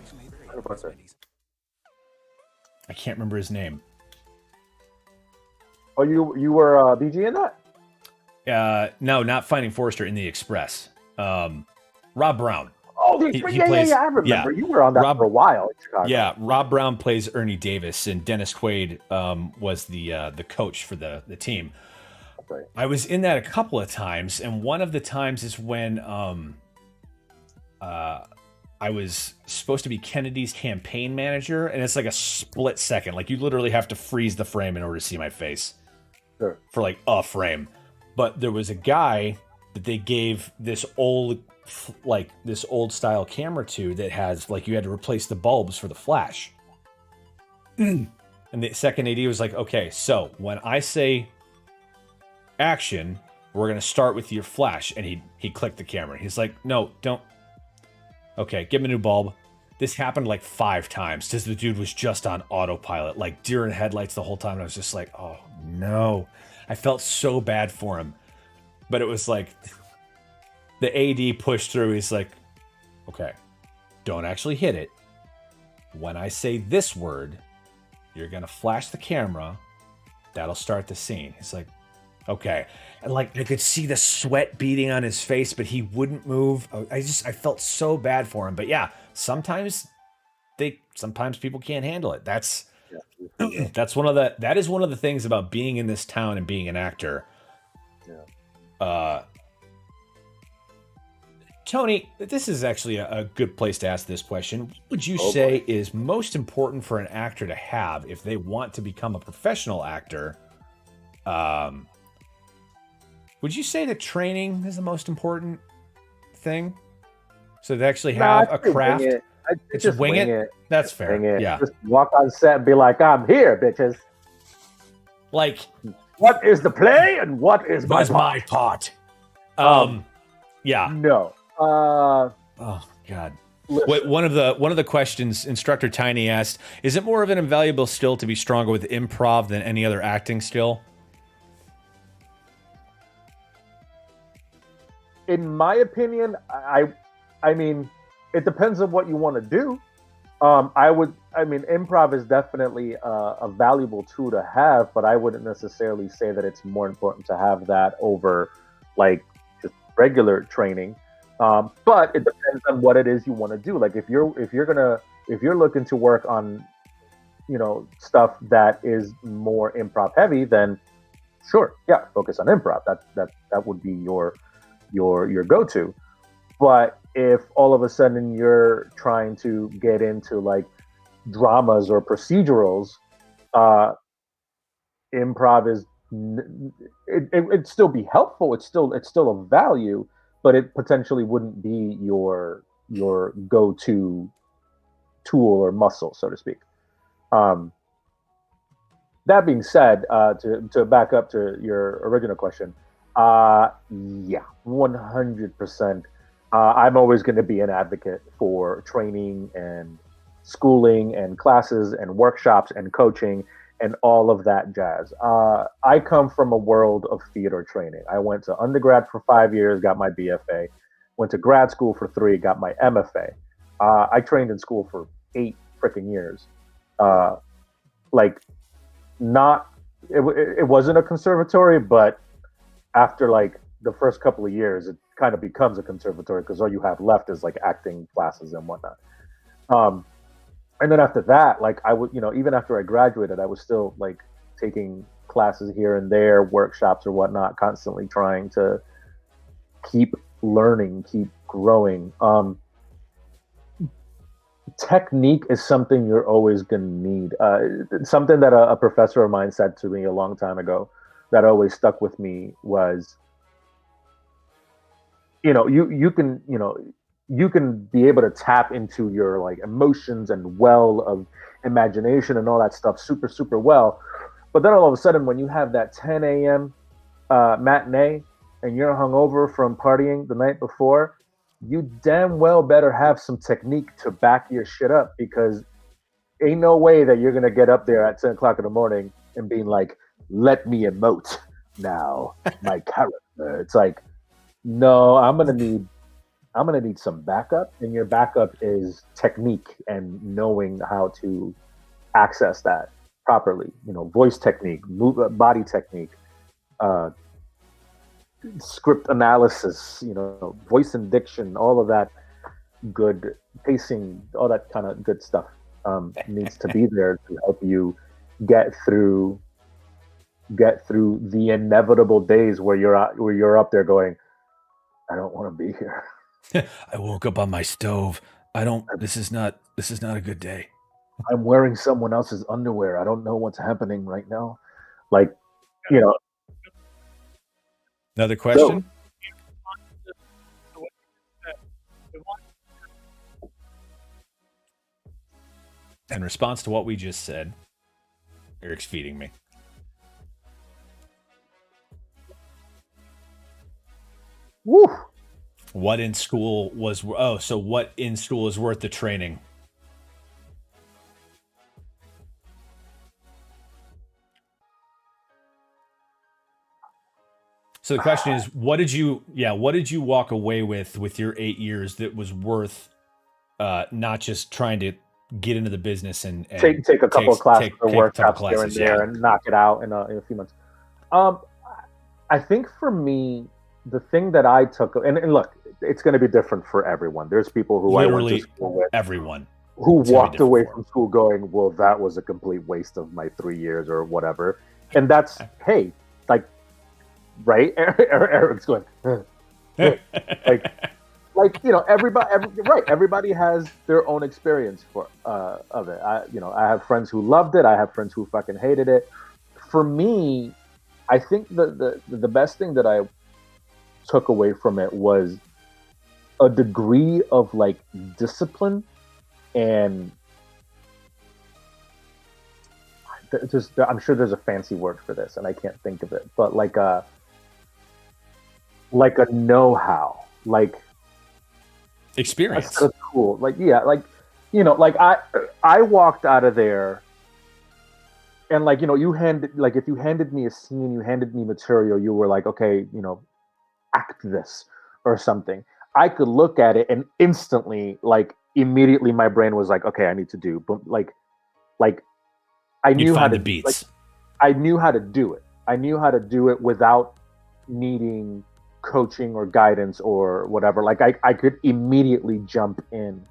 I can't remember his name. Oh, you were BG in that? No, not Finding Forrester, in The Express. Rob Brown. Oh, he plays, I remember. Yeah. You were on that for a while in Chicago. Yeah, Rob Brown plays Ernie Davis, and Dennis Quaid was the coach for the team. Okay. I was in that a couple of times, and one of the times is when I was supposed to be Kennedy's campaign manager, and it's like a split second. Like, you literally have to freeze the frame in order to see my face. Sure. For like a frame. But there was a guy that they gave this old style camera to that has, like, you had to replace the bulbs for the flash. And the second AD was like, okay, so when I say action, we're going to start with your flash. And he clicked the camera. He's like, no, don't. Okay, give him a new bulb. This happened like 5 times because the dude was just on autopilot, like deer in headlights the whole time. And I was just like, oh no. I felt so bad for him. But it was like, the AD pushed through. He's like, okay, don't actually hit it. When I say this word, you're going to flash the camera. That'll start the scene. He's like, Okay. And like I could see the sweat beading on his face, but he wouldn't move. I felt so bad for him. But yeah, sometimes people can't handle it. That's Yeah. that is one of the things about being in this town and being an actor. Yeah. Tony, this is actually a good place to ask this question. What would you say is most important for an actor to have if they want to become a professional actor? Would you say that training is the most important thing? So they actually have a craft? Just wing it. That's fair. Wing it. Yeah. Just walk on set and be like, I'm here, bitches. Like, what is the play and what is my part? Yeah. No. Oh God. One of the questions Instructor Tiny asked, is it more of an invaluable skill to be stronger with improv than any other acting skill? In my opinion, I mean, it depends on what you want to do. Improv is definitely a valuable tool to have, but I wouldn't necessarily say that it's more important to have that over like just regular training. But it depends on what it is you want to do. Like if you're looking to work on, stuff that is more improv heavy, then sure, yeah, focus on improv. That would be your go-to. But if all of a sudden you're trying to get into like dramas or procedurals, improv is it'd still be helpful. It's still of value, but it potentially wouldn't be your go-to tool or muscle, so to speak. That being said, to back up to your original question, yeah, 100%. I'm always going to be an advocate for training and schooling and classes and workshops and coaching and all of that jazz. I come from a world of theater training. I went to undergrad for 5 years, got my BFA, went to grad school for 3, got my MFA. I trained in school for 8 freaking years. It wasn't a conservatory, but after like the first couple of years, it kind of becomes a conservatory because all you have left is like acting classes and whatnot. And then after that, like I would, even after I graduated, I was still like taking classes here and there, workshops or whatnot, constantly trying to keep learning, keep growing. Technique is something you're always going to need. Something that a professor of mine said to me a long time ago that always stuck with me was, you can be able to tap into your like emotions and well of imagination and all that stuff super, super well. But then all of a sudden, when you have that 10 a.m. Matinee and you're hungover from partying the night before, you damn well better have some technique to back your shit up, because ain't no way that you're going to get up there at 10 o'clock in the morning and being like, let me emote now, my character. It's like, no, I'm gonna need some backup, and your backup is technique and knowing how to access that properly. Voice technique, body technique, script analysis, voice and diction, all of that good pacing, all that kind of good stuff needs to be there to help you get through the inevitable days where you're up there going, I don't want to be here. I woke up on my stove. This is not a good day. I'm wearing someone else's underwear. I don't know what's happening right now. Like, Another question? In response to what we just said, Eric's feeding me. Woo. What in school is worth the training? So the question is, what did you walk away with your 8 years that was worth not just trying to get into the business and take a couple of classes or workshops here and there and knock it out in a few months. I think for me, the thing that I took, and look, it's going to be different for everyone. There's people who I went to Literally school with everyone. who It's gonna be walked different away for 'em. from school going, well, that was a complete waste of my 3 years or whatever. And that's, hey, like, right? Eric's going, like everybody has their own experience of it. I have friends who loved it. I have friends who fucking hated it. For me, I think the best thing that I took away from it was a degree of like discipline and I'm sure there's a fancy word for this and I can't think of it, but like a know-how, like Experience. that's cool. Like, yeah, like, like I walked out of there and like, if you handed me a scene, you handed me material, you were like, okay, act this or something. I could look at it and instantly, like immediately my brain was like, okay, I need to do, but like I You'd knew how find to the beats. I knew how to do it. I knew how to do it without needing coaching or guidance or whatever. Like I could immediately jump in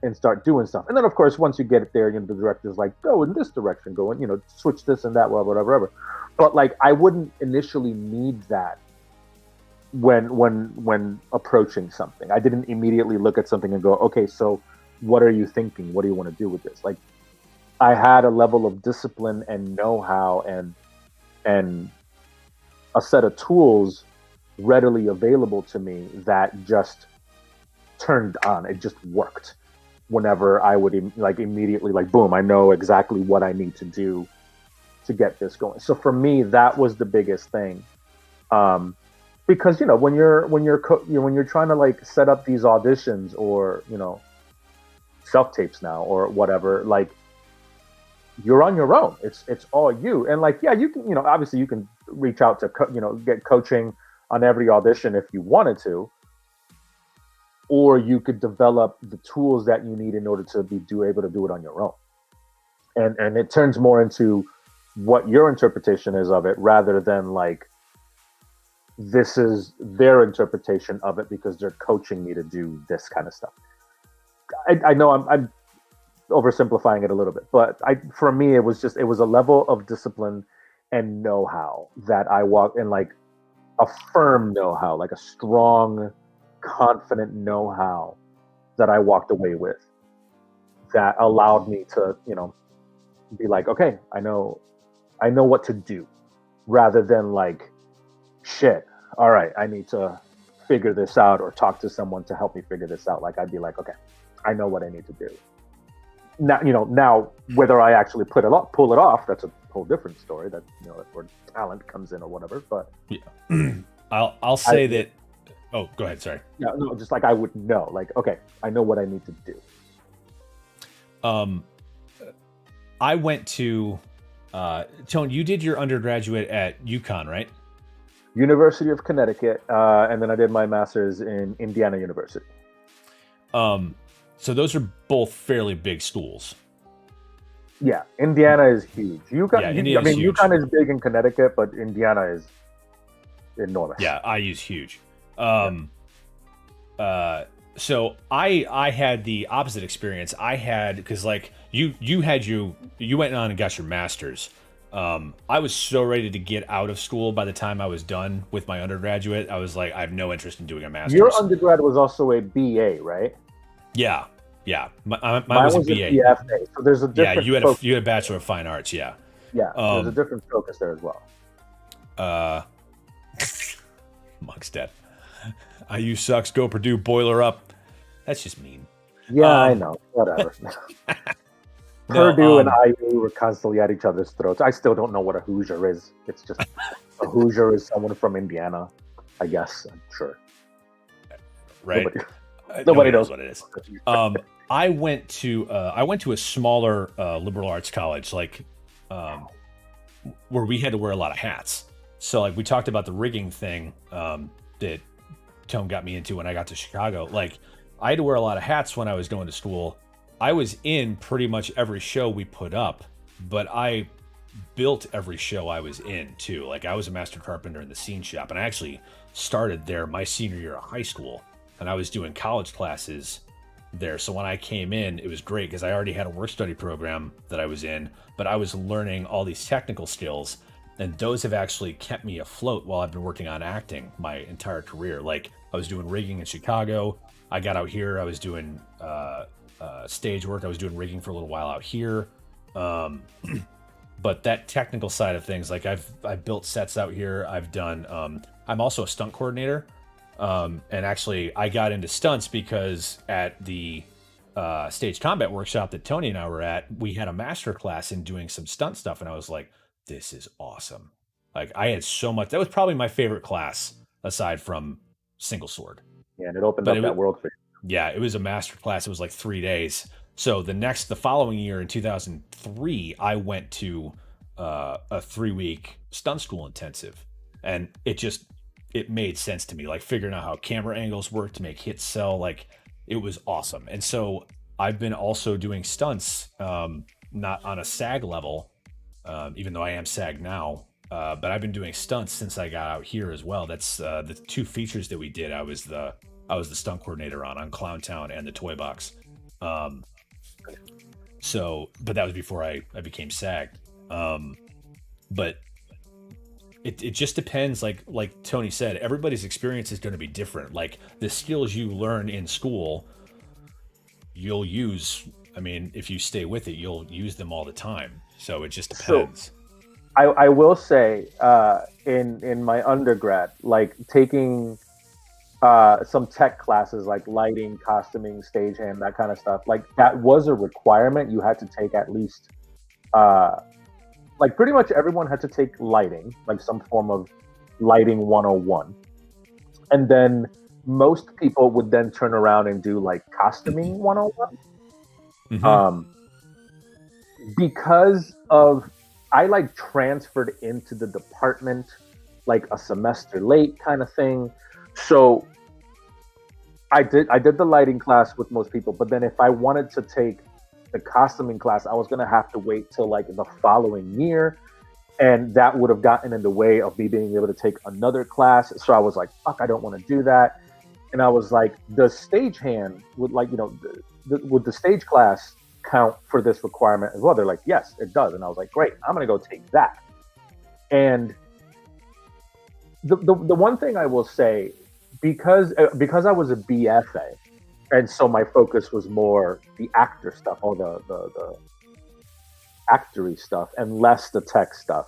and start doing stuff. And then of course, once you get it there, the director's like, go in this direction, go in, switch this and that, whatever. But like I wouldn't initially need that when approaching something. I didn't immediately look at something and go, okay, so what are you thinking? What do you want to do with this? Like I had a level of discipline and know-how and a set of tools readily available to me that just turned on. It just worked whenever I would like immediately like, boom, I know exactly what I need to do to get this going. So for me, that was the biggest thing. Because when you're trying to like set up these auditions or self tapes now or whatever, like you're on your own. It's all you. And like, yeah, you can obviously you can reach out to get coaching on every audition if you wanted to, or you could develop the tools that you need in order to be able to do it on your own. And it turns more into what your interpretation is of it rather than like this is their interpretation of it because they're coaching me to do this kind of stuff. I know I'm oversimplifying it a little bit, but for me it was a level of discipline and know-how that I walk in, like a firm know-how, like a strong, confident know-how that I walked away with that allowed me to, be like, okay, I know what to do rather than like, shit, all right, I need to figure this out or talk to someone to help me figure this out. Like I'd be like, okay, I know what I need to do. Now whether I actually pull it off, that's a whole different story. That that's where talent comes in or whatever. But yeah, I'll say that. Oh, go ahead. Sorry. Yeah, no, just like I would know, like, okay, I know what I need to do. I went to Tone. You did your undergraduate at UConn, right? University of Connecticut, and then I did my master's in Indiana University. So those are both fairly big schools. Yeah, Indiana is huge. Huge. UConn is big in Connecticut, but Indiana is enormous. Yeah, IU's huge. So I had the opposite experience. I had, because like you went on and got your master's. I was so ready to get out of school by the time I was done with my undergraduate. I was like, I have no interest in doing a master's. Your undergrad was also a BA, right? Yeah. Mine was a BA. BFA. So there's a different. Yeah, you had a Bachelor of Fine Arts. Yeah. Yeah, there's a different focus there as well. Monk's dead. IU sucks. Go Purdue. Boiler up. That's just mean. Yeah, I know. Whatever. Purdue and IU were constantly at each other's throats. I still don't know what a Hoosier is. It's just a Hoosier is someone from Indiana, I guess. I'm sure. Right. Nobody knows what it is. I went to a smaller liberal arts college, like where we had to wear a lot of hats. So like we talked about the rigging thing that Tone got me into when I got to Chicago. Like I had to wear a lot of hats when I was going to school. I was in pretty much every show we put up, but I built every show I was in too. Like I was a master carpenter in the scene shop, and I actually started there my senior year of high school, and I was doing college classes there. So when I came in, it was great because I already had a work study program that I was in, but I was learning all these technical skills, and those have actually kept me afloat while I've been working on acting my entire career. Like I was doing rigging in Chicago. I got out here. I was doing stage work. I was doing rigging for a little while out here. But that technical side of things, like I've built sets out here. I've done. I'm also a stunt coordinator, and actually I got into stunts because at the stage combat workshop that Tony and I were at, we had a master class in doing some stunt stuff, and I was like, "This is awesome!" Like I had so much. That was probably my favorite class aside from Single Sword. Yeah, and it opened But up that world for you. yeah, it was a master class. It was like 3 days. So the following year in 2003, I went to a 3-week stunt school intensive, and it made sense to me. Like figuring out how camera angles work to make hits sell, like it was awesome. And so I've been also doing stunts, not on a SAG level, even though I am SAG now. But I've been doing stunts since I got out here as well. That's the 2 features that we did. I was the stunt coordinator on Clowntown and the Toy Box. But that was before I became SAG. But it just depends. Like Tony said, everybody's experience is going to be different. Like the skills you learn in school, you'll use. I mean, if you stay with it, you'll use them all the time. So it just depends. So, I will say, in my undergrad, like taking some tech classes like lighting, costuming, stagehand, that kind of stuff, like that was a requirement. You had to take at least, like pretty much everyone had to take lighting, like some form of lighting 101. And then most people would then turn around and do like costuming 101. Mm-hmm. Because of I like transferred into the department like a semester late kind of thing. So I did the lighting class with most people, but then if I wanted to take the costuming class, I was gonna have to wait till like the following year. And that would have gotten in the way of me being able to take another class. So I was like, fuck, I don't want to do that. And I was like, does stagehand would like, would the stage class count for this requirement as well? They're like, yes, it does. And I was like, great, I'm gonna go take that. And the one thing I will say, because I was a BFA, and so my focus was more the actor stuff, all the actory stuff, and less the tech stuff,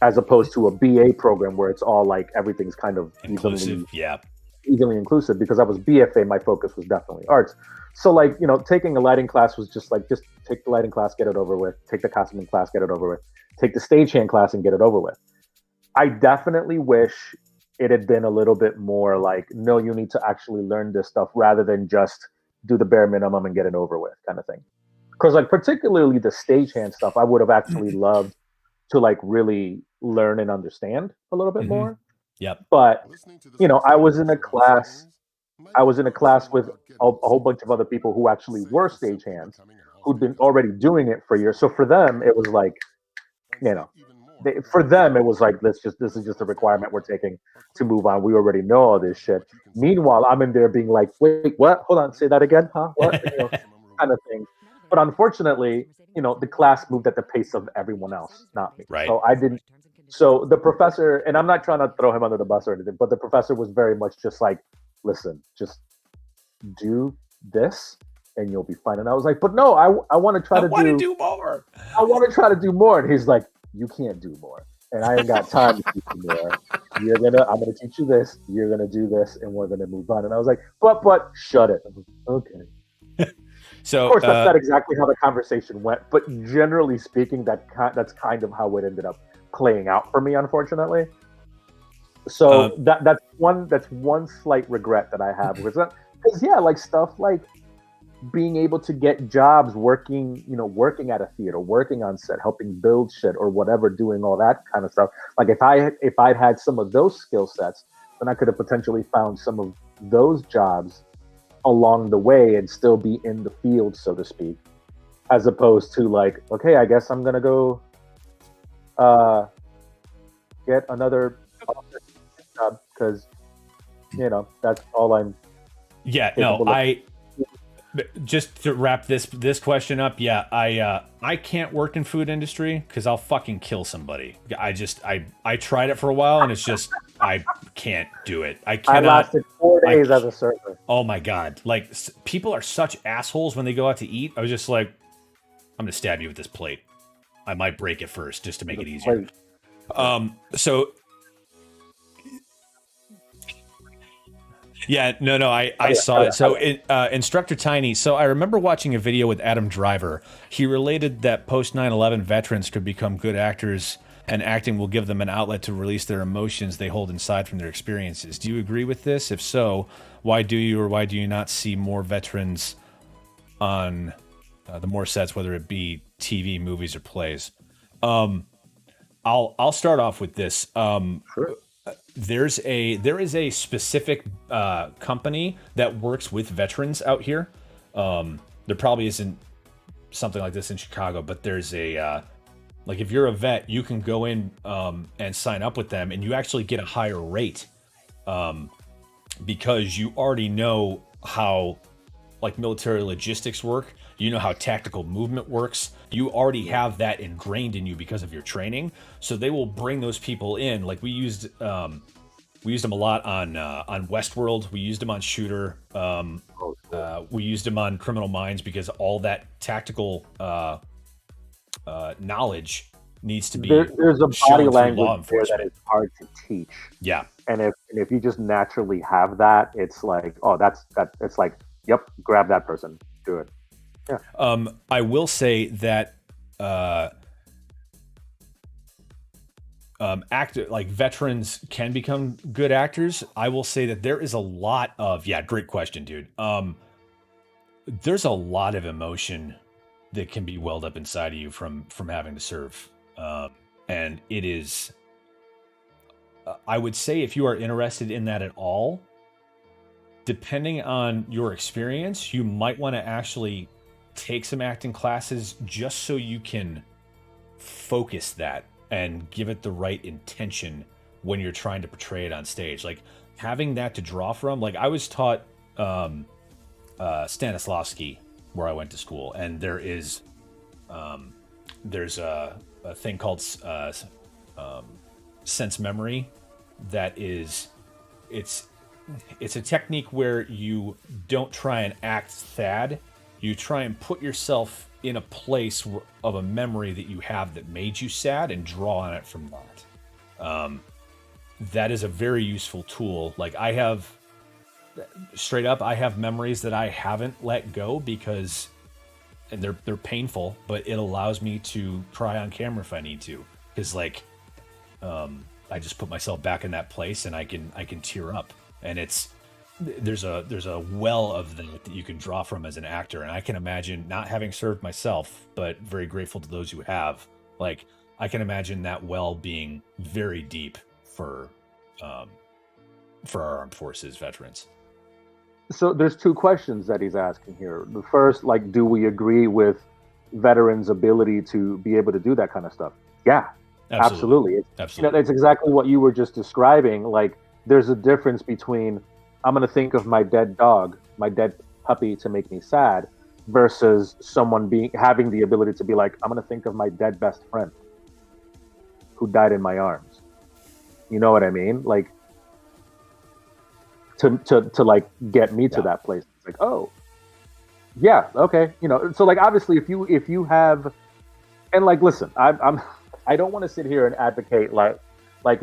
as opposed to a BA program where it's all like everything's kind of Inclusive, easily inclusive. Because I was BFA, my focus was definitely arts. So like, taking a lighting class was just like, just take the lighting class, get it over with. Take the costuming class, get it over with. Take the stagehand class and get it over with. I definitely wish it had been a little bit more like, no, you need to actually learn this stuff rather than just do the bare minimum and get it over with kind of thing. Because like particularly the stagehand stuff, I would have actually loved to like really learn and understand a little bit more. Yep. But I was in a class with a whole bunch of other people who actually were stagehands, who'd been already doing it for years. So for them, it was like, for them, it was like, this is just a requirement we're taking to move on. We already know all this shit. Meanwhile, I'm in there being like, wait, what? Hold on, say that again, huh? What? Kind of thing. But unfortunately, the class moved at the pace of everyone else, not me. Right. So I didn't. So the professor, and I'm not trying to throw him under the bus or anything, but the professor was very much just like, listen, just do this and you'll be fine. And I was like, but no, I want to try to do more. I want to try to do more. And he's like, you can't do more. And I ain't got time to teach you more. I'm gonna teach you this, you're gonna do this, and we're gonna move on. And I was like, but shut it. Like, okay. So of course that's not exactly how the conversation went, but generally speaking, that's kind of how it ended up playing out for me, unfortunately. So that's one slight regret that I have, because like stuff like being able to get jobs working at a theater, working on set, helping build shit or whatever, doing all that kind of stuff. Like if I'd had some of those skill sets, then I could have potentially found some of those jobs along the way and still be in the field, so to speak, as opposed to like, okay, I guess I'm gonna go uh, get another job because that's all I'm Yeah, no, capable of. just to wrap this question up, yeah, I can't work in food industry because I'll fucking kill somebody. I tried it for a while and it's just I can't do it. I I cannot. lasted 4 days I as a server. Oh my god, like people are such assholes when they go out to eat. I was just like, I'm gonna stab you with this plate. I might break it first just to make it easier. Plate. So yeah, no, I saw it. So Instructor Tiny. So I remember watching a video with Adam Driver. He related that post 9/11 veterans could become good actors, and acting will give them an outlet to release their emotions they hold inside from their experiences. Do you agree with this? If so, why do you or why do you not see more veterans on the more sets, whether it be TV, movies, or plays? I'll start off with this. Sure. There is a specific company that works with veterans out here. There probably isn't something like this in Chicago, but there's a like if you're a vet, you can go in and sign up with them, and you actually get a higher rate because you already know how like military logistics work. You know how tactical movement works. You already have that ingrained in you because of your training. So they will bring those people in. Like we used them a lot on Westworld. We used them on Shooter. We used them on Criminal Minds because all that tactical knowledge needs to be There's a shown body through language law there that enforcement. is hard to teach. Yeah. And if you just naturally have that, it's like, oh, that's that. It's like, yep, grab that person, do it. Yeah. I will say that actor like veterans can become good actors. I will say that there is a lot of great question, dude. There's a lot of emotion that can be welled up inside of you from having to serve, and it is. I would say if you are interested in that at all, depending on your experience, you might want to actually take some acting classes just so you can focus that and give it the right intention when you're trying to portray it on stage. Like having that to draw from. Like I was taught Stanislavski where I went to school, and there's a thing called sense memory that is it's a technique where you don't try and act sad. You try and put yourself in a place of a memory that you have that made you sad and draw on it from that. That is a very useful tool. Like I have memories that I haven't let go because and they're painful, but it allows me to cry on camera if I need to. Because I just put myself back in that place and I can tear up. And there's a well of that you can draw from as an actor. And I can imagine, not having served myself, but very grateful to those who have, like I can imagine that well being very deep for our armed forces veterans. So there's two questions that he's asking here. The first, like, do we agree with veterans' ability to be able to do that kind of stuff? Yeah, absolutely. Absolutely. It's exactly what you were just describing. Like, there's a difference between I'm going to think of my dead dog, my dead puppy to make me sad, versus someone having the ability to be like, I'm going to think of my dead best friend who died in my arms. You know what I mean? Like, to like get me to that place. It's like, oh, yeah, okay. So like obviously if you have, and like listen, I don't want to sit here and advocate like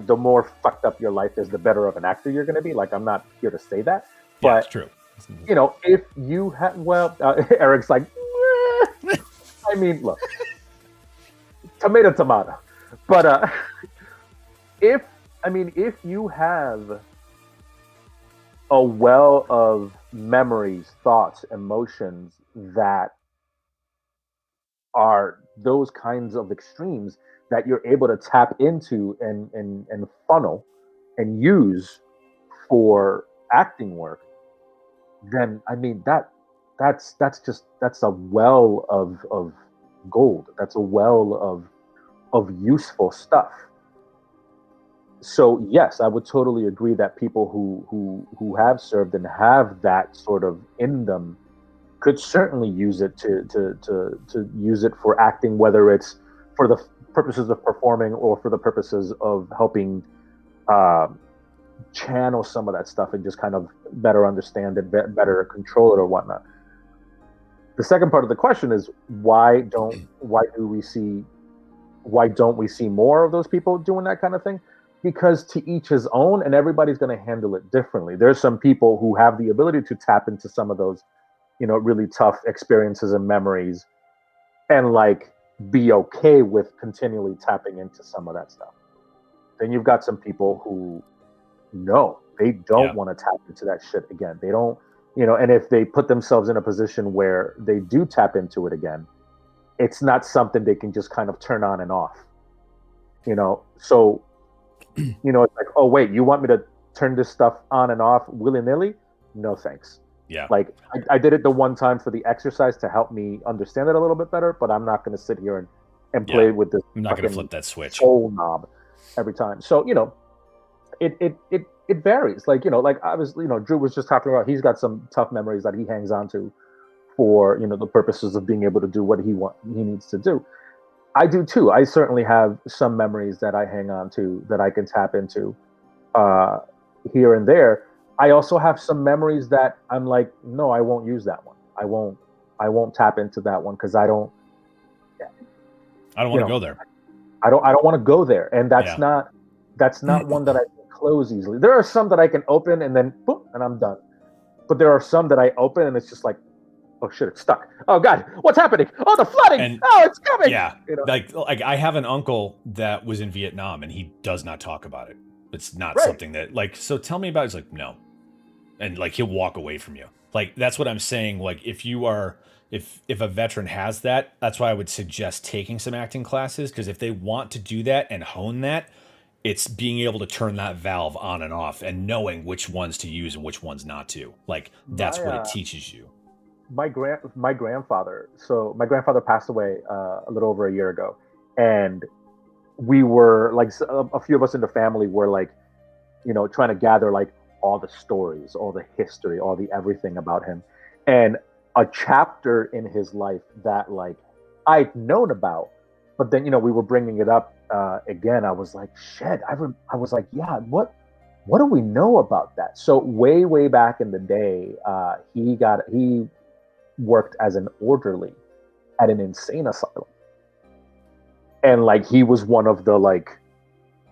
the more fucked up your life is, the better of an actor you're going to be. Like I'm not here to say that, but it's true. If you have, Eric's like, I mean, look, tomato, but if you have a well of memories, thoughts, emotions that are those kinds of extremes that you're able to tap into and funnel and use for acting work, then I mean that's a well of gold. That's a well of useful stuff. So yes, I would totally agree that people who have served and have that sort of in them could certainly use it to use it for acting, whether it's for the purposes of performing or for the purposes of helping uh, channel some of that stuff and just kind of better understand it, better control it or whatnot. The second part of the question is why don't we see more of those people doing that kind of thing? Because to each his own, and everybody's going to handle it differently. There's some people who have the ability to tap into some of those, really tough experiences and memories, and like be okay with continually tapping into some of that stuff. Then you've got some people who no, they don't want to tap into that shit again. They don't, and if they put themselves in a position where they do tap into it again, it's not something they can just kind of turn on and off. So it's like, oh wait, you want me to turn this stuff on and off willy-nilly? No thanks. Yeah. Like I did it the one time for the exercise to help me understand it a little bit better, but I'm not going to sit here and play with this. I'm not going to flip that switch. Soul knob every time. So it varies. Like like I was, Drew was just talking about. He's got some tough memories that he hangs on to for the purposes of being able to do what he needs to do. I do too. I certainly have some memories that I hang on to that I can tap into here and there. I also have some memories that I'm like, no, I won't use that one. I won't tap into that one because I don't want to go there. I don't want to go there, and that's not one that I can close easily. There are some that I can open and then boop, and I'm done. But there are some that I open and it's just like, oh shit, it's stuck. Oh god, what's happening? Oh, the flooding. Oh, it's coming. Yeah, like I have an uncle that was in Vietnam and he does not talk about it. It's not something that so tell me about it. It's like, no. And like he'll walk away from you. Like that's what I'm saying. Like if a veteran has that, that's why I would suggest taking some acting classes, because if they want to do that and hone that, it's being able to turn that valve on and off and knowing which ones to use and which ones not to. Like that's what it teaches you. My grandfather. So my grandfather passed away a little over a year ago, and we were like a few of us in the family were like, trying to gather like all the stories, all the history, all the everything about him, and a chapter in his life that like I'd known about, but then we were bringing it up again. I was like, shit. I was like, yeah, what do we know about that? So way back in the day, he worked as an orderly at an insane asylum, and like he was one of the like,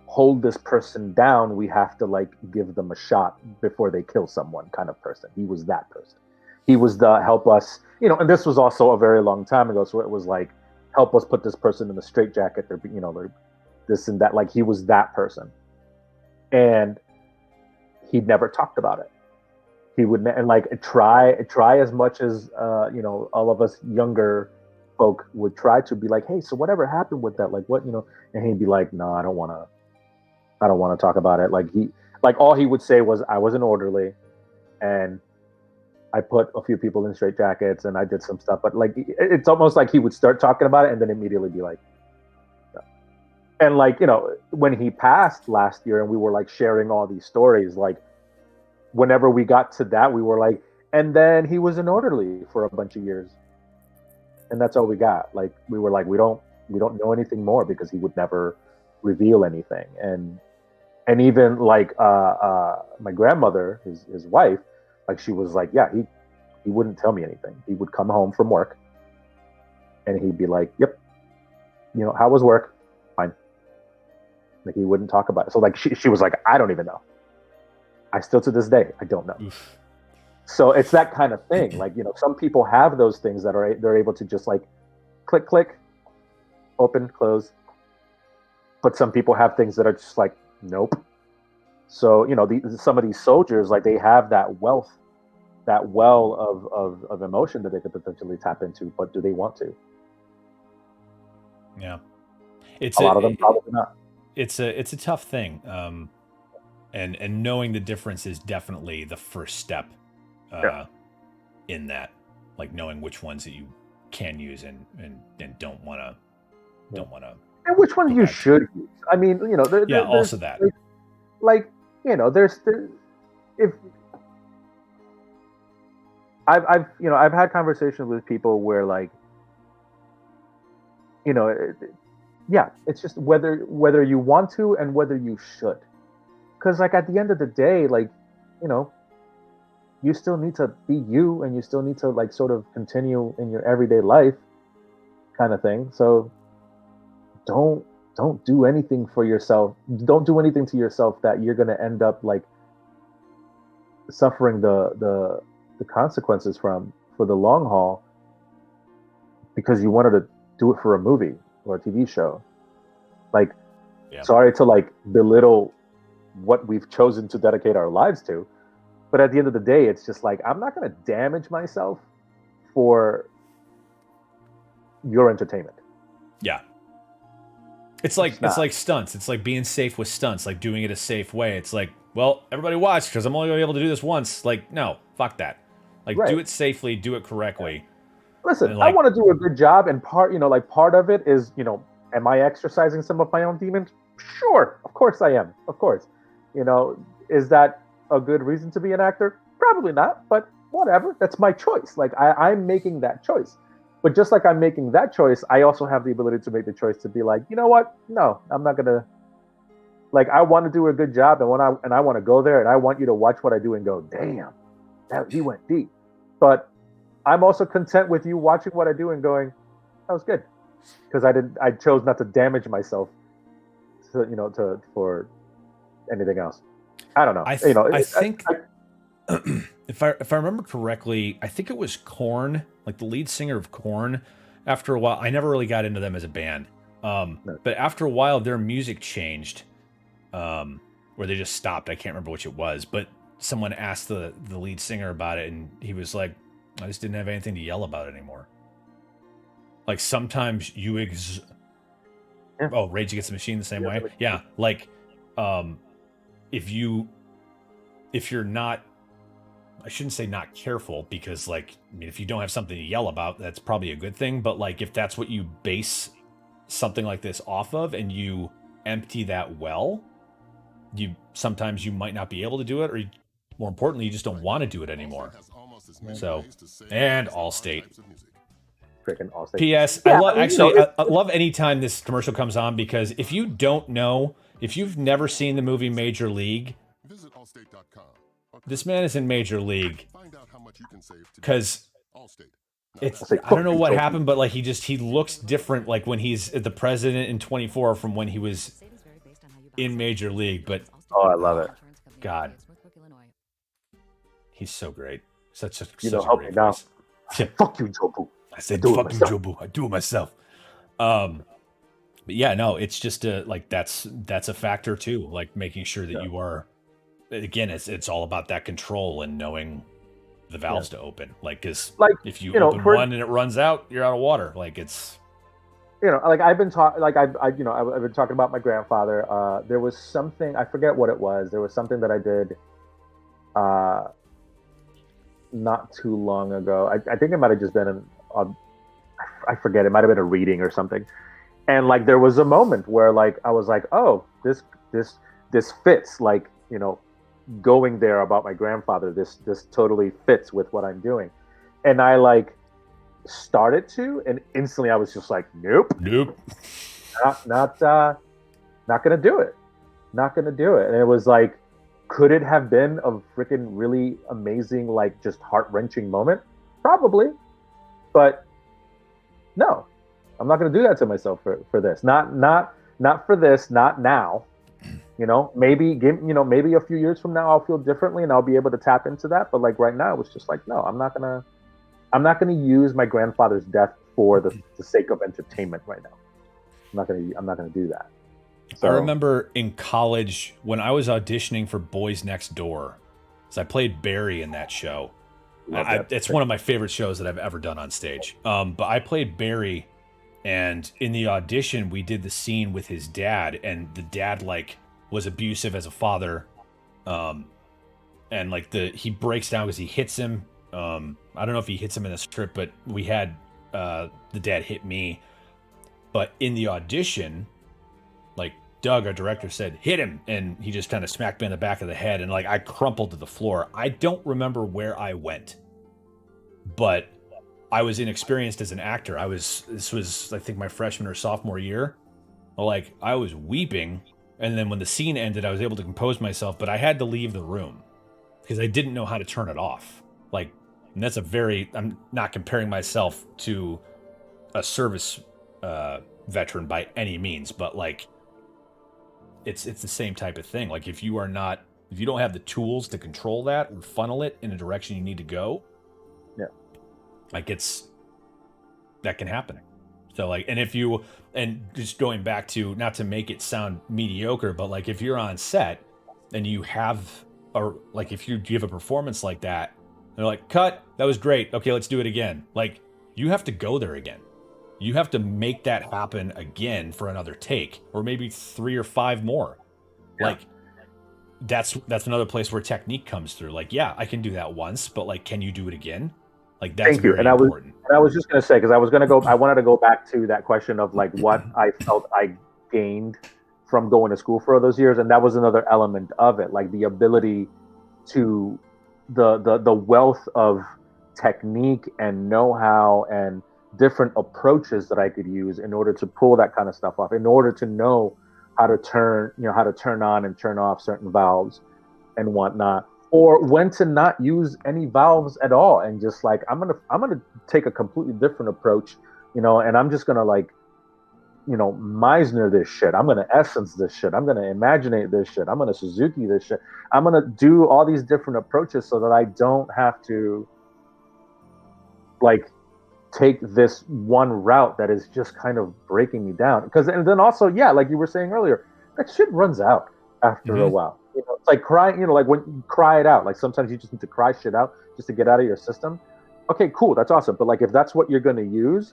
hold this person down, we have to like give them a shot before they kill someone kind of person. He was that person. He was the help us, and this was also a very long time ago, so it was like, help us put this person in the straitjacket, or this and that. Like he was that person, and he never talked about it. He would and like try as much as all of us younger folk would try to be like, hey, so whatever happened with that, like what, and he'd be like, no, I don't want to talk about it. Like all he would say was, I was an orderly and I put a few people in straitjackets and I did some stuff, but like it's almost like he would start talking about it and then immediately be like, no. And like when he passed last year and we were like sharing all these stories, like whenever we got to that, we were like, and then he was an orderly for a bunch of years, and that's all we got. Like we were like, we don't know anything more because he would never reveal anything. And even like my grandmother, his wife, like she was like, yeah, he wouldn't tell me anything. He would come home from work and he'd be like, yep, how was work? Fine. Like he wouldn't talk about it. So like she was like, I don't even know. I still to this day, I don't know. Oof. So it's that kind of thing. Like, some people have those things that they're able to just like click, open, close. But some people have things that are just like, nope. So, some of these soldiers, like they have that well of emotion that they could potentially tap into, but do they want to? Yeah. A lot of them probably not. It's a tough thing. And knowing the difference is definitely the first step in that, like knowing which ones that you can use and don't want to. and which ones you back to. should use. I mean, you know, Yeah, there's also that. like you know, there's if I've had conversations with people where like you know yeah, it's just whether you want to and whether you should, because like at the end of the day, like you know, you still need to be you, and you still need to like sort of continue in your everyday life, kind of thing. So don't don't do anything for yourself. Don't do anything to yourself that you're gonna end up like suffering the consequences from for the long haul because you wanted to do it for a movie or a TV show. Like, Yeah. sorry to like belittle what we've chosen to dedicate our lives to, but at the end of the day, it's just like I'm not going to damage myself for your entertainment. Yeah. It's like stunts. It's like being safe with stunts, like doing it a safe way. It's like, well, everybody watch because I'm only going to be able to do this once. Like, no, fuck that. Like, Right. do it safely, do it correctly. Listen, And, like, I want to do a good job, and part of it is, am I exercising some of my own demons? Sure, of course I am. Of course, is that a good reason to be an actor? Probably not, but whatever. That's my choice. Like I'm making that choice. But just like I'm making that choice, I also have the ability to make the choice to be like, you know what? No, I'm not gonna. Like I want to do a good job, and I want to go there, and I want you to watch what I do and go, damn, he went deep. But I'm also content with you watching what I do and going, that was good, because I chose not to damage myself, for anything else. I don't know. I think if I remember correctly, I think it was Korn, like the lead singer of Korn. After a while, I never really got into them as a band, but after a while, their music changed, where they just stopped. I can't remember which it was, but someone asked the lead singer about it, and he was like, I just didn't have anything to yell about anymore. Like sometimes you Rage Against the Machine the same way. Yeah, like if you're not, I shouldn't say not careful, because like if you don't have something to yell about, that's probably a good thing. But like if that's what you base something like this off of, and you empty that well, sometimes you might not be able to do it, or more importantly, you just don't want to do it anymore. So, and Allstate. Freaking Allstate. P.S. Yeah, I love any time this commercial comes on, because if you don't know, if you've never seen the movie Major League, this man is in Major League because it's, I don't know what happened, but like he looks different, like when he's the president in 24 from when he was in Major League. But I love it. God, he's so great. Such a help great me now. voice. Yeah. Fuck you, Jobu. I said, fuck you, Jobu. I do it myself. But yeah, no, it's just that's a factor too. Like making sure that you are, again, it's all about that control and knowing the valves to open. Like, cause if you open one and it runs out, you're out of water. Like it's, like I've been talking, like I've been talking about my grandfather. There was something, I forget what it was. There was something that I did, not too long ago. I think it might have just been I forget, it might have been a reading or something, and like there was a moment where like I was like, oh, this fits, like going there about my grandfather, this totally fits with what I'm doing. And I like started to, and instantly I was just like, nope, not gonna do it, and it was like, could it have been a freaking really amazing, like just heart-wrenching moment? Probably. But no, I'm not going to do that to myself for this. Not for this, not now. Maybe maybe a few years from now I'll feel differently and I'll be able to tap into that. But like right now, it was just like, no, I'm not gonna use my grandfather's death for the sake of entertainment right now. I'm not gonna do that. So, I remember in college when I was auditioning for Boys Next Door, so I played Barry in that show. It's one of my favorite shows that I've ever done on stage. But I played Barry, and in the audition, we did the scene with his dad, and the dad like was abusive as a father, and like he breaks down because he hits him. I don't know if he hits him in the script, but we had the dad hit me. But in the audition, like Doug, our director, said, hit him. And he just kind of smacked me in the back of the head. And like, I crumpled to the floor. I don't remember where I went, but I was inexperienced as an actor. This was, I think, my freshman or sophomore year. Like, I was weeping. And then when the scene ended, I was able to compose myself, but I had to leave the room because I didn't know how to turn it off. Like, and that's I'm not comparing myself to a service veteran by any means, but like, it's the same type of thing. Like, if you don't have the tools to control that or funnel it in a direction you need to go, like, that can happen. So like, and just going back to, not to make it sound mediocre, but like, if you're on set and you have, or like, if you give a performance like that, they're like, cut, that was great, okay, let's do it again. Like, you have to go there again. You have to make that happen again for another take, or maybe 3 or 5 more. Yeah. Like, that's another place where technique comes through. Like, yeah, I can do that once, but like, can you do it again? Like, that's Thank you. very important. I was just going to say, because I wanted to go back to that question of like what I felt I gained from going to school for all those years, and that was another element of it, like the ability to the wealth of technique and know-how and different approaches that I could use in order to pull that kind of stuff off, in order to know how to turn on and turn off certain valves and whatnot, or when to not use any valves at all, and just like, I'm gonna take a completely different approach, and I'm just gonna like, Meisner this shit. I'm gonna essence this shit. I'm gonna imaginate this shit. I'm gonna Suzuki this shit. I'm gonna do all these different approaches so that I don't have to like take this one route that is just kind of breaking me down. And then also, yeah, like you were saying earlier, that shit runs out after a while. It's like crying, like when you cry it out, like sometimes you just need to cry shit out just to get out of your system. Okay, cool, that's awesome. But like, if that's what you're going to use,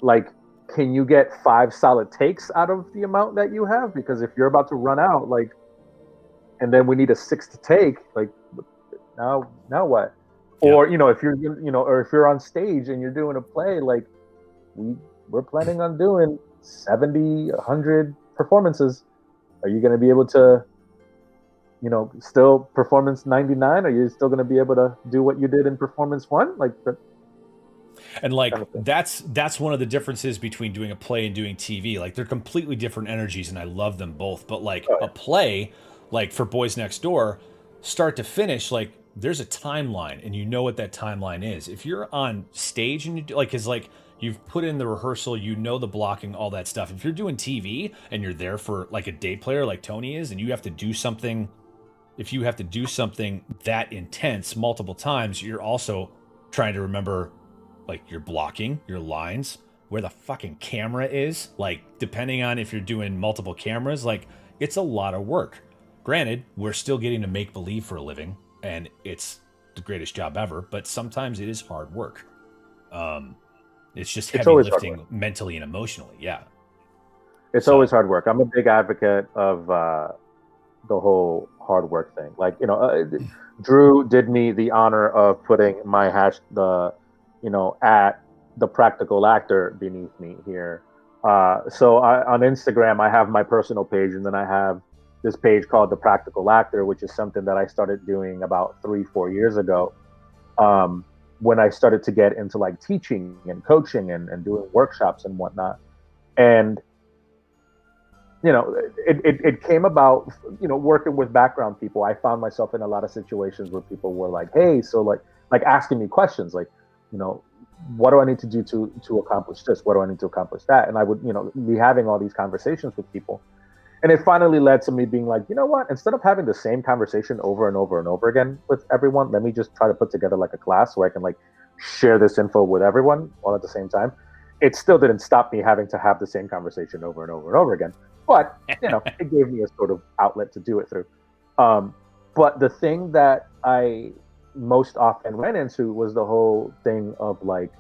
like, can you get 5 solid takes out of the amount that you have? Because if you're about to run out, like, and then we need a 6th take, like, now what? Yeah. Or, if you're, or if you're on stage and you're doing a play, like, we're planning on doing 70, 100 performances. Are you going to be able to, still performance 99? Are you still going to be able to do what you did in performance 1? Like that. And like, kind of that's one of the differences between doing a play and doing TV. Like, they're completely different energies, and I love them both. But like, a play, like for Boys Next Door, start to finish, like, there's a timeline, and you know what that timeline is. If you're on stage and you do, like, cause like, you've put in the rehearsal, the blocking, all that stuff. If you're doing TV and you're there for like a day player like Tony is, and you have to do something, if you have to do something that intense multiple times, you're also trying to remember like your blocking, your lines, where the fucking camera is. Like, depending on if you're doing multiple cameras, like, it's a lot of work. Granted, we're still getting to make believe for a living, and it's the greatest job ever, but sometimes it is hard work. It's just heavy lifting mentally and emotionally. Yeah. It's always hard work. I'm a big advocate of the whole hard work thing. Like, Drew did me the honor of putting my at the practical actor beneath me here. So on Instagram, I have my personal page, and then I have this page called The Practical Actor, which is something that I started doing about 3-4 years ago. When I started to get into like teaching and coaching and doing workshops and whatnot. And, it came about, working with background people. I found myself in a lot of situations where people were like, hey, so like asking me questions, like, what do I need to do to accomplish this? What do I need to accomplish that? And I would, be having all these conversations with people. And it finally led to me being like, you know what, instead of having the same conversation over and over and over again with everyone, let me just try to put together like a class where I can like share this info with everyone all at the same time. It still didn't stop me having to have the same conversation over and over and over again. But, it gave me a sort of outlet to do it through. But the thing that I most often ran into was the whole thing of like,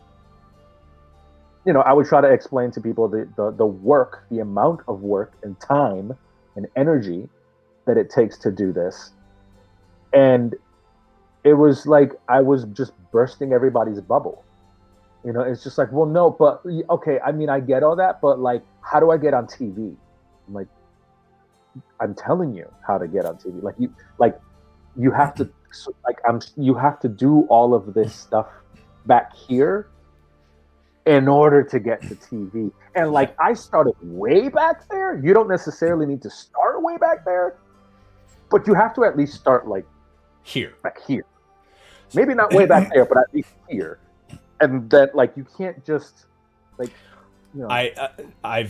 I would try to explain to people the work, the amount of work and time and energy that it takes to do this. And it was like, I was just bursting everybody's bubble. It's just like, well, no, but okay, I mean, I get all that, but like, how do I get on TV? I'm like, I'm telling you how to get on TV. You have to you have to do all of this stuff back here in order to get to TV. And like I started way back there. You don't necessarily need to start way back there, but you have to at least start like here. back here. Maybe not way back there, but at least here. And that like you can't just like you know I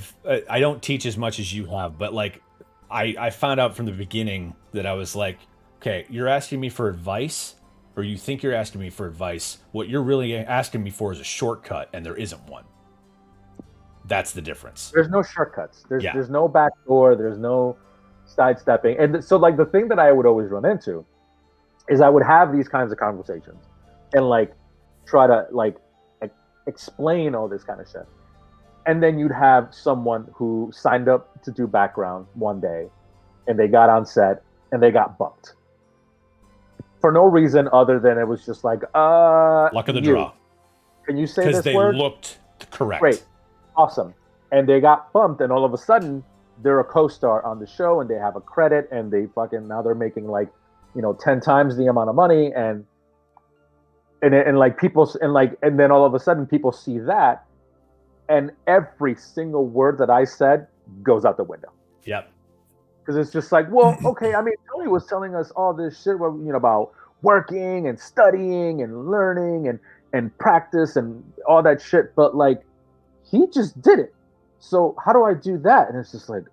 don't teach as much as you have, but like I found out from the beginning that I was like, okay, you're asking me for advice, or you think you're asking me for advice. What you're really asking me for is a shortcut, and there isn't one. That's the difference. There's no shortcuts. There's no back door. There's no sidestepping. And so like the thing that I would always run into is I would have these kinds of conversations and like try to like explain all this kind of shit. And then you'd have someone who signed up to do background one day and they got on set and they got bumped. For no reason other than it was just like, luck of the draw. Can you say this word? Because they looked correct. Great. Awesome. And they got bumped and all of a sudden they're a co-star on the show and they have a credit and they fucking, now they're making like, 10 times the amount of money and like people, and then all of a sudden people see that and every single word that I said goes out the window. Yep. Because it's just like, well, okay, I mean, Tony was telling us all this shit, about working and studying and learning and practice and all that shit, but like, he just did it. So how do I do that? And it's just like,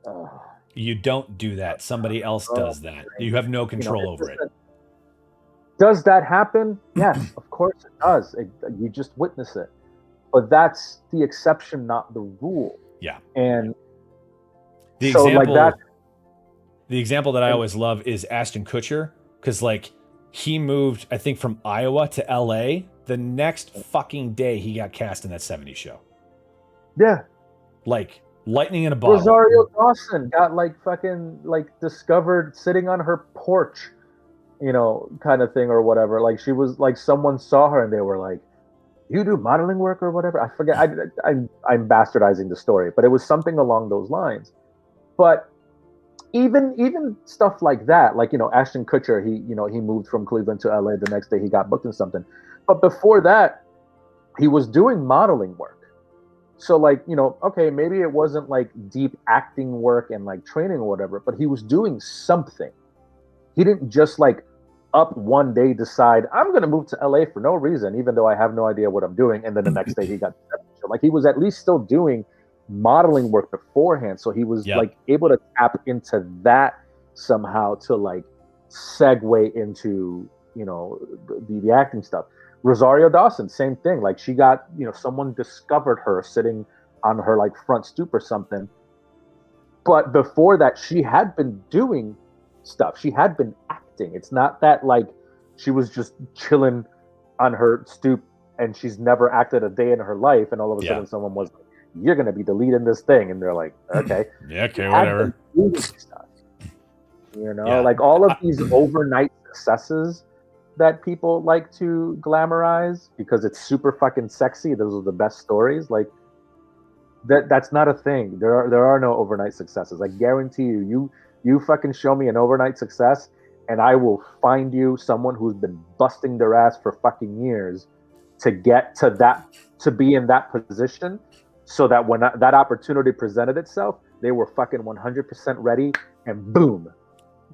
you don't do that. Somebody else does that. You have no control over it. Does that happen? Yes, of course it does. You just witness it. But that's the exception, not the rule. Yeah. And the example that I always love is Ashton Kutcher, because like he moved, I think, from Iowa to LA. The next fucking day he got cast in that 70s show. Yeah. Like lightning in a bottle. Rosario Dawson got discovered sitting on her porch, kind of thing or whatever. Like she was like someone saw her and they were like, "You do modeling work or whatever." I forget. I'm bastardizing the story, but it was something along those lines. But even stuff like that, like Ashton Kutcher, he moved from Cleveland to LA. The next day he got booked in something, but before that, he was doing modeling work. So like, okay, maybe it wasn't like deep acting work and like training or whatever, but he was doing something. He didn't just like up one day decide I'm going to move to LA for no reason, even though I have no idea what I'm doing. And then the next day he got like he was at least still doing modeling work beforehand. So he was like able to tap into that somehow to like segue into, the acting stuff. Rosario Dawson, same thing. Like she got, someone discovered her sitting on her like front stoop or something. But before that, she had been doing stuff. She had been acting. It's not that like she was just chilling on her stoop and she's never acted a day in her life. And all of a sudden someone was like, "You're going to be the lead in this thing." And they're like, "Okay." Yeah, okay, whatever. Stuff. Like all of these overnight successes that people like to glamorize because it's super fucking sexy. Those are the best stories. Like that's not a thing. There are no overnight successes. I guarantee you fucking show me an overnight success and I will find you someone who's been busting their ass for fucking years to get to that, to be in that position so that when that opportunity presented itself, they were fucking 100% ready and boom.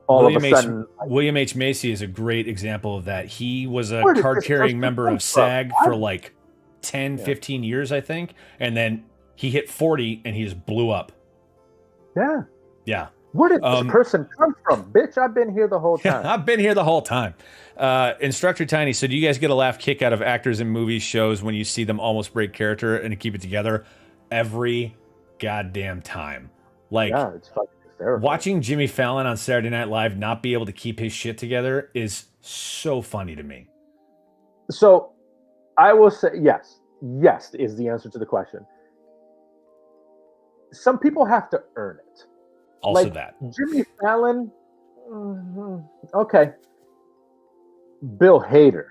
William H. Macy is a great example of that. He was a card-carrying member of SAG for like 10, 15 years, I think. And then he hit 40 and he just blew up. Yeah. Yeah. Where did this person come from? Bitch, I've been here the whole time. I've been here the whole time. Instructor Tiny, so do you guys get a laugh kick out of actors in movies, shows when you see them almost break character and keep it together every goddamn time? Like, yeah, it's fucking hysterical. Watching Jimmy Fallon on Saturday Night Live not be able to keep his shit together is so funny to me. So I will say yes. Yes is the answer to the question. Some people have to earn it. Also like that. Jimmy Fallon, okay. Bill Hader.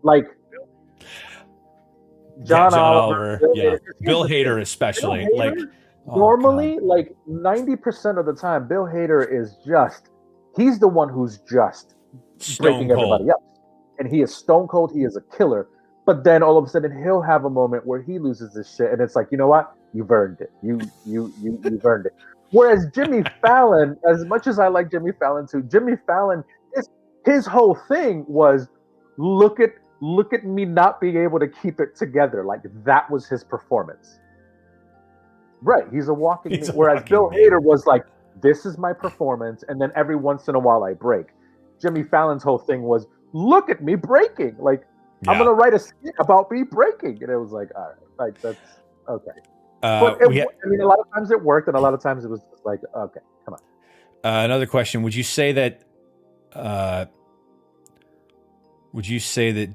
Like John Oliver. Bill yeah. Hader. Bill Hader especially. Bill Hader, like Normally, like 90% of the time, Bill Hader is he's the one who's just Stone breaking cold. everybody up. And he is stone cold, he is a killer. But then all of a sudden he'll have a moment where he loses his shit, and it's like, you know what? You've earned it. You've earned it. Whereas Jimmy Fallon, as much as I like Jimmy Fallon too, Jimmy Fallon, his whole thing was look at me not being able to keep it together. Like that was his performance. Right. He's a walking He's meme. a Whereas walking Bill meme. Hader was like, this is my performance, and then every once in a while I break. Jimmy Fallon's whole thing was, look at me breaking. Like, I'm gonna write a skit about me breaking. And it was like, all right, like that's okay. But I mean, a lot of times it worked, and a lot of times it was just like, okay, come on. Another question: Would you say that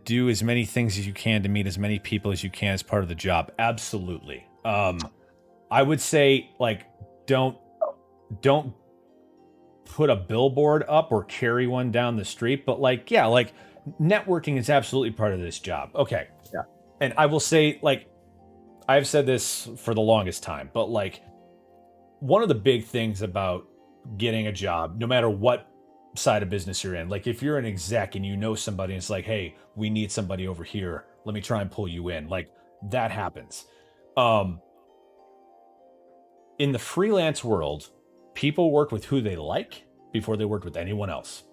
do as many things as you can to meet as many people as you can as part of the job? Absolutely. I would say like don't put a billboard up or carry one down the street, but like networking is absolutely part of this job. Okay. Yeah. And I will say, like, I've said this for the longest time, but like one of the big things about getting a job, no matter what side of business you're in, like if you're an exec and you know somebody and it's like, hey, we need somebody over here, let me try and pull you in, like that happens. In the freelance world, people work with who they like before they work with anyone else.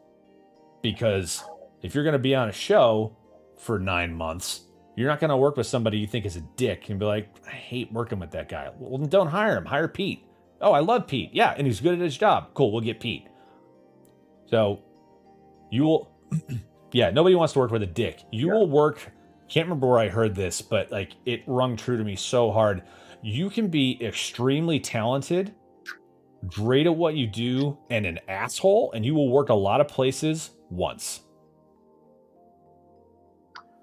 Because if you're going to be on a show for 9 months, you're not going to work with somebody you think is a dick and be like, I hate working with that guy. Well, then don't hire him. Hire Pete. Oh, I love Pete. Yeah, and he's good at his job. Cool, we'll get Pete. So you will, yeah, nobody wants to work with a dick. You will work, can't remember where I heard this, but like it rung true to me so hard. You can be extremely talented, great at what you do, and an asshole, and you will work a lot of places once.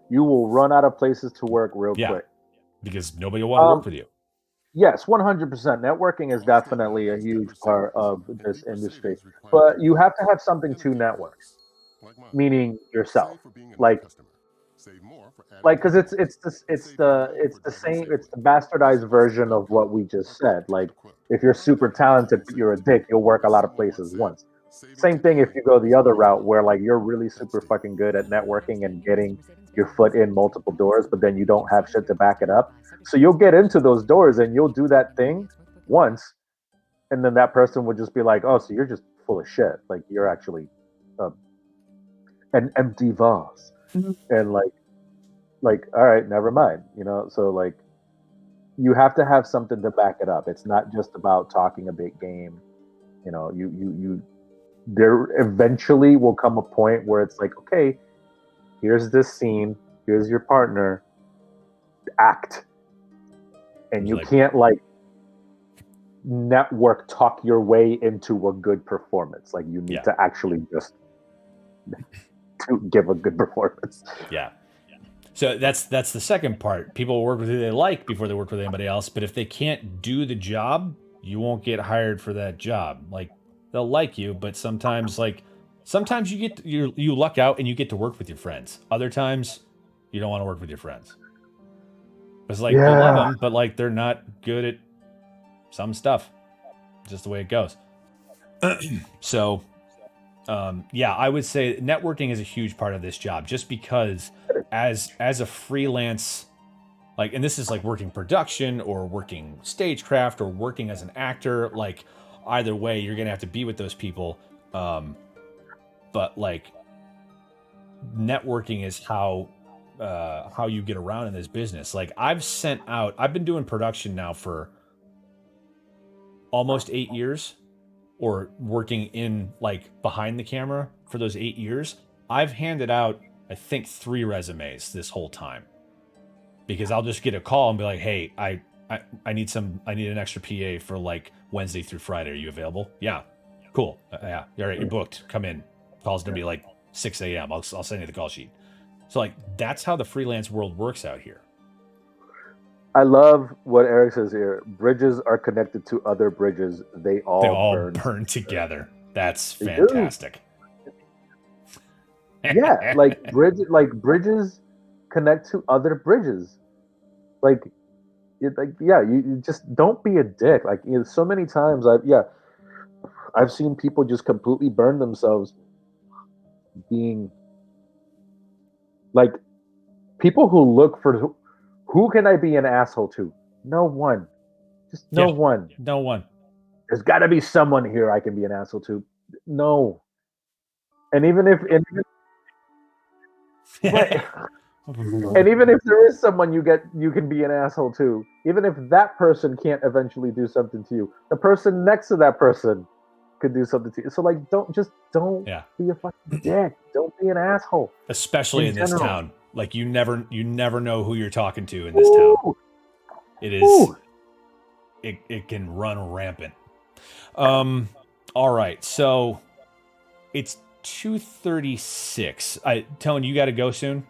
You will run out of places to work real quick. Because nobody will want to work with you. Yes, 100%. Networking is definitely a huge part of this industry, but you have to have something to network, meaning yourself. Like, because it's the same, it's the bastardized version of what we just said. Like, if you're super talented but you're a dick, you'll work a lot of places once. Same thing if you go the other route where like you're really super fucking good at networking and getting your foot in multiple doors, but then you don't have shit to back it up. So you'll get into those doors and you'll do that thing once, and then that person would just be like, "Oh, so you're just full of shit. Like you're actually an empty vase." And like all right, never mind. So like you have to have something to back it up. It's not just about talking a big game. You there eventually will come a point where it's like, okay, here's this scene, here's your partner, act. And you can't like network talk your way into a good performance. Like you need to actually just to give a good performance. Yeah. So that's the second part. People work with who they like before they work with anybody else. But if they can't do the job, you won't get hired for that job. Like they'll like you, but sometimes you get you luck out and you get to work with your friends. Other times, you don't want to work with your friends. It's like you love them, but like they're not good at some stuff. Just the way it goes. So, I would say networking is a huge part of this job, just because as a freelance, like, and this is like working production or working stagecraft or working as an actor, like either way, you're going to have to be with those people. But like networking is how you get around in this business. Like I've been doing production now for almost 8 years, or working in like behind the camera for those 8 years. I've handed out, I think, 3 resumes this whole time, because I'll just get a call and be like, hey, I need an extra PA for like Wednesday through Friday. Are you available? Yeah. Cool. Yeah. All right. You're booked. Come in. Call's going to be like 6 a.m. I'll send you the call sheet. So like, that's how the freelance world works out here. I love what Eric says here. Bridges are connected to other bridges. They all burn together. That's fantastic. Yeah, bridges connect to other bridges. Like You just don't be a dick. Like, so many times I've seen people just completely burn themselves being like people who look for who can I be an asshole to? No one. Just no one. No one. There's got to be someone here I can be an asshole to. No. And even if right. And even if there is someone you can be an asshole to, even if that person can't eventually do something to you, the person next to that person could do something to you. So like, don't be a fucking dick. Don't be an asshole. Especially in this town. Like you never know who you're talking to in this town. It is. It can run rampant. All right, so it's 2:36. Tony, you got to go soon.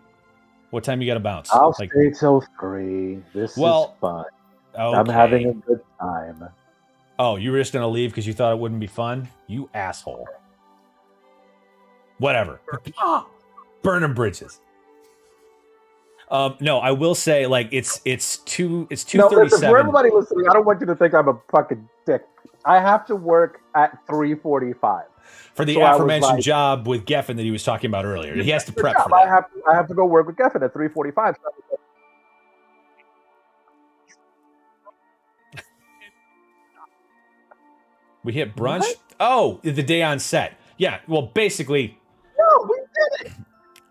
What time you got to bounce? I'll stay till 3. This is fun. Okay. I'm having a good time. Oh, you were just gonna leave because you thought it wouldn't be fun? You asshole. Whatever. Burning bridges. No, I will say, like, it's 2:37. No, listen, for everybody listening, I don't want you to think I'm a fucking dick. I have to work at 3:45 for the aforementioned job with Geffen that he was talking about earlier. He has to prep for that. I have to go work with Geffen at 3:45. We hit brunch. What? Oh, the day on set. Yeah. Well, basically. No, we did it.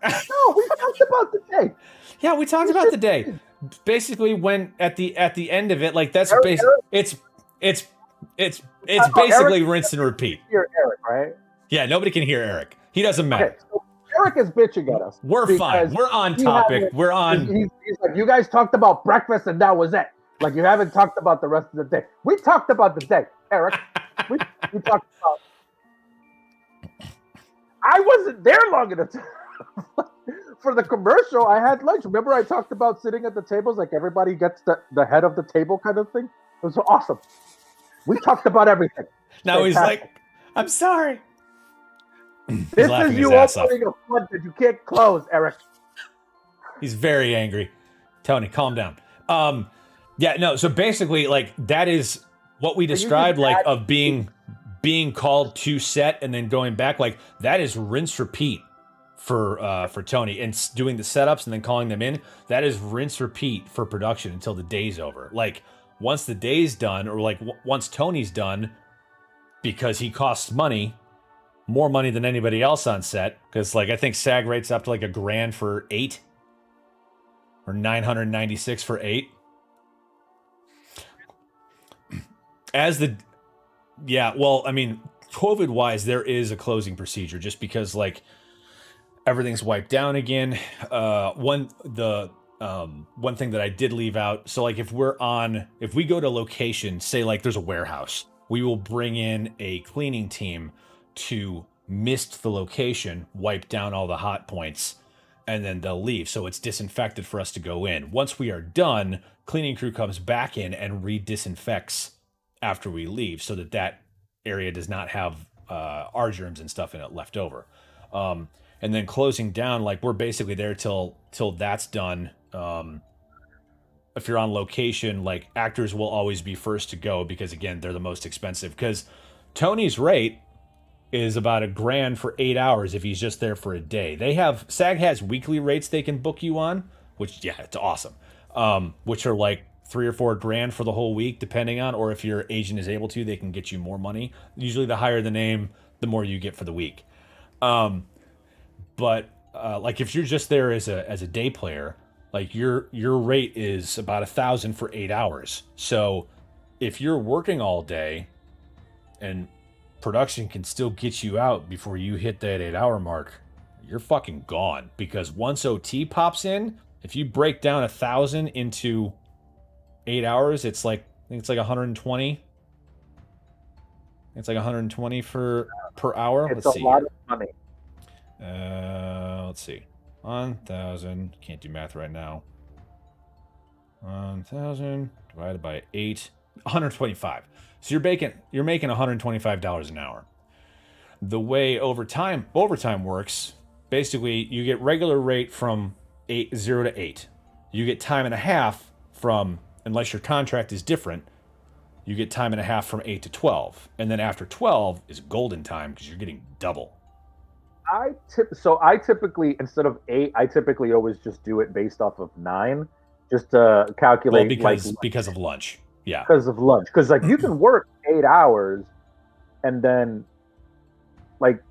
No, we talked about the day. Yeah, we talked about the day. Basically, when at the end of it, like that's it's basically Eric, rinse and repeat. Hear Eric, right? Yeah, nobody can hear Eric. He doesn't matter. Okay, so Eric is bitching at us. We're fine. We're on topic. We're on. He's like, you guys talked about breakfast and that was it. Like, you haven't talked about the rest of the day. We talked about the day, Eric. we talked about. I wasn't there long enough for the commercial. I had lunch. Remember, I talked about sitting at the tables, like everybody gets the head of the table kind of thing. It was awesome. We talked about everything. Now he's like, I'm sorry. This is you opening a flood that you can't close, Eric. He's very angry. Tony, calm down. Yeah, no. So basically, like, that is what we described, like, of being called to set and then going back. Like, that is rinse repeat for Tony, and doing the setups and then calling them in. That is rinse repeat for production until the day's over. Like, once the day's done, or like once Tony's done, because he costs money, more money than anybody else on set. Because, like, I think SAG rates up to like $1,000 for 8, or $996 for 8. Well, I mean, COVID-wise, there is a closing procedure just because, like, everything's wiped down again. One thing that I did leave out, so, like, if we go to location, say, like, there's a warehouse, we will bring in a cleaning team to mist the location, wipe down all the hot points, and then they'll leave. So it's disinfected for us to go in. Once we are done, cleaning crew comes back in and re-disinfects after we leave, so that area does not have our germs and stuff in it left over. And then closing down, like, we're basically there till that's done. If you're on location, like, actors will always be first to go because, again, they're the most expensive. Because Tony's rate is about $1,000 for 8 hours if he's just there for a day. SAG has weekly rates they can book you on, which, yeah, it's awesome. Which are like $3 or $4 for the whole week, depending on, or if your agent is able to, they can get you more money. Usually the higher the name, the more you get for the week. But like, if you're just there as a day player, like, your rate is about $1,000 for 8 hours. So if you're working all day and production can still get you out before you hit that 8-hour mark, you're fucking gone. Because once OT pops in, if you break down 1,000 into 8 hours, it's like, I think it's like 120. It's like 120 per hour. It's a lot of money. Let's see. 1,000. Can't do math right now. 1,000 divided by 8. 125. So you're making $125 an hour. The way overtime works, basically, you get regular rate from 0 to 8. You get time and a half from unless your contract is different, you get time and a half from 8 to 12. And then after 12 is golden time because you're getting double. I typically, instead of 8, I typically always just do it based off of 9, just to calculate because of lunch. Yeah. Because of lunch. Because like you can work 8 hours and then like,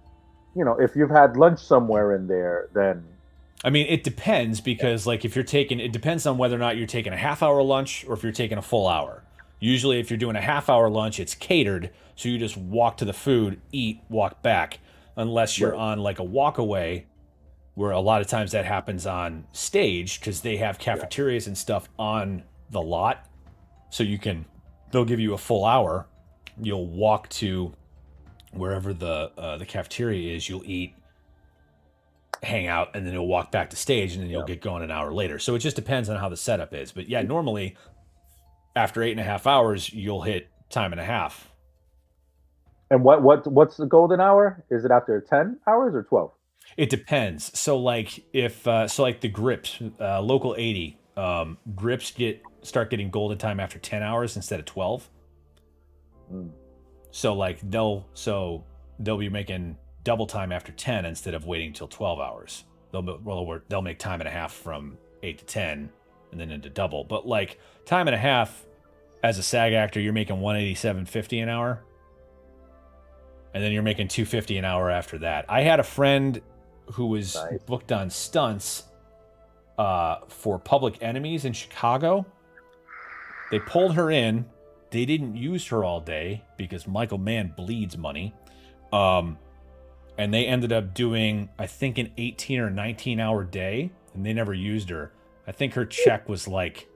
if you've had lunch somewhere in there, then I mean, it depends because like if you're taking, it depends on whether or not you're taking a half-hour lunch or if you're taking a full hour. Usually if you're doing a half-hour lunch, it's catered, so you just walk to the food, eat, walk back, unless you're on like a walk away, where a lot of times that happens on stage because they have cafeterias and stuff on the lot. So they'll give you a full hour. You'll walk to wherever the cafeteria is, you'll eat, hang out, and then you'll walk back to stage, and then you'll get going an hour later. So it just depends on how the setup is. But yeah, normally after 8.5 hours, you'll hit time and a half. And what's the golden hour? Is it after 10 hours or 12? It depends. So like if like the grips, local 80, grips start getting golden time after 10 hours instead of 12. So like they'll be making double time after 10 instead of waiting until 12 hours. They'll make time and a half from 8 to 10 and then into double. But like time and a half as a SAG actor, you're making $187.50 an hour. And then you're making $250 an hour after that. I had a friend who was booked on stunts for Public Enemies in Chicago. They pulled her in. They didn't use her all day because Michael Mann bleeds money. And they ended up doing, I think, an 18 or 19 hour day, and they never used her. I think her check was like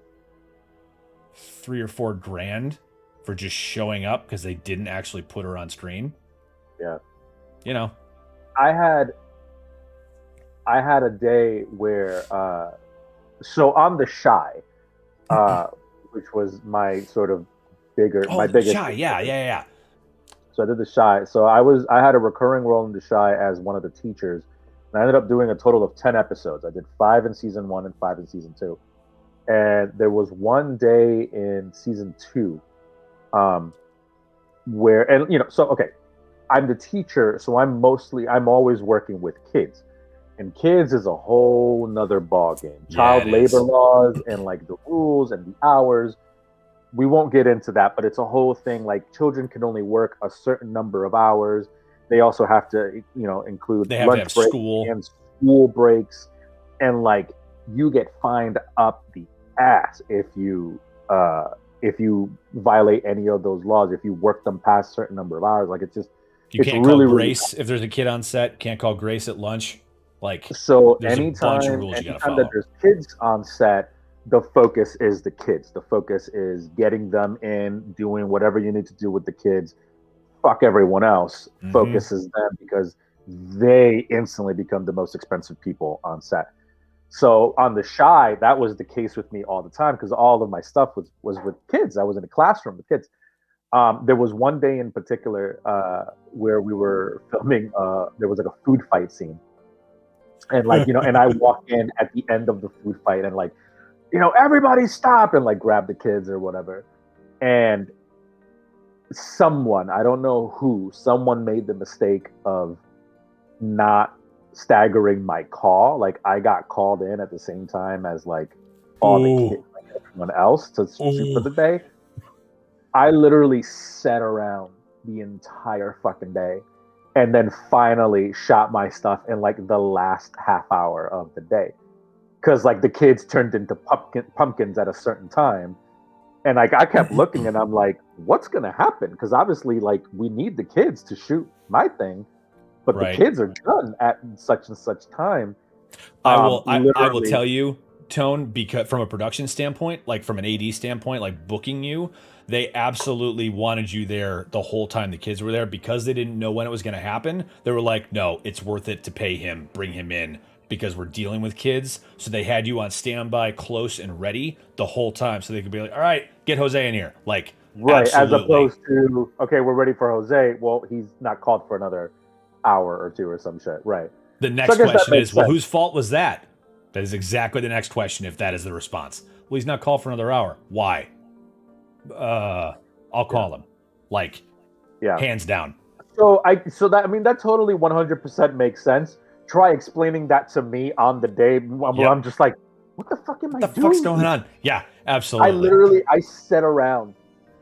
$3 or $4 grand for just showing up because they didn't actually put her on screen. Yeah. I had a day where so on the Shy, which was my sort of my biggest Shy, yeah. So I did the Shy. So I had a recurring role in the Shy as one of the teachers, and I ended up doing a total of 10 episodes. I did 5 in season 1 and 5 in season 2. And there was one day in season 2 where, okay, I'm the teacher, so I'm always working with kids. And kids is a whole nother ball game. Child labor laws and like the rules and the hours. We won't get into that, but it's a whole thing. Like children can only work a certain number of hours. They also have to, include lunch breaks and school breaks. And like you get fined up the ass if you violate any of those laws, if you work them past a certain number of hours. Like you can't call Grace if there's a kid on set. Can't call Grace at lunch. Like so, anytime that there's kids on set, the focus is the kids. The focus is getting them in, doing whatever you need to do with the kids. Fuck everyone else. Mm-hmm. Focus is them because they instantly become the most expensive people on set. So on the Shy, that was the case with me all the time because all of my stuff was with kids. I was in a classroom with kids. There was one day in particular where we were filming. There was like a food fight scene, and like and I walk in at the end of the food fight, and like, everybody stop and like grab the kids or whatever. And someone, I don't know who, someone made the mistake of not staggering my call. Like I got called in at the same time as like all the kids, like everyone else to shoot for the day. I literally sat around the entire fucking day and then finally shot my stuff in like the last half hour of the day. Cause like the kids turned into pumpkins at a certain time. And like I kept looking and I'm like, what's gonna happen? Cause obviously like we need the kids to shoot my thing, but the kids are done at such and such time. I will tell you, Tone, because from a production standpoint, like from an AD standpoint, like booking you, they absolutely wanted you there the whole time the kids were there because they didn't know when it was going to happen. They were like, no, it's worth it to pay him, bring him in because we're dealing with kids. So they had you on standby, close and ready the whole time. So they could be like, all right, get Jose in here. Like, right. Absolutely. As opposed to, okay, we're ready for Jose. Well, he's not called for another hour or two or some shit. Right. The next question is, well, whose fault was that? That is exactly the next question if that is the response. Well, he's not called for another hour. Why? I'll call him. Like, hands down. So that totally 100% makes sense. Try explaining that to me on the day. I'm just like, what the fuck am I doing? What the fuck's going on? Yeah, absolutely. I sat around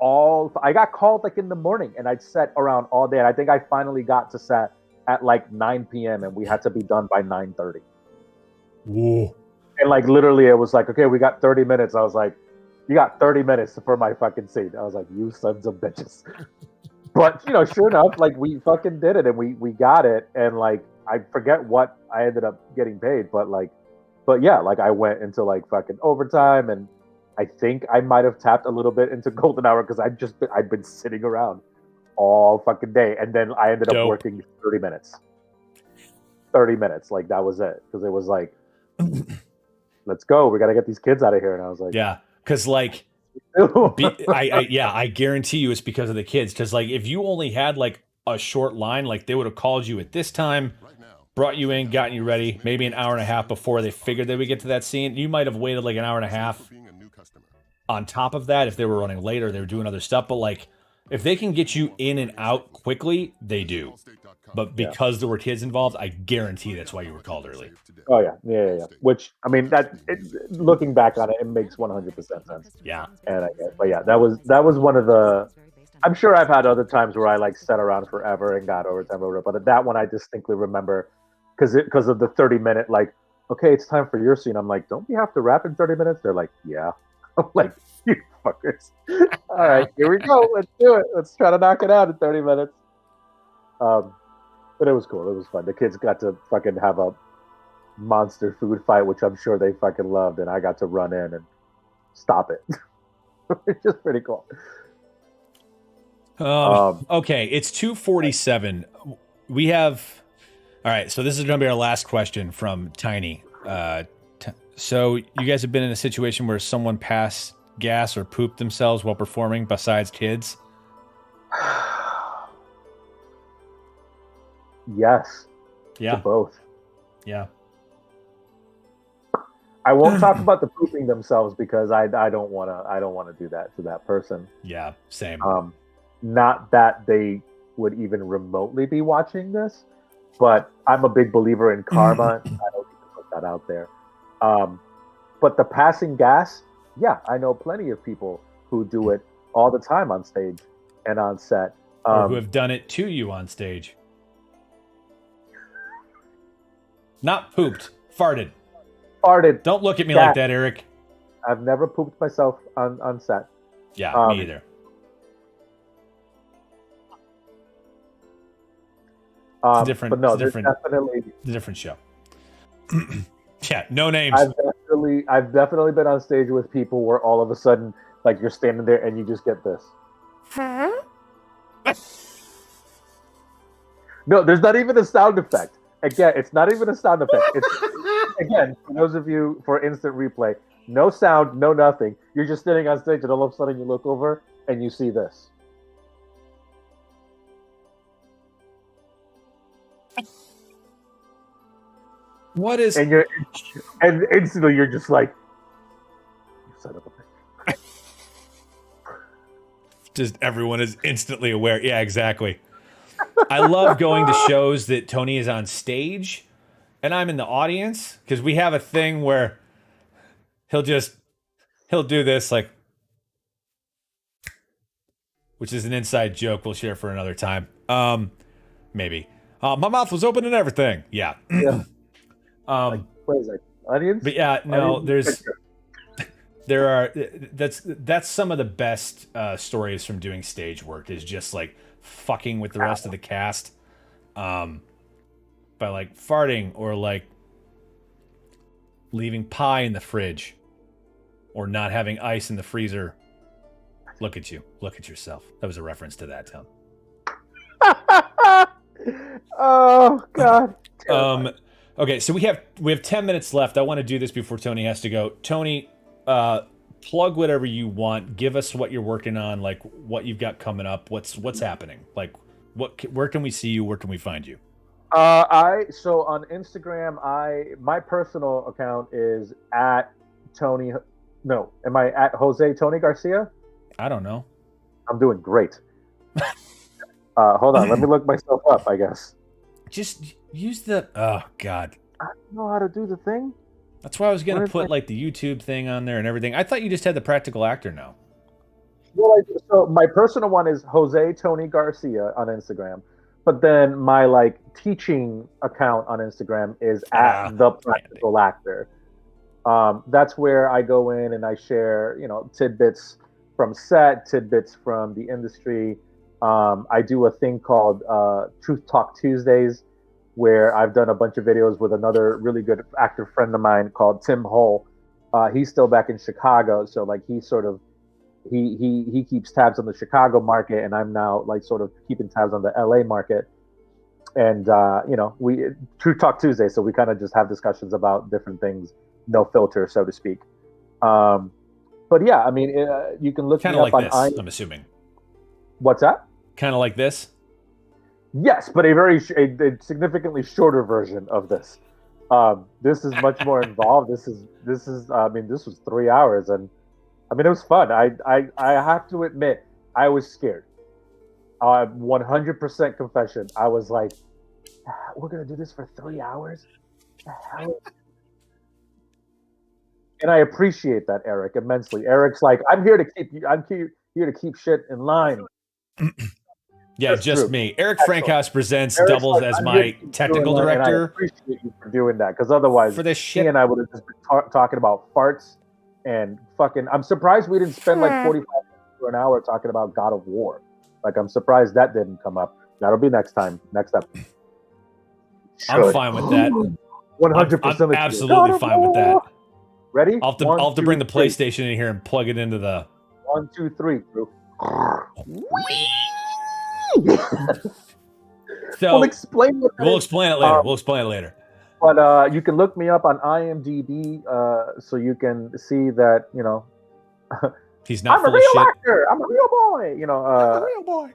I got called like in the morning, and I'd sat around all day. And I think I finally got to set at like 9 p.m. and we had to be done by 9:30. Whoa. And like literally, it was like, okay, we got 30 minutes. I was like, you got 30 minutes for my fucking scene. I was like, you sons of bitches. But sure enough, like we fucking did it, and we got it. And like I forget what I ended up getting paid, but yeah, like I went into like fucking overtime, and I think I might have tapped a little bit into golden hour because I'd been sitting around all fucking day, and then I ended up working 30 minutes. 30 minutes, like that was it, because it was like, let's go, we got to get these kids out of here. And I was like, yeah, because like I guarantee you it's because of the kids, because like if you only had like a short line, like they would have called you at this time, brought you in, gotten you ready, maybe an hour and a half before they figured they would get to that scene. You might have waited like an hour and a half on top of that if they were running late or they were doing other stuff. But like if they can get you in and out quickly, they do. But because there were kids involved, I guarantee that's why you were called early. Oh yeah. Which I mean, looking back on it, it makes 100% sense. Yeah. But yeah, that was one of the. I'm sure I've had other times where I like sat around forever and got overtime, but that one I distinctly remember because of the 30-minute, like, okay, it's time for your scene. I'm like, don't we have to wrap in 30 minutes? They're like, yeah. I'm like, you fuckers. All right, here we go. Let's do it. Let's try to knock it out in 30 minutes. But it was cool. It was fun. The kids got to fucking have a monster food fight, which I'm sure they fucking loved, and I got to run in and stop it. It's just pretty cool. Okay, it's 2:47. We have. All right, so this is going to be our last question from Tiny. So you guys have been in a situation where someone passed gas or pooped themselves while performing besides kids? Yes. Yeah. To both. Yeah. I won't talk about the pooping themselves because I don't want to do that to that person. Yeah, same. Not that they would even remotely be watching this, but I'm a big believer in karma. I don't need to put that out there. But the passing gas, yeah, I know plenty of people who do it all the time on stage and on set. Or who have done it to you on stage. Not pooped, farted. Farted. Don't look at me like that, Eric. I've never pooped myself on set. Yeah, me either. It's a different, definitely a different show. Yeah, no names. I've definitely been on stage with people where all of a sudden, like you're standing there and you just get this. No, there's not even a sound effect. Again, it's not even a sound effect. It's again, for those of you for instant replay, no sound, no nothing. You're just standing on stage and all of a sudden you look over and you see this. What is? And instantly you're just like, you son of a bitch. Just everyone is instantly aware. Yeah, exactly. I love going to shows that Tony is on stage and I'm in the audience, because we have a thing where he'll do this, like, which is an inside joke we'll share for another time. Maybe. My mouth was open and everything. Yeah. Yeah. What is that? Audience? But yeah, no, that's some of the best stories from doing stage work, is just like fucking with the rest of the cast, by like farting or like leaving pie in the fridge or not having ice in the freezer. Look at you. Look at yourself. That was a reference to that, Tom. Oh God. Okay, so we have 10 minutes left. I want to do this before Tony has to go. Tony, plug whatever you want. Give us what you're working on, like what you've got coming up. What's happening? Like, where can we see you? Where can we find you? So on Instagram, my personal account is at Tony No, am I at Jose Tony Garcia? I don't know. I'm doing great. Hold on, let me look myself up. I guess Just use the. Oh God. I don't know how to do the thing. That's why I was gonna Where's put my- like the YouTube thing on there and everything. I thought you just had the practical actor now. Well, so my personal one is Jose Tony Garcia on Instagram, but then my like teaching account on Instagram is at the practical actor. That's where I go in and I share, tidbits from set, tidbits from the industry. I do a thing called Truth Talk Tuesdays, where I've done a bunch of videos with another really good actor friend of mine called Tim Hull. He's still back in Chicago, so like he sort of he keeps tabs on the Chicago market, and I'm now like sort of keeping tabs on the LA market. And we Truth Talk Tuesday, so we kind of just have discussions about different things, no filter, so to speak. But yeah, I mean, you can look Kind me of up like on this. I'm assuming. What's that? Kind of like this. Yes, but a significantly shorter version of this. This is much more involved. This is. I mean, this was 3 hours, and I mean, it was fun. I have to admit, I was scared. 100% confession. I was like, we're gonna do this for 3 hours. The hell? And I appreciate that, Eric, immensely. Eric's like, I'm here to keep shit in line. Yeah, That's just true. me. Eric Excellent. Frankhouse presents Eric's doubles like, as I'm here my to keep technical doing that, and I director appreciate you for doing that, because otherwise, for this he shit. and I would have just been talking about farts and fucking. I'm surprised we didn't spend like 45 minutes to an hour talking about God of War. Like, I'm surprised that didn't come up. That'll be next time. Next up. I'm fine with that. 100%. I'm absolutely fine with that. Ready? I'll have to bring the PlayStation in here and plug it into the 1, 2, 3, crew. So We'll explain it later. We'll explain it later. But you can look me up on IMDb, so you can see that He's not I'm a full of real shit. actor. I'm a real boy. I'm a real boy.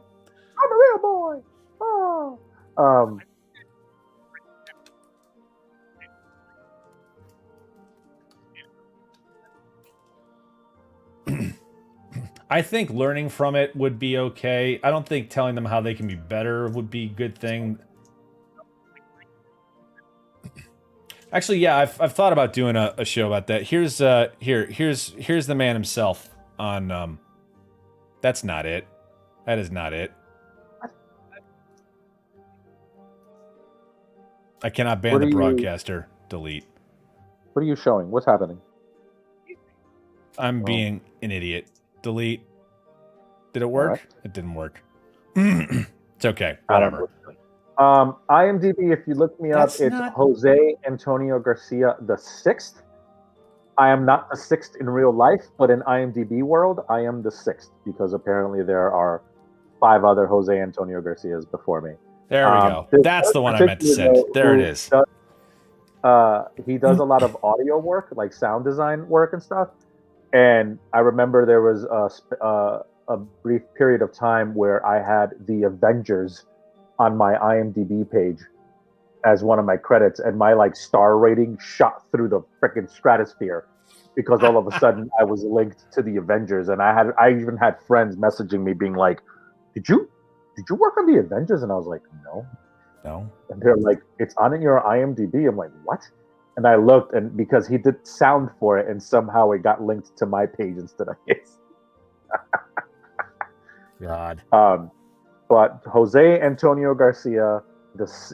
I'm a real boy. Oh. I think learning from it would be okay. I don't think telling them how they can be better would be a good thing. Actually, yeah, I've thought about doing a show about that. Here's the man himself on that's not it. That is not it. I cannot ban the broadcaster. Delete. What are you showing? What's happening? I'm being an idiot. Delete. Did it work? Right. It didn't work. It's okay. Whatever. IMDb, if you look me up, it's Jose Antonio Garcia the 6th. I am not the 6th in real life, but in IMDb world, I am the 6th, because apparently there are 5 other Jose Antonio Garcias before me. There we go. That's the one I meant to send. There it is. He does a lot of audio work, like sound design work and stuff. And I remember there was a brief period of time where I had the Avengers on my IMDb page as one of my credits, and my like star rating shot through the freaking stratosphere, because all of a sudden I was linked to the Avengers, and I even had friends messaging me being like, "Did you work on the Avengers?" And I was like, "No." And they're like, "It's on in your IMDb." I'm like, "What?" And I looked, and because he did sound for it, and somehow it got linked to my page instead of his. God. But Jose Antonio Garcia,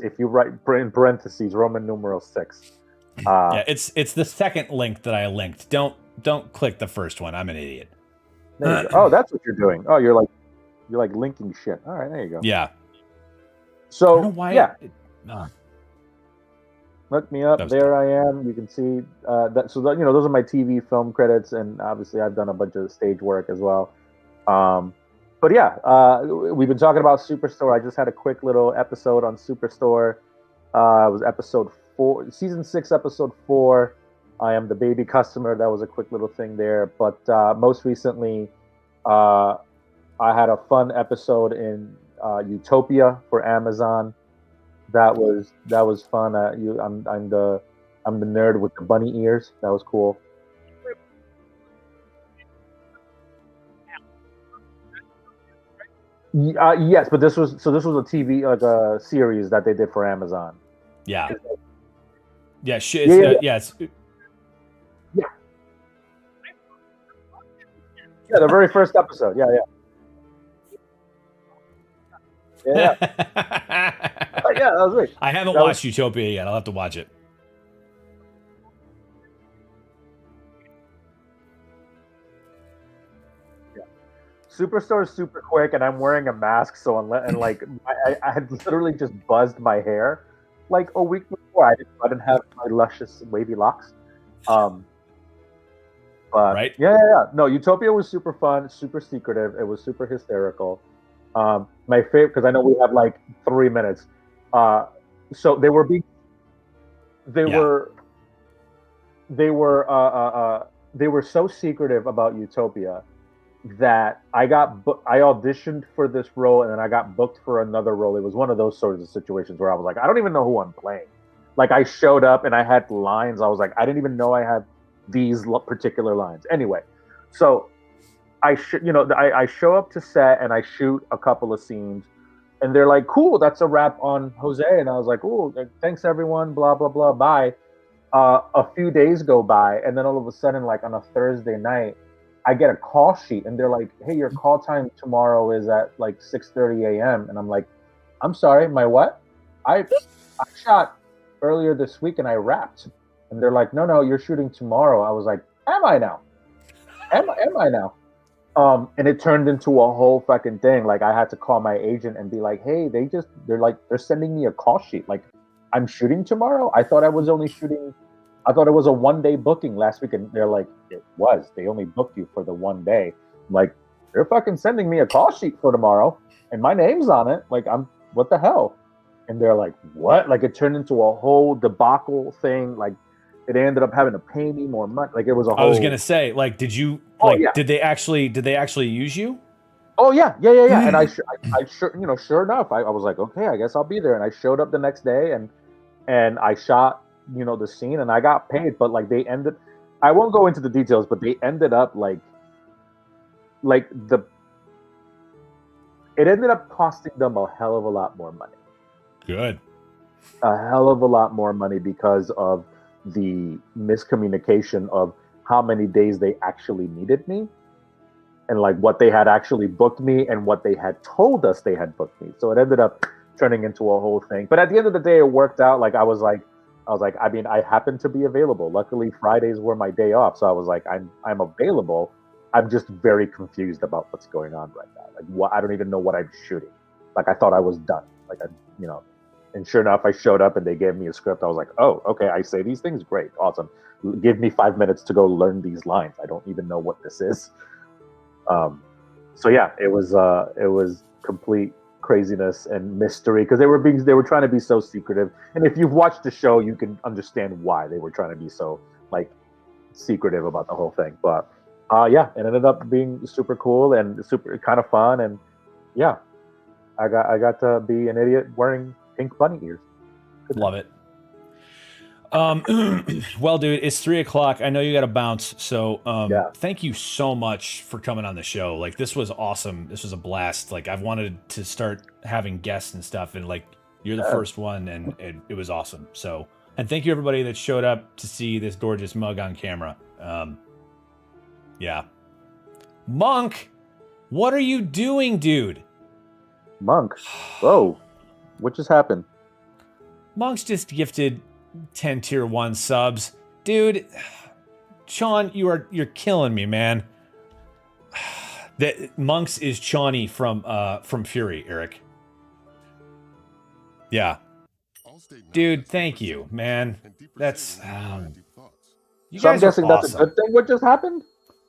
if you write in parentheses Roman numeral 6. Yeah, it's the second link that I linked. Don't click the first one. I'm an idiot. There you go. Oh, that's what you're doing. Oh, you're like linking shit. All right, there you go. Yeah. So I don't know why yeah. Look me up. There I am. You can see that. So those are my TV film credits, and obviously I've done a bunch of stage work as well. But yeah, we've been talking about Superstore. I just had a quick little episode on Superstore. It was episode 4, season 6, episode 4. I am the baby customer. That was a quick little thing there. But most recently, I had a fun episode in Utopia for Amazon. That was fun. I'm the nerd with the bunny ears. That was cool. Yes, but this was a TV, like a series that they did for Amazon. Yeah. Yeah. It's, Yeah. Yeah, the very first episode. Yeah. Yeah. Yeah, that was great. I haven't watched Utopia yet. I'll have to watch it. Superstore is super quick, and I'm wearing a mask, so I had literally just buzzed my hair like a week before. I didn't have my luscious wavy locks. But right? Yeah. No, Utopia was super fun, super secretive. It was super hysterical. My favorite, because I know we have like 3 minutes. So they were they Yeah. were they were so secretive about Utopia that I auditioned for this role, and then I got booked for another role. It was one of those sorts of situations where I was like, I don't even know who I'm playing. Like, I showed up and I had lines. I was like, I didn't even know I had these particular lines. Anyway, so I show up to set and I shoot a couple of scenes, and they're like, cool, that's a wrap on Jose. And I was like, oh, thanks everyone, blah blah blah, bye. A few days go by, and then all of a sudden, like on a Thursday night, I get a call sheet, and they're like, "Hey, your call time tomorrow is at like 6:30 a.m." And I'm like, "I'm sorry, my what? I shot earlier this week and I wrapped." And they're like, "No, you're shooting tomorrow." I was like, "Am I now? Am I now?" And it turned into a whole fucking thing. Like, I had to call my agent and be like, "Hey, they're sending me a call sheet. Like, I'm shooting tomorrow. I thought it was a 1 day booking last week." And they're like, "It was. They only booked you for the 1 day." I'm like, they're fucking sending me a call sheet for tomorrow, and my name's on it. Like, what the hell? And they're like, "What?" Like, it turned into a whole debacle thing. Like, it ended up having to pay me more money. Like, it was a whole. I was gonna say, like, did you did they actually use you? Oh yeah. And I sure enough, I was like, okay, I guess I'll be there. And I showed up the next day, and I shot, the scene, and I got paid. But like, I won't go into the details, but they ended up like it ended up costing them a hell of a lot more money. Good. A hell of a lot more money because of the miscommunication of how many days they actually needed me, and like what they had actually booked me and what they had told us they had booked me. So it ended up turning into a whole thing. But at the end of the day, it worked out. Like, I was like, I mean, I happen to be available. Luckily, Fridays were my day off, so I was like, I'm available. I'm just very confused about what's going on right now. Like, I don't even know what I'm shooting. Like, I thought I was done. Like, and sure enough, I showed up and they gave me a script. I was like, oh, okay, I say these things, great, awesome. Give me 5 minutes to go learn these lines. I don't even know what this is. So yeah, it was complete craziness and mystery, because they were trying to be so secretive. And if you've watched the show, you can understand why they were trying to be so like secretive about the whole thing. But yeah, it ended up being super cool and super kind of fun. And yeah, I got to be an idiot wearing pink bunny ears. Love it. Well, dude, it's 3:00. I know you got to bounce. So, Yeah. thank you so much for coming on the show. Like, this was awesome. This was a blast. Like, I've wanted to start having guests and stuff, and like, you're the first one, and it was awesome. So, and thank you everybody that showed up to see this gorgeous mug on camera. Yeah. Monk, what are you doing, dude? Monk. Whoa. What just happened? Monk's just gifted 10 tier 1 subs. Dude, Sean, you're killing me, man. That Monks is Chani from Fury, Eric. Yeah. Dude, thank you, man. That's So I'm guessing awesome. that's a good thing. What just happened?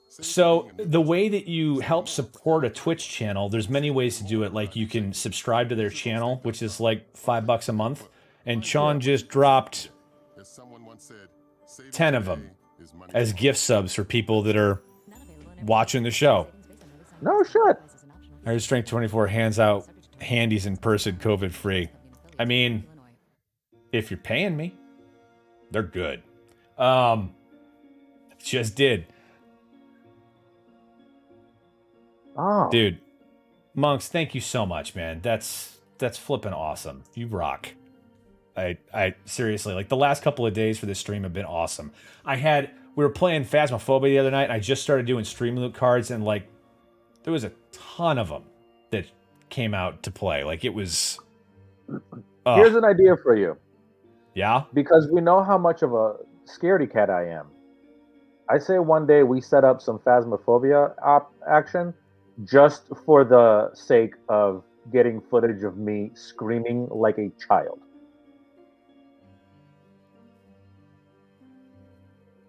So the way that you help support a Twitch channel, there's many ways to do it. Like, you can subscribe to their channel, which is like $5 a month. And Sean just dropped 10 of them as gift subs for people that are watching the show. No shit. Our Strength 24 hands out handies in person, COVID free. I mean, if you're paying me, they're good. Just did. Oh. Dude, Monks, thank you so much, man. That's flipping awesome. You rock. I seriously, like, the last couple of days for this stream have been awesome. We were playing Phasmophobia the other night, and I just started doing stream loot cards, and like, there was a ton of them that came out to play. Like, it was. Here's an idea for you. Yeah. Because we know how much of a scaredy cat I am. I say one day we set up some Phasmophobia action, just for the sake of getting footage of me screaming like a child.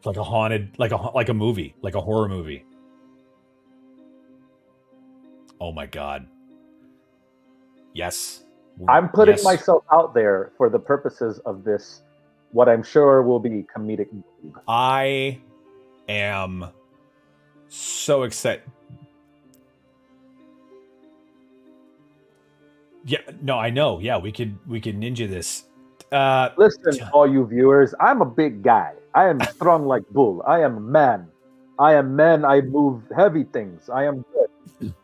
Like a haunted, like a movie, like a horror movie. Oh my god. Yes. I'm putting myself out there for the purposes of this, what I'm sure will be comedic. I am so excited. Yeah, no, I know. Yeah, we could ninja this. Listen, all you viewers, I'm a big guy. I am strong like bull. I am a man. I move heavy things. I am good.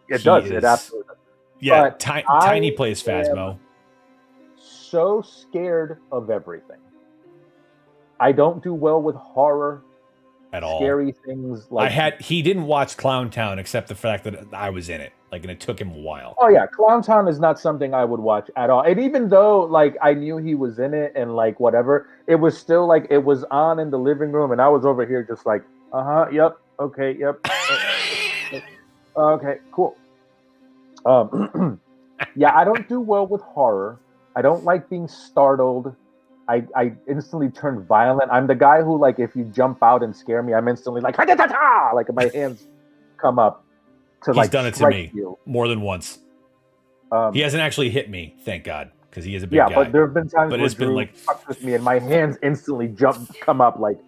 It does. It absolutely does. Yeah, Tiny plays Phasmo. So scared of everything. I don't do well with horror. At all. Scary things like he didn't watch Clown Town except the fact that I was in it. Like, and it took him a while. Oh yeah, Clown Town is not something I would watch at all. And even though like I knew he was in it and like whatever, it was still like it was on in the living room and I was over here just like, yep, okay, yep. Okay, cool. Yeah, I don't do well with horror. I don't like being startled. I instantly turn violent. I'm the guy who, like, if you jump out and scare me, I'm instantly like, ha-da-da-da! Like my hands come up to He's like done it to me more than once. He hasn't actually hit me, thank God, because he is a big guy. Yeah, but there have been times where Drew fucks with me and my hands instantly come up like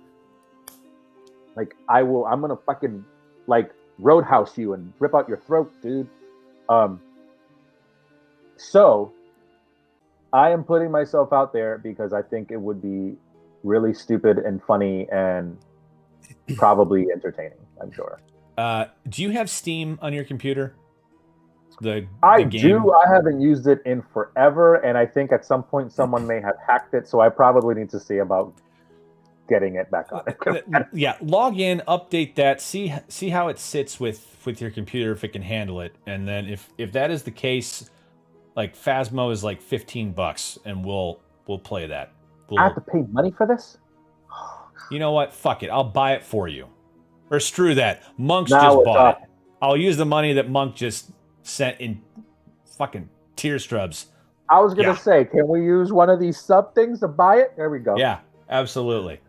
I'm gonna fucking like roadhouse you and rip out your throat, dude. So I am putting myself out there because I think it would be really stupid and funny and probably entertaining, I'm sure. Do you have Steam on your computer? I do. I haven't used it in forever, and I think at some point someone may have hacked it, so I probably need to see about getting it back on it. Yeah, log in, update that, see how it sits with your computer, if it can handle it, and then if that is the case, like, Phasmo is like $15, and we'll play that. I have to pay money for this? You know what? Fuck it. I'll buy it for you. Or screw that. Monk's just bought it. I'll use the money that Monk just sent in fucking tear strubs. I was gonna say, can we use one of these sub things to buy it? There we go. Yeah, absolutely.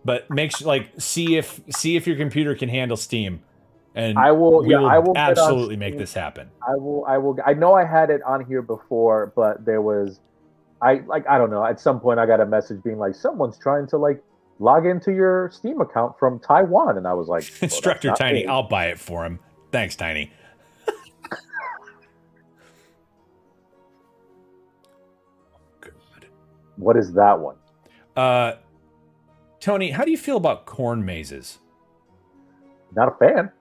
But make sure, like, see if your computer can handle Steam. And I will absolutely make this happen. I will. I know I had it on here before, but there was, I don't know. At some point, I got a message being like, someone's trying to like log into your Steam account from Taiwan, and I was like, well, Instructor Tiny, I'll buy it for him. Thanks, Tiny. God. What is that one? Tony, how do you feel about corn mazes? Not a fan.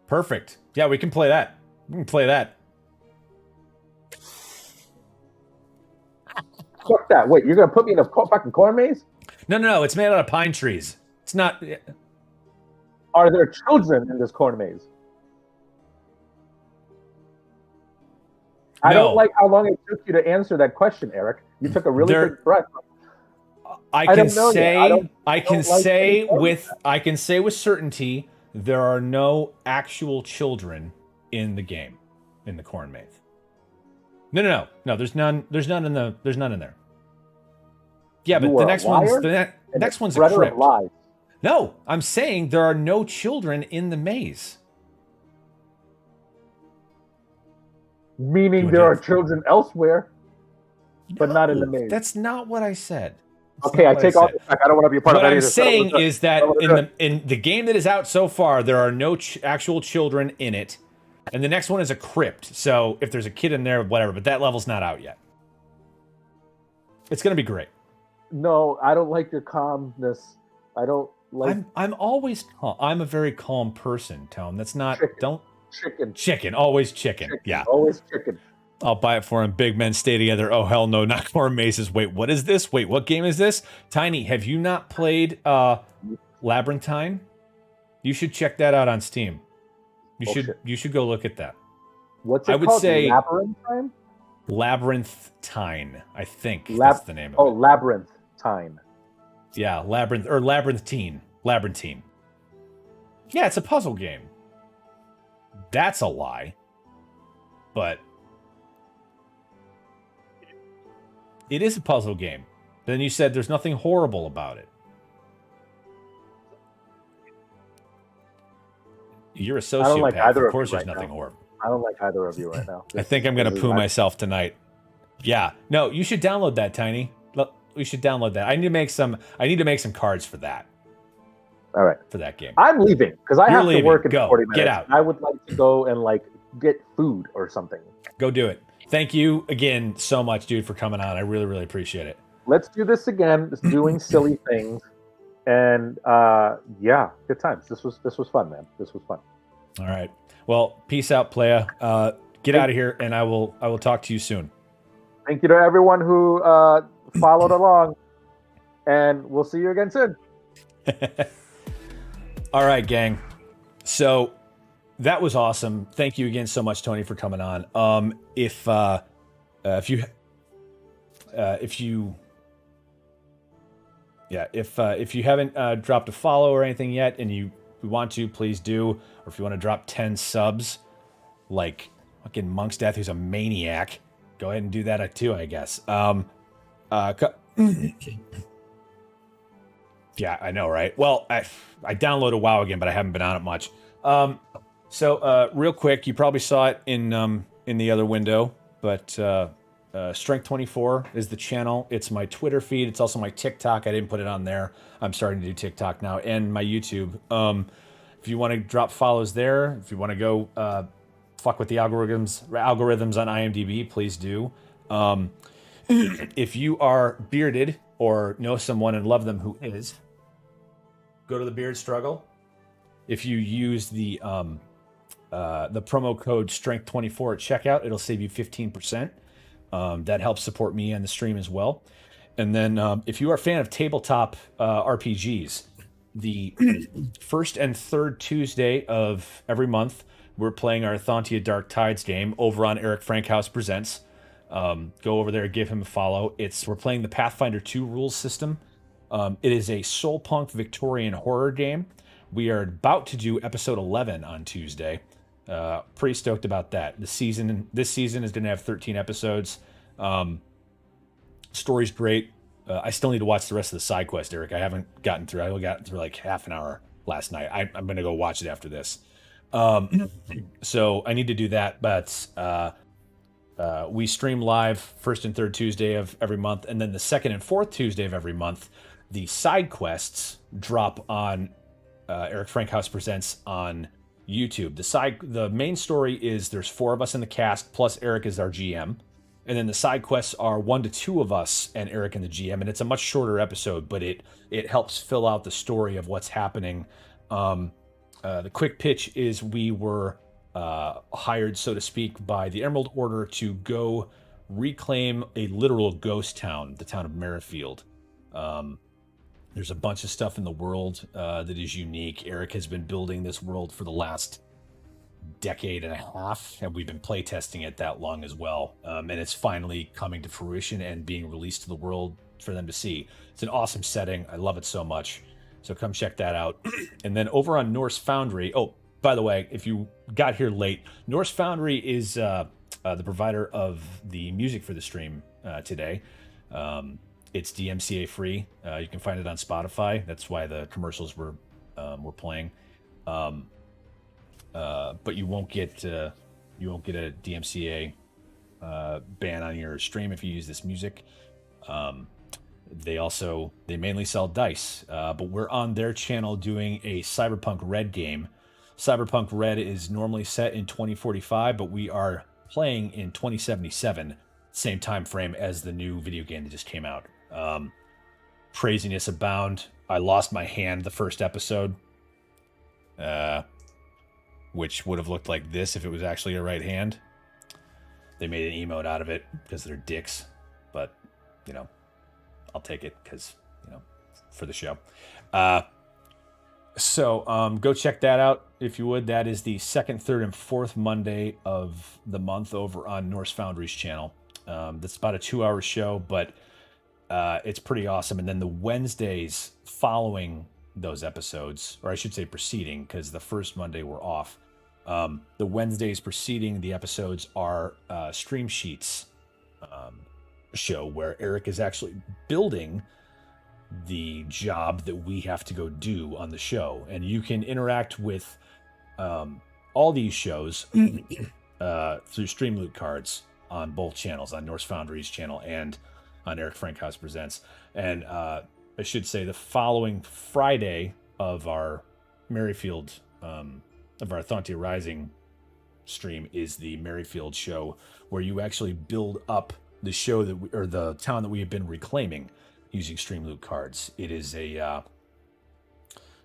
Perfect. Yeah, we can play that. We can play that. Fuck that. Wait, you're going to put me in a fucking corn maze? No. It's made out of pine trees. It's not... Are there children in this corn maze? I don't like how long it took you to answer that question, Eric. You took a really big breath. I can say with certainty there are no actual children in the game, in the corn maze. No. There's none in there. Yeah, but the next one's a crypt. No, I'm saying there are no children in the maze. Meaning there are children elsewhere, but not in the maze. That's not what I said. Okay, I take all this back. I don't want to be a part of any of this. What I'm saying is that in the game that is out so far, there are no actual children in it. And the next one is a crypt. So if there's a kid in there, whatever. But that level's not out yet. It's going to be great. No, I don't like your calmness. I don't like... I'm always calm. I'm a very calm person, Tone. That's not... chicken. Chicken, always chicken. Yeah. Always chicken. I'll buy it for him. Big men stay together. Oh, hell no, not more mazes. Wait, what is this? Wait, what game is this? Tiny, have you not played Labyrinthine? You should check that out on Steam. You should go look at that. What's it I would called? say Labyrinthine? Labyrinthine, I think that's the name of it. Oh, Labyrinthine. Yeah, Labyrinthine. Labyrinthine. Yeah, it's a puzzle game. That's a lie. But it is a puzzle game. Then you said there's nothing horrible about it. You're a sociopath. I don't like either of course of you there's right nothing now. horrible. I don't like either of you right now. I think I'm going to poo myself tonight. Yeah. No, you should download that, Tiny. We should download that. I need to make some cards for that. All right. For that game. I'm leaving because I have to work in 40 minutes. Get out. I would like to go and get food or something. Go do it. Thank you again so much, dude, for coming on. I really, really appreciate it. Let's do this again. Just doing silly things. And yeah, good times. This was fun, man. This was fun. All right. Well, peace out, playa. Get out of here, and I will talk to you soon. Thank you to everyone who followed along, and we'll see you again soon. All right, gang. So that was awesome. Thank you again so much, Tony, for coming on. If you haven't dropped a follow or anything yet, and you want to, please do. Or if you want to drop 10 subs, like fucking Monk's Death, who's a maniac, go ahead and do that too, I guess. Yeah, I know, right? Well, I downloaded WoW again, but I haven't been on it much. So real quick, you probably saw it in the other window, but Strength 24 is the channel. It's my Twitter feed. It's also my TikTok. I didn't put it on there. I'm starting to do TikTok now, and my YouTube. If you want to drop follows there, if you want to go fuck with the algorithms on IMDb, please do. If you are bearded or know someone and love them who is, go to the Beard Struggle. If you use the promo code Strength24 at checkout, it'll save you 15%. That helps support me and the stream as well. And then if you are a fan of tabletop RPGs, the first and third Tuesday of every month, we're playing our Thontia Dark Tides game over on Eric Frankhouse Presents. Go over there, give him a follow. We're playing the Pathfinder 2 rules system. It is a soul punk Victorian horror game. We are about to do episode 11 on Tuesday. Pretty stoked about that. This season is going to have 13 episodes. Story's great. I still need to watch the rest of the side quest, Eric. I haven't gotten through. I only got through like half an hour last night. I'm going to go watch it after this. So I need to do that, but we stream live first and third Tuesday of every month, and then the second and fourth Tuesday of every month, the side quests drop on Eric Frankhouse Presents on YouTube. The main story is there's 4 of us in the cast, plus Eric is our GM. And then the side quests are 1 to 2 of us and Eric and the GM, and it's a much shorter episode, but it helps fill out the story of what's happening. The quick pitch is we were hired, so to speak, by the Emerald Order to go reclaim a literal ghost town, the town of Merrifield. There's a bunch of stuff in the world that is unique. Eric has been building this world for the last decade and a half, and we've been playtesting it that long as well. And it's finally coming to fruition and being released to the world for them to see. It's an awesome setting. I love it so much. So come check that out. And then over on Norse Foundry, oh, by the way, if you got here late, Norse Foundry is the provider of the music for the stream today. It's DMCA free. You can find it on Spotify. That's why the commercials were playing. But you won't get a DMCA ban on your stream if you use this music. They mainly sell dice, but we're on their channel doing a Cyberpunk Red game. Cyberpunk Red is normally set in 2045, but we are playing in 2077, same time frame as the new video game that just came out. Craziness abound. I lost my hand the first episode. which would have looked like this if it was actually a right hand. They made an emote out of it because they're dicks, but you know, I'll take it because, you know, for the show. So go check that out if you would. That is the second, third, and fourth Monday of the month over on Norse Foundry's channel. That's about a 2-hour show, but it's pretty awesome. And then the Wednesdays following those episodes, or I should say preceding, because the first Monday we're off. The Wednesdays preceding the episodes are Stream Sheets show where Eric is actually building the job that we have to go do on the show, and you can interact with all these shows through Stream Loot cards on both channels, on Norse Foundry's channel and on Eric Frankhouse Presents. And I should say the following Friday of our Merrifield of our Thontia Rising stream is the Merrifield show, where you actually build up the show that or the town that we have been reclaiming using Stream Loot cards. It is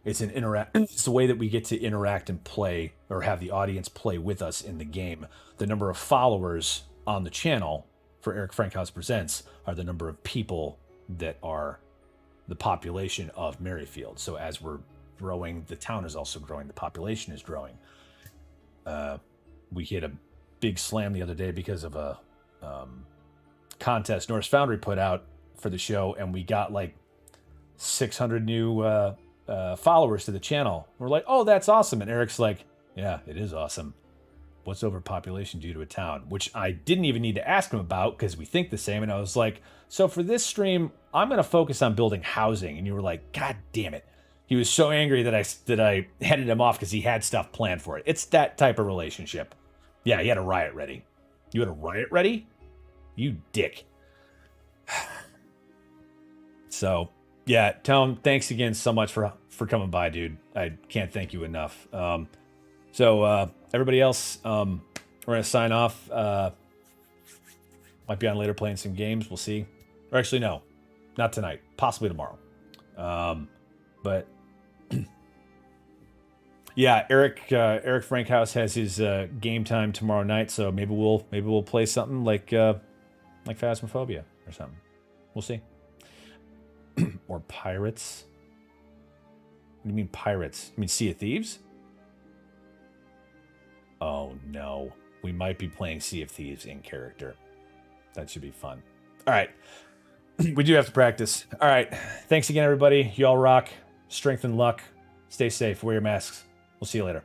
it's a way that we get to interact and play, or have the audience play with us in the game. The number of followers on the channel for Eric Frankhouse Presents are the number of people that are the population of Merrifield. So as we're growing, the town is also growing, the population is growing. We hit a big slam the other day because of a contest Norse Foundry put out for the show, and we got like 600 new followers to the channel. We're like, oh, that's awesome. And Eric's like, yeah, it is awesome. What's overpopulation due to a town? Which I didn't even need to ask him about because we think the same. And I was like, so for this stream, I'm going to focus on building housing. And you were like, God damn it. He was so angry that I headed him off because he had stuff planned for it. It's that type of relationship. Yeah, he had a riot ready. You had a riot ready? You dick. So, yeah, Tone, thanks again so much for coming by, dude. I can't thank you enough. So everybody else, we're going to sign off. Might be on later playing some games. We'll see. Or actually, no. Not tonight. Possibly tomorrow. But yeah, Eric Frankhouse has his game time tomorrow night, so maybe we'll play something like Phasmophobia or something. We'll see. Or Pirates. What do you mean Pirates? You mean Sea of Thieves? Oh no. We might be playing Sea of Thieves in character. That should be fun. All right. We do have to practice. All right. Thanks again, everybody. Y'all rock. Strength and luck. Stay safe. Wear your masks. We'll see you later.